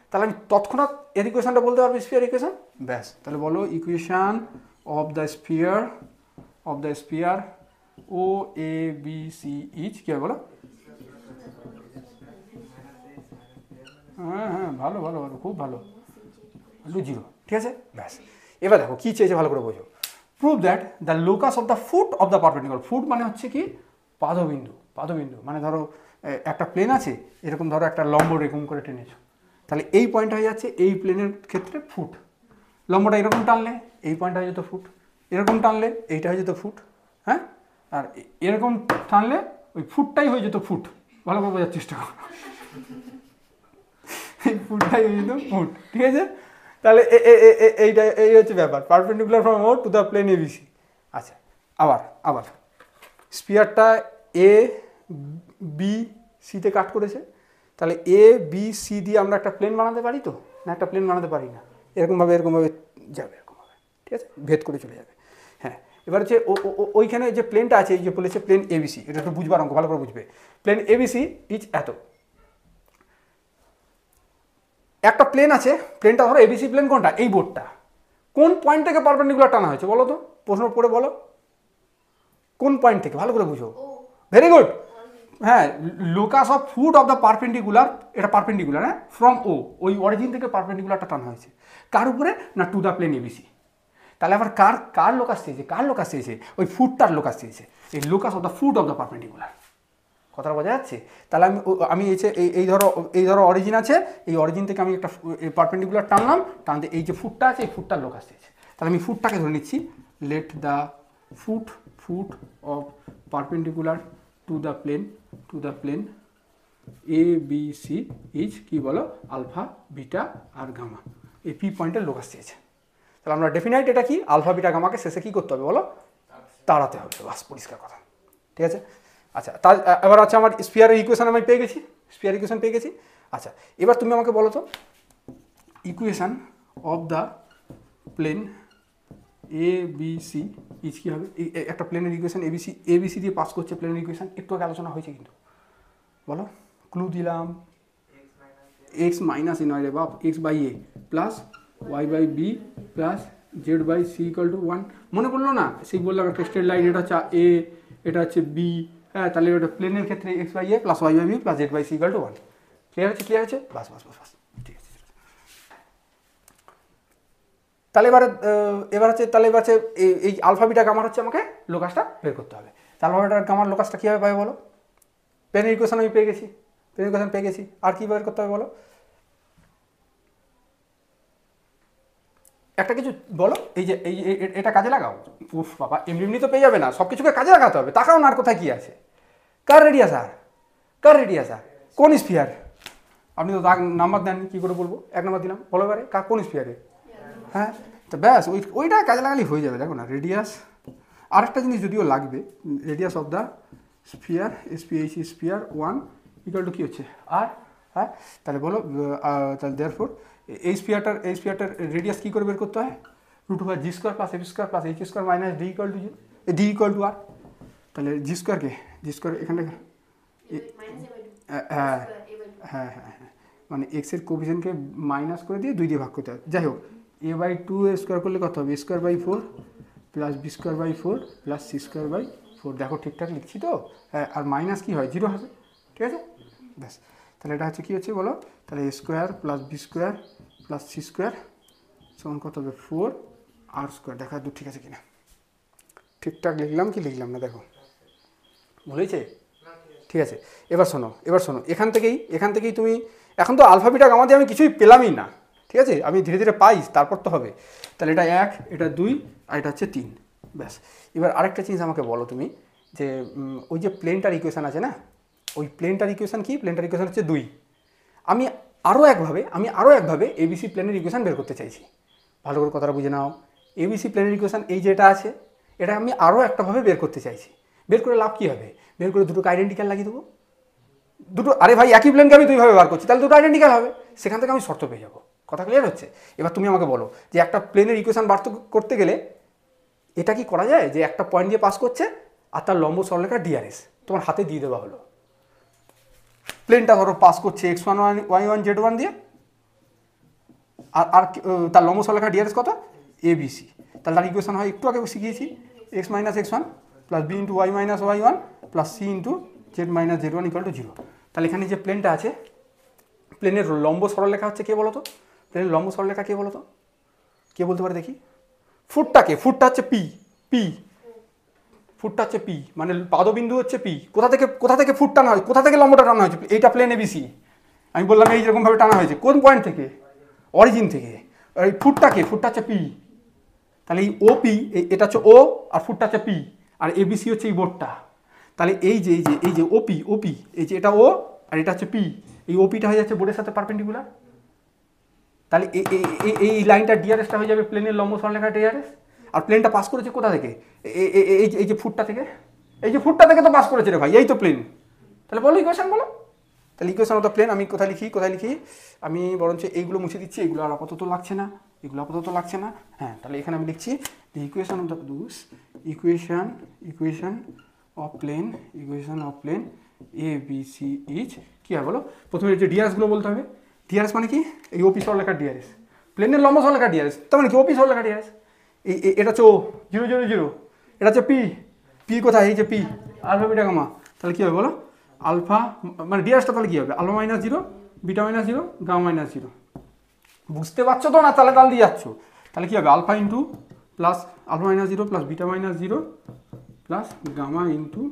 তাহলে আমি তৎক্ষণাৎ এর ইকুয়েশনটা বলতে পারবো, স্ফিয়ার ইকুয়েশন, ব্যাস। তাহলে বলো equation of the sphere O A B C is কী হবে বলো? হ্যাঁ হ্যাঁ, ভালো ভালো ভালো, খুব ভালো, 0, ঠিক আছে, ব্যাস। এবার দেখো কী চেয়েছে, ভালো করে বোঝো। Prove that the locus of the foot of the perpendicular. Foot মানে হচ্ছে কি পাদবিন্দু, পাদবিন্দু মানে ধরো একটা প্লেন আছে, এরকম ধরো একটা লম্ব এরকম করে টেনেছো, তাহলে এই পয়েন্ট হয়ে যাচ্ছে এই প্লেনের ক্ষেত্রে ফুট। লম্বটা এরকম টানলে এই পয়েন্ট হয়ে যেত ফুট, এরকম টানলে এইটা হয়ে যেত ফুট, হ্যাঁ। আর এরকম টানলে ওই ফুটটাই হয়ে যেত ফুট, ভালো করে বোঝার চেষ্টা করো, এই ফুটটাই হয়ে যেত ফুট, ঠিক আছে। তাহলে এইটা এই হচ্ছে ব্যাপার, perpendicular from O to the plane ABC। আচ্ছা, আবার স্পিয়ারটা এ বি সিতে কাট করেছে, তাহলে এ বি সি দিয়ে আমরা একটা প্লেন বানাতে পারি তো, না একটা প্লেন বানাতে পারি না, এরকমভাবে যাবে, এরকমভাবে, ঠিক আছে, ভেদ করে চলে যাবে, হ্যাঁ। এবার হচ্ছে ওইখানে যে প্লেনটা আছে, এই যে বলেছে প্লেন ABC, এটা একটু বুঝবার অঙ্ক, ভালো করে বুঝবে। প্লেন ABC ইজ এত, একটা প্লেন আছে, প্লেনটা ধরো ABC প্লেন কোনটা, এই বোর্ডটা, কোন পয়েন্ট থেকে পারপেন্ডিকুলার টানা হয়েছে বলো তো, প্রশ্ন পড়ে বলো, কোন পয়েন্ট থেকে, ভালো করে বুঝো, ভেরি গুড, হ্যাঁ। Locus of foot of the perpendicular, এটা পারপেন্ডিকুলার, হ্যাঁ, ফ্রম ও, ওই অরিজিন থেকে পারপেন্ডিকুলারটা টানা হয়েছে, কার উপরে না, টু দ্য প্লেন ABC। তাহলে আবার কার লোকাস চেয়েছে, ওই ফুটটার লোকাস চেয়েছে, এই locus of the foot of the perpendicular, কথাটা বোঝা যাচ্ছে। তাহলে আমি এই ধরো অরিজিন আছে, এই অরিজিন থেকে আমি একটা পারপেন্ডিকুলার টানলাম, টানতে এই যে ফুটটা আছে, এই ফুটটার লোকাস চেয়েছে, তাহলে আমি ফুটটাকে ধরে নিচ্ছি, let the foot of perpendicular to the plane ABC is কি বলো, আলফা বিটা আর গামা, এই পি পয়েন্টের লোকাস চেয়েছে। তাহলে আমরা ডেফিনাইট এটা কি, আলফা বিটা গামাকে শেষে কী করতে হবে বলো, তাড়াতে হবে, বাস, পরিষ্কার কথা, ঠিক আছে। আচ্ছা, তার এবার আছে আমার স্পিয়ারের ইকুয়েশন আমি পেয়ে গেছি, আচ্ছা। এবার তুমি আমাকে বলো তো, equation of the plane ABC is কী হবে, একটা প্লেনের ইকুয়েশন ABC দিয়ে পাস করছে প্লেনের ইকুয়েশন, একটু আগে আলোচনা হয়েছে কিন্তু, বলো, ক্লু দিলাম, এক্স মাইনাস এ নয় রে বাপ, x/a plus y/b plus z/c = 1, মনে পড়লো না, সেই বললাম একটা স্ট্রেট লাইন, এটা হচ্ছে a, এটা হচ্ছে b, হ্যাঁ। তাহলে ওটা প্লেনের ক্ষেত্রে x/a plus y/b plus z/c = 1, clear হচ্ছে, বাস, ঠিক আছে। তাহলে এবার হচ্ছে এই আলফা বিটা গামার হচ্ছে আমাকে লোকাসটা বের করতে হবে। তাহলে আলফা বিটা গামার লোকাসটা কীভাবে পাবে বলো, প্লেনের ইকুয়েশন আমি পেয়ে গেছি, আর কী বের করতে হবে বলো, একটা কিছু বলো, এই যে এটা কাজে লাগাও, উফ বাবা, এমনি তো পেয়ে যাবে না, সব কিছুকে কাজে লাগাতে হবে, তাকাও না আর কোথায় কী আছে, কার রেডিয়াস কার রেডিয়াস কোন স্ফিয়ার? আপনি তো নাম্বার দেন, কী করে বলবো? 1 নাম্বার দিলাম, বলো এবারে কোন স্ফিয়ারে? হ্যাঁ, তো ব্যাস ওইটা কাজে লাগালে হয়ে যাবে। দেখো না, রেডিয়াস, আরেকটা জিনিস যদিও লাগবে, radius of the sphere, SPH sphere 1 equal to কী হচ্ছে আর, হ্যাঁ তাহলে বলো, তাহলে দেয়ারফর এই স্ফিয়ারটার রেডিয়াস কী করে বের করতে হয়? √g² + f² + h² - d equal to 0, d equal to r. তাহলে জি স্কোয়ার এখানে, হ্যাঁ হ্যাঁ হ্যাঁ হ্যাঁ, মানে এক্সের কোএফিসিয়েন্টকে মাইনাস করে দিয়ে 2 দিয়ে ভাগ করতে হবে। যাই হোক, a/2 স্কোয়ার করলে কত হবে? a² / 4 + b² / 4 + c²/4। দেখো ঠিকঠাক লিখছি তো? হ্যাঁ, আর মাইনাস কি হয়? 0 হবে, ঠিক আছে? ব্যাস, তাহলে এটা হচ্ছে কী হচ্ছে বলো? তাহলে a² + b² + c² সমান কত হবে? 4r²। দেখা দু ঠিক আছে কিনা, ঠিকঠাক লিখলাম কি লিখলাম না দেখো, বলেছে? ঠিক আছে, এবার শোনো এখান থেকেই তুমি, এখন তো আলফা বিটা গামা দিয়ে আমি কিছুই পেলামই না, ঠিক আছে? আমি ধীরে ধীরে পাই, তারপর তো হবে। তাহলে এটা 1, এটা 2, আর এটা হচ্ছে 3। ব্যাস, এবার আরেকটা জিনিস আমাকে বলো তুমি, যে ওই যে প্লেনটার ইকুয়েশান আছে না, ওই প্লেনটার ইকুয়েশান কি? প্লেনটার ইকুয়েশান হচ্ছে 2। আমি আরও একভাবে ABC প্লেনের ইকুয়েশান বের করতে চাইছি। ভালো করে কথাটা বুঝে নাও। ABC প্লেনের ইকুয়েশান এই যেটা আছে, এটা আমি আরও একটাভাবে বের করতে চাইছি। বের করে লাভ কী হবে? বের করে দুটোকে আইডেন্টিক্যাল লাগিয়ে দেবো। দুটো, আরে ভাই একই প্লেনকে আমি 2 ভাবে বার করছি, তাহলে দুটো আইডেন্টিক্যাল হবে, সেখান থেকে আমি শর্ত পেয়ে যাবো। কথা ক্লিয়ার হচ্ছে? এবার তুমি আমাকে বলো যে একটা প্লেনের ইকুয়েশান বার করতে গেলে এটা কি করা যায়, যে একটা পয়েন্ট দিয়ে পাস করছে আর তার লম্ব সরলরেখা DRS তোমার হাতে দিয়ে দেওয়া হলো। প্লেনটা ধরো পাস করছে x1 y1 z1 দিয়ে, আর তার লম্ব সরলরেখা DRS কত? ABC। তাহলে তার ইকুয়েশান হয়, একটু আগে শিখিয়েছি, x - x1 + b × y - y1 + c × z - z1 = 0। তাহলে এখানে যে প্লেনটা আছে, প্লেনের লম্ব সরলরেখা হচ্ছে কে বলো তো? প্লেনের লম্ব সরলরেখা কে বলো তো? কে বলতে পারে দেখি? ফুটটা হচ্ছে পি, ফুটটা হচ্ছে পি, মানে পাদবিন্দু হচ্ছে পি। কোথা থেকে ফুট টানা হয়? কোথা থেকে লম্বটা টানা হয়েছে? এইটা প্লেন ABC, আমি বললাম এই যেরকমভাবে টানা হয়েছে। কোন পয়েন্ট থেকে? অরিজিন থেকে। এই ফুটটা হচ্ছে পি। তাহলে এই OP, এটা হচ্ছে O, আর ফুটটা হচ্ছে পি, আর ABC হচ্ছে এই বোর্ডটা। তাহলে এই যে OP, এই যে এটা O আর এটা হচ্ছে পি, এই OPটা হয়ে যাচ্ছে বোর্ডের সাথে পারপেন্ডিকুলার। তাহলে এই লাইনটা DRSটা হয়ে যাবে প্লেনের লম্ব সরলরেখা DRS। আর প্লেনটা পাস করেছে কোথা থেকে? এই যে ফুটটা থেকে, তো পাস করেছে রে ভাই, এই তো প্লেন। তাহলে বলো ইকুয়েশন বলো। তাহলে ইকুয়েশন অফ দ্য প্লেন আমি কোথায় লিখি? আমি বরঞ্চ এইগুলো মুছে দিচ্ছি, এগুলো আর আপাতত লাগছে না। হ্যাঁ, তাহলে এখানে আমি লিখছি the equation of plane ABC is কি হয় বলো? প্রথমে যে ডিআরএসগুলো বলতে হবে। ডিআরএস মানে কি? এই OP সরলরেখা DRS, প্লেনের লম্ব সরলরেখা DRS, তার মানে কি OP সরলরেখা DRS। এটা হচ্ছে O 0 0 0, এটা হচ্ছে পি কোথায়? এই যে পি, আলফা বিটা গামা। তাহলে কি হবে বলো? আলফা মানে ডিআরএসটা তাহলে কি হবে? Alpha -0, beta -0, gamma -0। বুঝতে পারছো তো না? তাহলে দিয়ে যাচ্ছ। তাহলে কি হবে? Alpha into plus alpha -0 plus beta -0 plus gamma into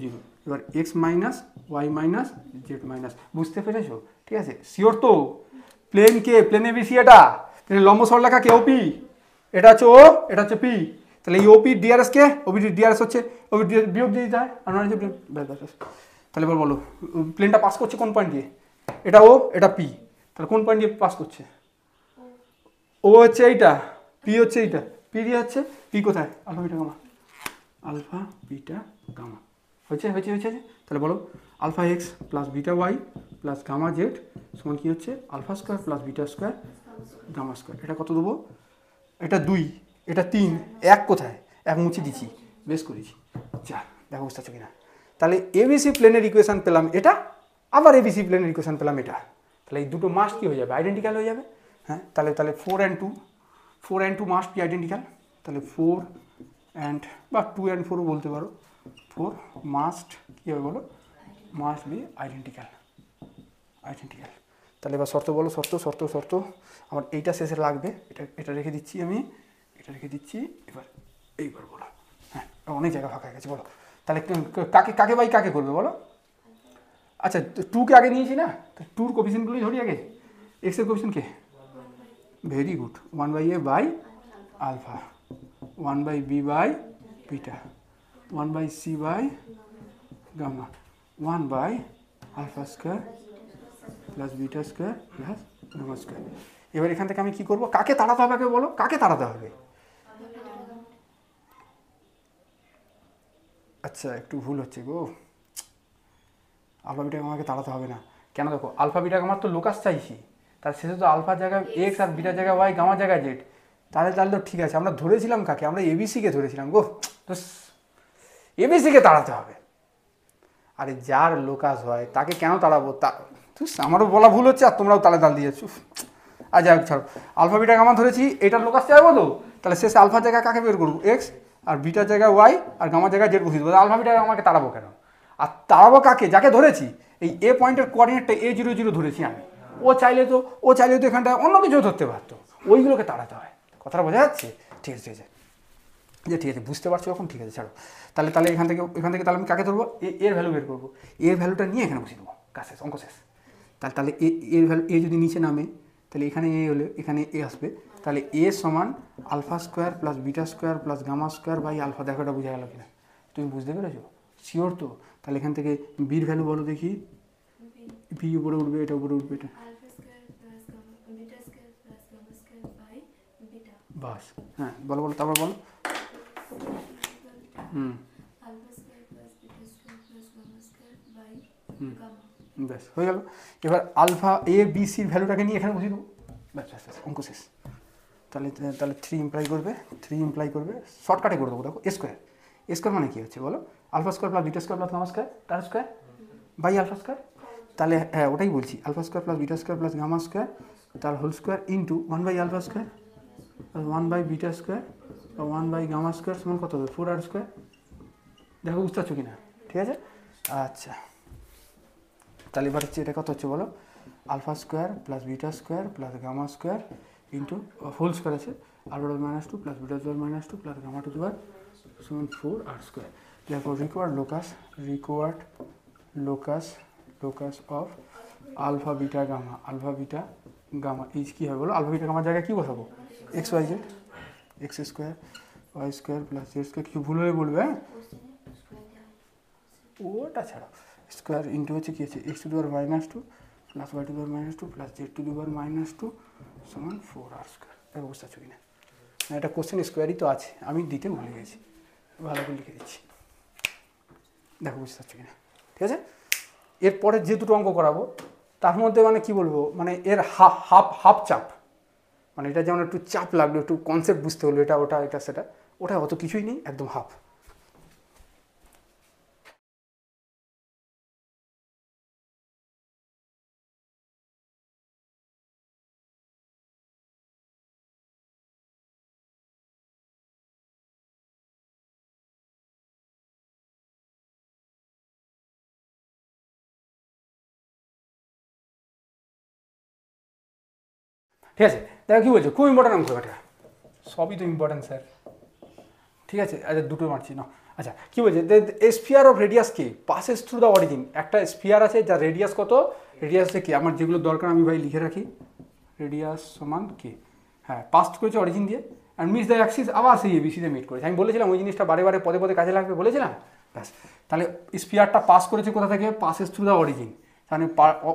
0। এবার x minus y minus z minus. বুঝতে পেরেছো? ঠিক আছে, শিওর তো? প্লেন ABC, এটা প্লেনের লম্ব সরলরেখা কে? OP, এটা হচ্ছে O, এটা হচ্ছে পি। তাহলে এই OP DRS কে? OP DRS হচ্ছে OP বিয়োগ দিয়ে যায়, আর নয় যে তাহলে এবার বলো প্লেনটা পাস করছে কোন পয়েন্ট দিয়ে? এটা O, এটা পি। তাহলে কোন পয়েন্ট দিয়ে পাস করছে? ও হচ্ছে এইটা, পি হচ্ছে এইটা, পি দিয়ে হচ্ছে পি কোথায়? Alpha beta gamma, alpha beta gamma. হয়েছে। তাহলে বলো alpha x plus beta y plus gamma z সমান কি হচ্ছে? Alpha square plus beta square gamma square. এটা কত দেবো? এটা 2, এটা 3, 1 কোথায়? 1 মুছে দিচ্ছি, বেশ করেছি। যা দেখো বুঝতে পারছো কিনা? তাহলে ABC প্লেনের ইকুয়েশন পেলাম এটা, আবার ABC প্লেনের ইকুয়েশন পেলাম এটা। তাহলে এই দুটো মাস্ট কি হয়ে যাবে? আইডেন্টিক্যাল হয়ে যাবে। হ্যাঁ, তাহলে 4 and 2 মাস্ট বি আইডেন্টিক্যাল। তাহলে 4 and বা 2 and 4ও বলতে পারো। 4 মাস্ট কী হবে বলো? Must be identical. তাহলে এবার শর্ত বলো, শর্ত আমার এইটা শেষে লাগবে, এটা রেখে দিচ্ছি আমি, এইবার বলো। হ্যাঁ, অনেক জায়গা ফাঁকা হয়ে গেছে, বলো। তাহলে কাকে বাই কাকে করবে বলো? আচ্ছা, 2কে আগে নিয়েছি না, তো 2র কোএফিসিয়েন্টগুলোই ধরি আগে। এক্সের কোএফিসিয়েন্ট কে? Very good, 1/a by alpha, 1/b by beta, 1/c by gamma, one by alpha square plus beta square plus gamma square. এবার এখান থেকে আমি কি করব, কাকে তাড়াতে হবে আগে বলো, কাকে তাড়াতে হবে? আচ্ছা একটু ভুল হচ্ছে গো, আলফা বিটা গামাকে তাড়াতে হবে না। কেন দেখো, আলফা বিটা গামার তো লোকাস চাইছি, তার শেষে তো আলফার জায়গায় এক্স আর বিটার জায়গায় ওয়াই, গামার জায়গায় জেড। তাহলে তো ঠিক আছে, আমরা ধরেছিলাম কাকে, আমরা এবিসিকে ধরেছিলাম গো, তো এবিসিকে তাড়াতে হবে। আরে যার লোকাস হয় তাকে কেন তাড়াবো, তা আমারও বলা ভুল হচ্ছে আর তোমরাও তালে তাল দিয়েছো। আর যাই হোক ছাড়ো, আলফা বিটা গামা ধরেছি, এটার লোকাস চাইবো তো, তাহলে শেষে আলফার জায়গায় কাকে বের করবো, এক্স, আর বিটার জায়গায় ওয়াই, আর গামার জায়গায় জেড বসিয়ে দেবো। আলফা বিটা আমাকে তাড়াবো কেন? আর তাড়াবো কাকে, যাকে ধরেছি। এই এ পয়েন্টের কোঅর্ডিনেটটা A00 ধরেছি আমি, ও চাইলে তো এখানটায় অন্য কিছু ধরতে পারতো, ওইগুলোকে তাড়াতে হয়। কথাটা বোঝা যাচ্ছে? ঠিক আছে ঠিক আছে, ঠিক আছে বুঝতে পারছো এখন, ঠিক আছে ছাড়ো। তাহলে এখান থেকে তাহলে আমি কাকে ধরবো, এর ভ্যালু বের করবো, এর ভ্যালুটা নিয়ে এখানে বসিয়ে দেবো, কাজ শেষ, অঙ্ক শেষ। তাহলে এর ভ্যালু, এ যদি নিচে নামে তাহলে এখানে এ হলে এখানে এ আসবে, তাহলে এ সমান alpha square plus beta square plus gamma square by alpha. দেখো এটা বোঝা গেল কিনা, তুমি বুঝতে পেরেছো? শিওর তো? তাহলে এখান থেকে বির ভ্যালু বলো দেখি, বি উপরে উঠবে, এটা উপরে উঠবে, এটা বাস। হ্যাঁ বলো বলো, তারপর বলো। ব্যাস হয়ে গেল। এবার আলফা এ বি সির ভ্যালুটাকে নিয়ে এখানে বসিয়ে দেবো, ব্যাস ব্যাস ব্যাস, অঙ্ক শেষ। তাহলে 3 ইমপ্লাই করবে, শর্টকাটে করে দেবো। দেখো স্কোয়ার মানে কী হচ্ছে বলো, alpha square plus beta square plus gamma square তার স্কোয়ার বাই আলফা স্কোয়ার। তাহলে হ্যাঁ ওটাই বলছি, alpha square plus beta square plus gamma square তার whole square into 1 by alpha square 1 by beta square 1 by gamma square সমান কত হবে, 4r square. দেখো বুঝতে পারছো কি না? ঠিক আছে আচ্ছা, তাহলে এবার হচ্ছে এটা কত হচ্ছে বলো, alpha square plus beta square plus gamma square into whole square আছে alpha to -2 plus beta to -2 plus gamma to সমান 4r স্কোয়ার। দেখো required locus of alpha beta gamma এইচ কী হবে বলো, আলফা বিটা গামার জায়গায় কী বসাবো, x y z, x square y square plus z square, কিছু ভুল হয়ে বলবে হ্যাঁ, ওটা ছাড়াও। স্কোয়ার ইন্টু হচ্ছে কী আছে, x to the power -2 plus y to the power -2 plus z to the power -2 সমান 4r স্কোয়ার। দেখো বুঝতে পারছো কি না? এটা কোশ্চেন স্কোয়ারই তো আছে, আমি দিতে ভুলে গেছি, ভালো করে লিখে দিচ্ছি। দেখো বুঝতে পারছো কি না? ঠিক আছে, এরপরে যে দুটো অঙ্ক করাবো তার মধ্যে মানে কি বলবো, মানে এর হাফ চাপ, মানে এটা যেমন একটু চাপ লাগলো, একটু কনসেপ্ট বুঝতে হলো, এটা ওটা এটা সেটা, ওটা অত কিছুই নেই, একদম হাফ। ঠিক আছে দেখো কী বলছো, খুব ইম্পর্টেন্ট অঙ্ক এটা, সবই তো ইম্পর্টেন্ট স্যার। ঠিক আছে আচ্ছা দুটো মারছি না। আচ্ছা কী বলছে, sphere of radius K passes through the origin. একটা স্ফিয়ার আছে যার রেডিয়াস কত, রেডিয়াসে কে, আমার যেগুলো দরকার আমি ভাই লিখে রাখি, রেডিয়াস সমান কে, হ্যাঁ পাস করেছে অরিজিন দিয়ে, আর মিস দ্য অ্যাক্সিস আবার সেই এবিসিতে মিট করেছে। আমি বলেছিলাম ওই জিনিসটা বারে বারে পদে পদে কাজে লাগবে বলেছিলাম, ব্যাস। তাহলে স্ফিয়ারটা পাস করেছে কোথা থেকে, পাসেস থ্রু দ্য অরিজিন, তাহলে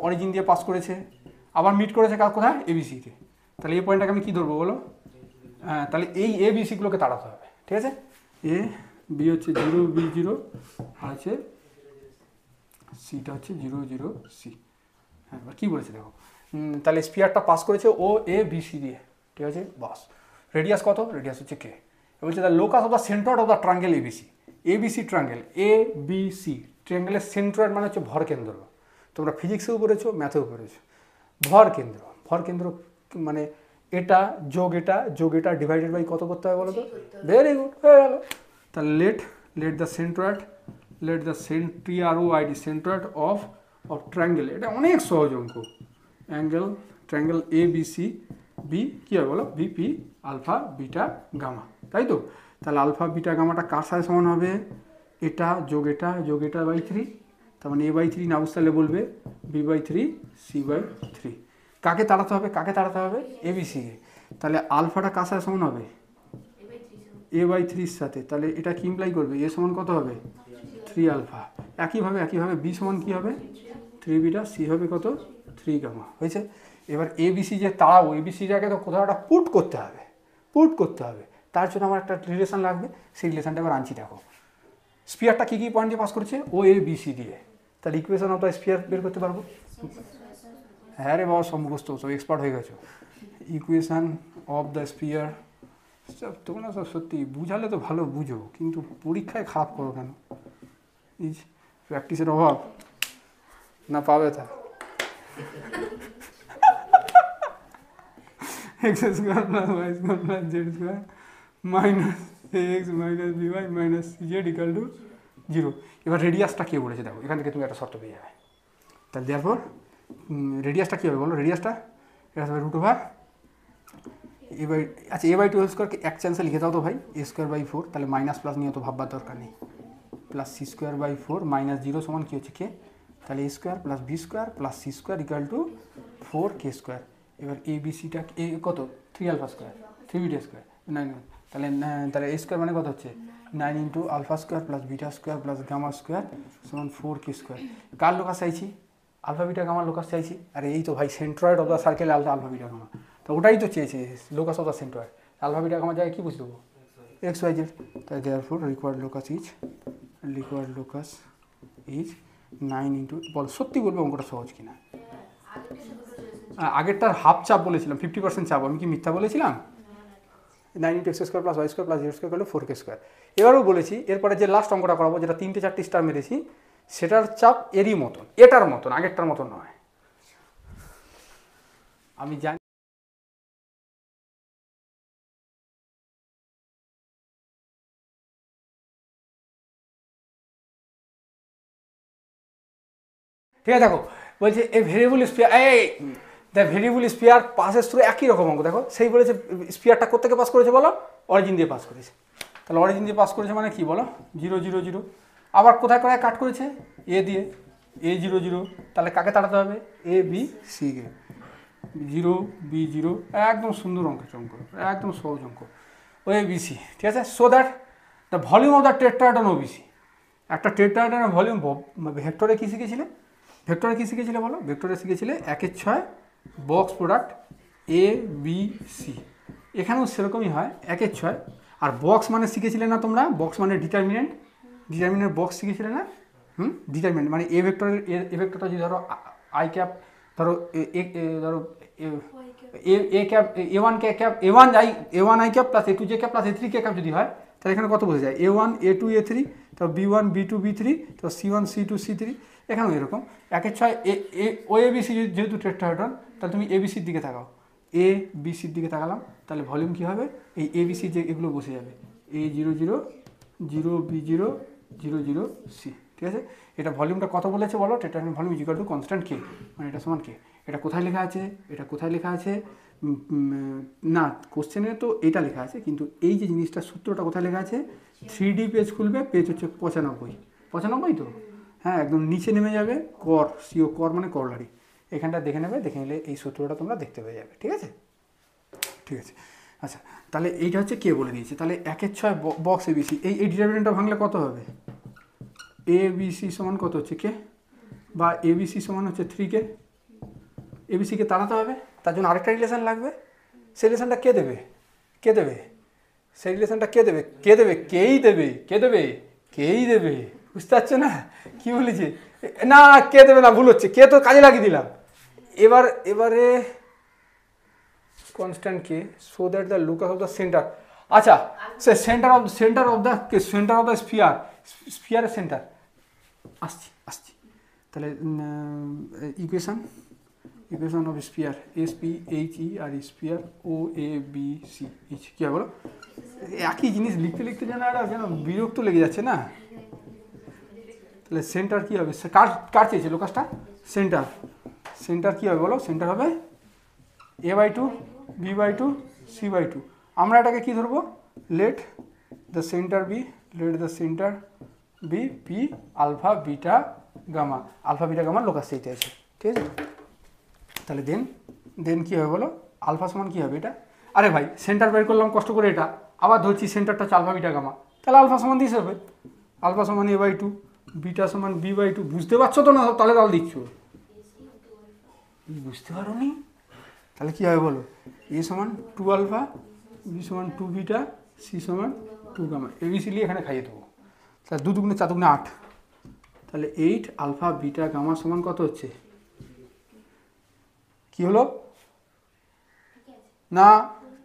অরিজিন দিয়ে পাস করেছে, আবার মিট করেছে কোথায়, এবিসিতে। তাহলে এই পয়েন্টটাকে আমি কী ধরবো বলো, হ্যাঁ তাহলে এই এবিসিগুলোকে তাড়াতে হবে। ঠিক আছে, এ বি হচ্ছে 0 B0 আছে, সিটা হচ্ছে 0 0 সি। হ্যাঁ এবার কী বলেছে দেখো, তাহলে স্পিয়ারটা পাস করেছে ও এ বি সি দিয়ে, ঠিক আছে বাস। রেডিয়াস কত, রেডিয়াস হচ্ছে কে। বলছে the locus of the centroid of the triangle ABC triangle ABC ট্রাঙ্গেলের সেন্ট্রয়েড মানে হচ্ছে ভর কেন্দ্র। তোমরা ফিজিক্সেও পড়েছো, ম্যাথেও পড়েছো, ভর কেন্দ্র মানে এটা যোগ এটা ডিভাইডেড বাই কত করতে হবে বলো তো, ভেরি গুড হয়ে গেল। তাহলে let the centroid of triangle, এটা অনেক সহজ অঙ্ক, ট্রায়াঙ্গেল ABC বি কী হবে বলো, বিপি আলফা বিটা গামা, তাই তো। তাহলে আলফা বিটা গামাটা কার সাথে সমান হবে, এটা যোগ এটা বাই 3, তার মানে A/3 না বুঝতে পারলে বলবে B/3 C/3। কাকে তাড়াতে হবে, এবিসিকে। তাহলে আলফাটা কার সাথে সমান হবে, A/3 সাথে, তাহলে এটা কি ইমপ্লাই করবে, এ সমান কত হবে 3 আলফা, একইভাবে বি সমান কী হবে 3 বিটা, সি হবে কত 3 গামা হয়েছে। এবার এবিসি যে তাড়াবো, এবিসিটাকে তো কোথাও একটা পুট করতে হবে, তার জন্য আমার একটা রিলেশন লাগবে, সেই রিলেশনটা এবার আনছি। দেখো স্পিয়ারটা কী পয়েন্ট দিয়ে পাস করেছে, ও এ বি সি দিয়ে, তাহলে ইকুয়েশন অফ দ্য স্পিয়ার বের করতে পারবো। হ্যাঁ রে বাবা, সমস্ত সব এক্সপার্ট হয়ে গেছো। ইকুয়েশন অফ দ্য স্পিয়ার, তোমরা সব সত্যি বুঝালে তো ভালো বুঝো, কিন্তু পরীক্ষায় খারাপ করো কেন? ইজ প্র্যাকটিসের অভাব না পাবে তা। X square plus y square plus z square minus x minus b y minus z equal to 0। এবার রেডিয়াসটা কে বলেছে দেখো, এখান থেকে তুমি একটা শর্ত পেয়ে যাবে। তাহলে দেওয়ার পর রেডিয়াসটা কী হবে বলো, রেডিয়াসটা এটা হবে √, এবার আচ্ছা a/2 হোল স্কোয়ারকে এক চান্সে লিখে দাও তো ভাই, a²/4, তাহলে মাইনাস প্লাস নিয়ে তো ভাববার দরকার নেই, প্লাস c²/4 মাইনাস 0 সমান কী হচ্ছে কে, তাহলে a² plus b² plus c² equal to 4k²। এবার এ বি সিটা এ কত 3α², 3β² 9, তাহলে a² মানে কত হচ্ছে 9 ইন্টু α² প্লাস β² প্লাস গামা² সমান 4k²। কার লোকাস চাইছি, আলফা বিটা গামার লোকাস চাইছি। আরে এই তো ভাই centroid of the circle alpha beta gamma, তো ওটাই তো চেয়েছে locus of the centroid. Alpha beta গামার জায়গায় কী বুঝে দেবো xyz, তাই therefore required locus is 9 into, বল সত্যি বলবে অঙ্কটা সহজ কিনা। আগেরটার হাফ চাপ বলেছিলাম, 50% চাপ, আমি কি মিথ্যা বলেছিলাম? 9 into x² plus y² plus z² করলে 4k²। এবারও বলেছি এরপরে যে লাস্ট অঙ্কটা করাবো, যেটা 3-4টি স্টার মেরেছি, সেটার চাপ এরই মতন, এটার মতন, আগেরটার মতন নয়। আমি জানি ঠিক আছে। দেখো বলছে a variable sphere, the variable sphere passes through, একই রকম অঙ্ক দেখো, সেই বলেছে স্পিয়ারটা কোথেকে পাস করেছে বলো, অরিজিন দিয়ে পাস করেছে। তাহলে অরিজিন দিয়ে পাস করেছে মানে কি বলো 0 0 0, আবার কোথায় কোথায় কাট করেছে এ দিয়ে, a0 0, তাহলে কাকে তাড়াতে হবে এ বি সি কে, 0 b0, একদম সুন্দর অঙ্ক, একদম সহজ অঙ্ক, ও এ বি সি। ঠিক আছে, so that the volume of the tetrahedron O B C, একটা টেট্রাহেড্রনের ভলিউম ভেক্টরে কী শিখেছিলে, বলো, ভেক্টরে শিখেছিলে 1/6 box product A B C, এখানেও সেরকমই হয় 1/6। আর বক্স মানে শিখেছিলে না তোমরা, বক্স মানে ডিটারমিনেন্ট বক্স শিখেছিলে না, ডিটারমিনেন্ট মানে এ ভেক্টরটা যদি ধরো আই ক্যাপ, ধরো a cap a1 cap a1 i cap plus a2 j cap plus a3 k cap যদি হয়, তাহলে এখানে কত বোঝা যায় a1 a2 a3, তো b1 b2 b3, তো c1 c2 c3, এখানেও এরকম 1/6 ও এ বি সি যেহেতু টেট্রাহেড্রন, তাহলে তুমি এ বি সির দিকে তাকাও, এ বি সির দিকে তাকালাম, তাহলে ভলিউম কী হবে, এই এ বি সি যে এগুলো বসে যাবে a0 0 0 b0 0 0 c। ঠিক আছে, এটা ভলিউমটা কত বলেছে বলো, tetrahedron volume equal to constant k, মানে এটা সমান কে। এটা কোথায় লেখা আছে, না কোশ্চেনে তো এটা লেখা আছে, কিন্তু এই যে জিনিসটা সূত্রটা কোথায় লেখা আছে, 3D পেজ খুলবে, পেজ হচ্ছে 95 তো, হ্যাঁ একদম নিচে নেমে যাবে, কর মানে করলারি, এখানটা দেখে নিলে এই সূত্রটা তোমরা দেখতে পেয়ে যাবে। ঠিক আছে, আচ্ছা তাহলে এইটা হচ্ছে কে বলে দিয়েছে, তাহলে 1/6 বক্স এবিসি, এই ডিটারমিনেন্টটা ভাঙলে কত হবে, এ বি সি সমান কত হচ্ছে কে, বা এ বি সি সমান হচ্ছে 3k, এবিসিকে তাড়াতে হবে, তার জন্য আরেকটা রিলেশন লাগবে, সেই রিলেশনটা কে দেবে, কেই দেবে, বুঝতে পারছো না কি বলেছে, না কে দেবে না, ভুল হচ্ছে, কে তো কাজে লাগিয়ে দিলাম। এবারে কনস্ট্যান্ট কে, so that the locus of the centre, আচ্ছা সে সেন্টার অফ দ্য স্পিয়ারের সেন্টার, আসছি তাহলে ইকুয়েশন অফ স্পিয়ার SPHE আর স্পিয়ার OABC, কী হবে বলো, একই জিনিস লিখতে যেন বিরক্ত লেগে যাচ্ছে না। তাহলে সেন্টার কী হবে, কার চেয়েছে লোকাসটা, সেন্টার কী হবে বলো, সেন্টার হবে a/2 b/2 c/2। আমরা এটাকে কী ধরবো, let the centre be P alpha beta gamma locus চাইতে আছে। ঠিক আছে, তাহলে দেন কী হবে বলো, আলফা সমান কী হবে এটা, আরে ভাই সেন্টার বের করলাম কষ্ট করে, এটা আবার ধরছি সেন্টারটা হচ্ছে আলফা বিটা গামা, তাহলে আলফা সমান 10 হবে, আলফা সমান a/2 বিটা সমান b/2, বুঝতে পারছো তো না? তাহলে দিচ্ছ, বুঝতে পারো নি? তাহলে কী হবে বলো? a সমান 2 আলফা, b সমান 2 বিটা, c সমান 2 গামা, এবিসিলি এখানে খাইয়ে দেবো। তাহলে 2 দুগুণে 4 দুগুণে 8, তাহলে 8 আলফা বিটা গামা সমান কত হচ্ছে? কি হলো না?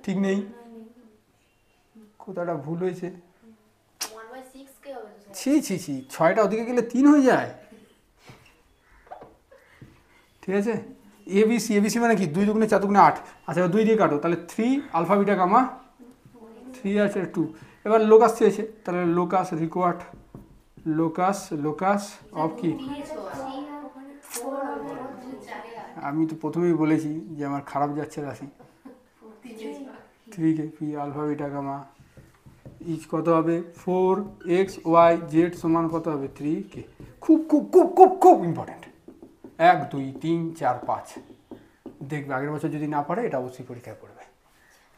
ঠিক নেই, কোথাটা ভুল হয়েছে। ছি ছি ছি, 6টা ওদিকে গেলে 3 হয়ে যায়। ঠিক আছে, এবিসি, এবিসি মানে কি? 2 দুগুণে 4 দুগুণে 8। আচ্ছা 2 দিয়ে কাটো, তাহলে 3 আলফা বিটা গামা, 3 আছে 2। এবার লোকাস চেয়েছে, তাহলে লোকাস রিকোয়ার্ড, লোকাস অফ কি? আমি তো প্রথমেই বলেছি যে আমার খারাপ যাচ্ছে রাশি। 3 কে P alpha beta gamma is কত হবে? 4xy/z সমান কত হবে? 3k। খুব খুব খুব খুব খুব ইম্পর্টেন্ট। 1 2 3 4 5 দেখবে আগের বছর যদি না পারে এটা অবশ্যই পরীক্ষায় পড়বে।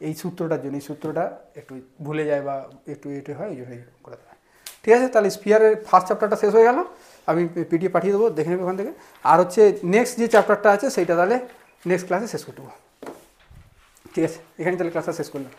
এই সূত্রটার জন্য, এই সূত্রটা একটু ভুলে যায় বা একটু এটে হয়, এই জন্যই করে দেয়। ঠিক আছে, তাহলে স্পিয়ারের ফার্স্ট চ্যাপ্টারটা শেষ হয়ে গেল। আমি পিডিএফ পাঠিয়ে দেবো, দেখে নেবে ওখান থেকে। আর হচ্ছে নেক্সট যে চ্যাপ্টারটা আছে সেইটা তাহলে নেক্সট ক্লাসে শেষ করে দেবো। ঠিক আছে, এখানে তাহলে ক্লাসটা শেষ করলাম।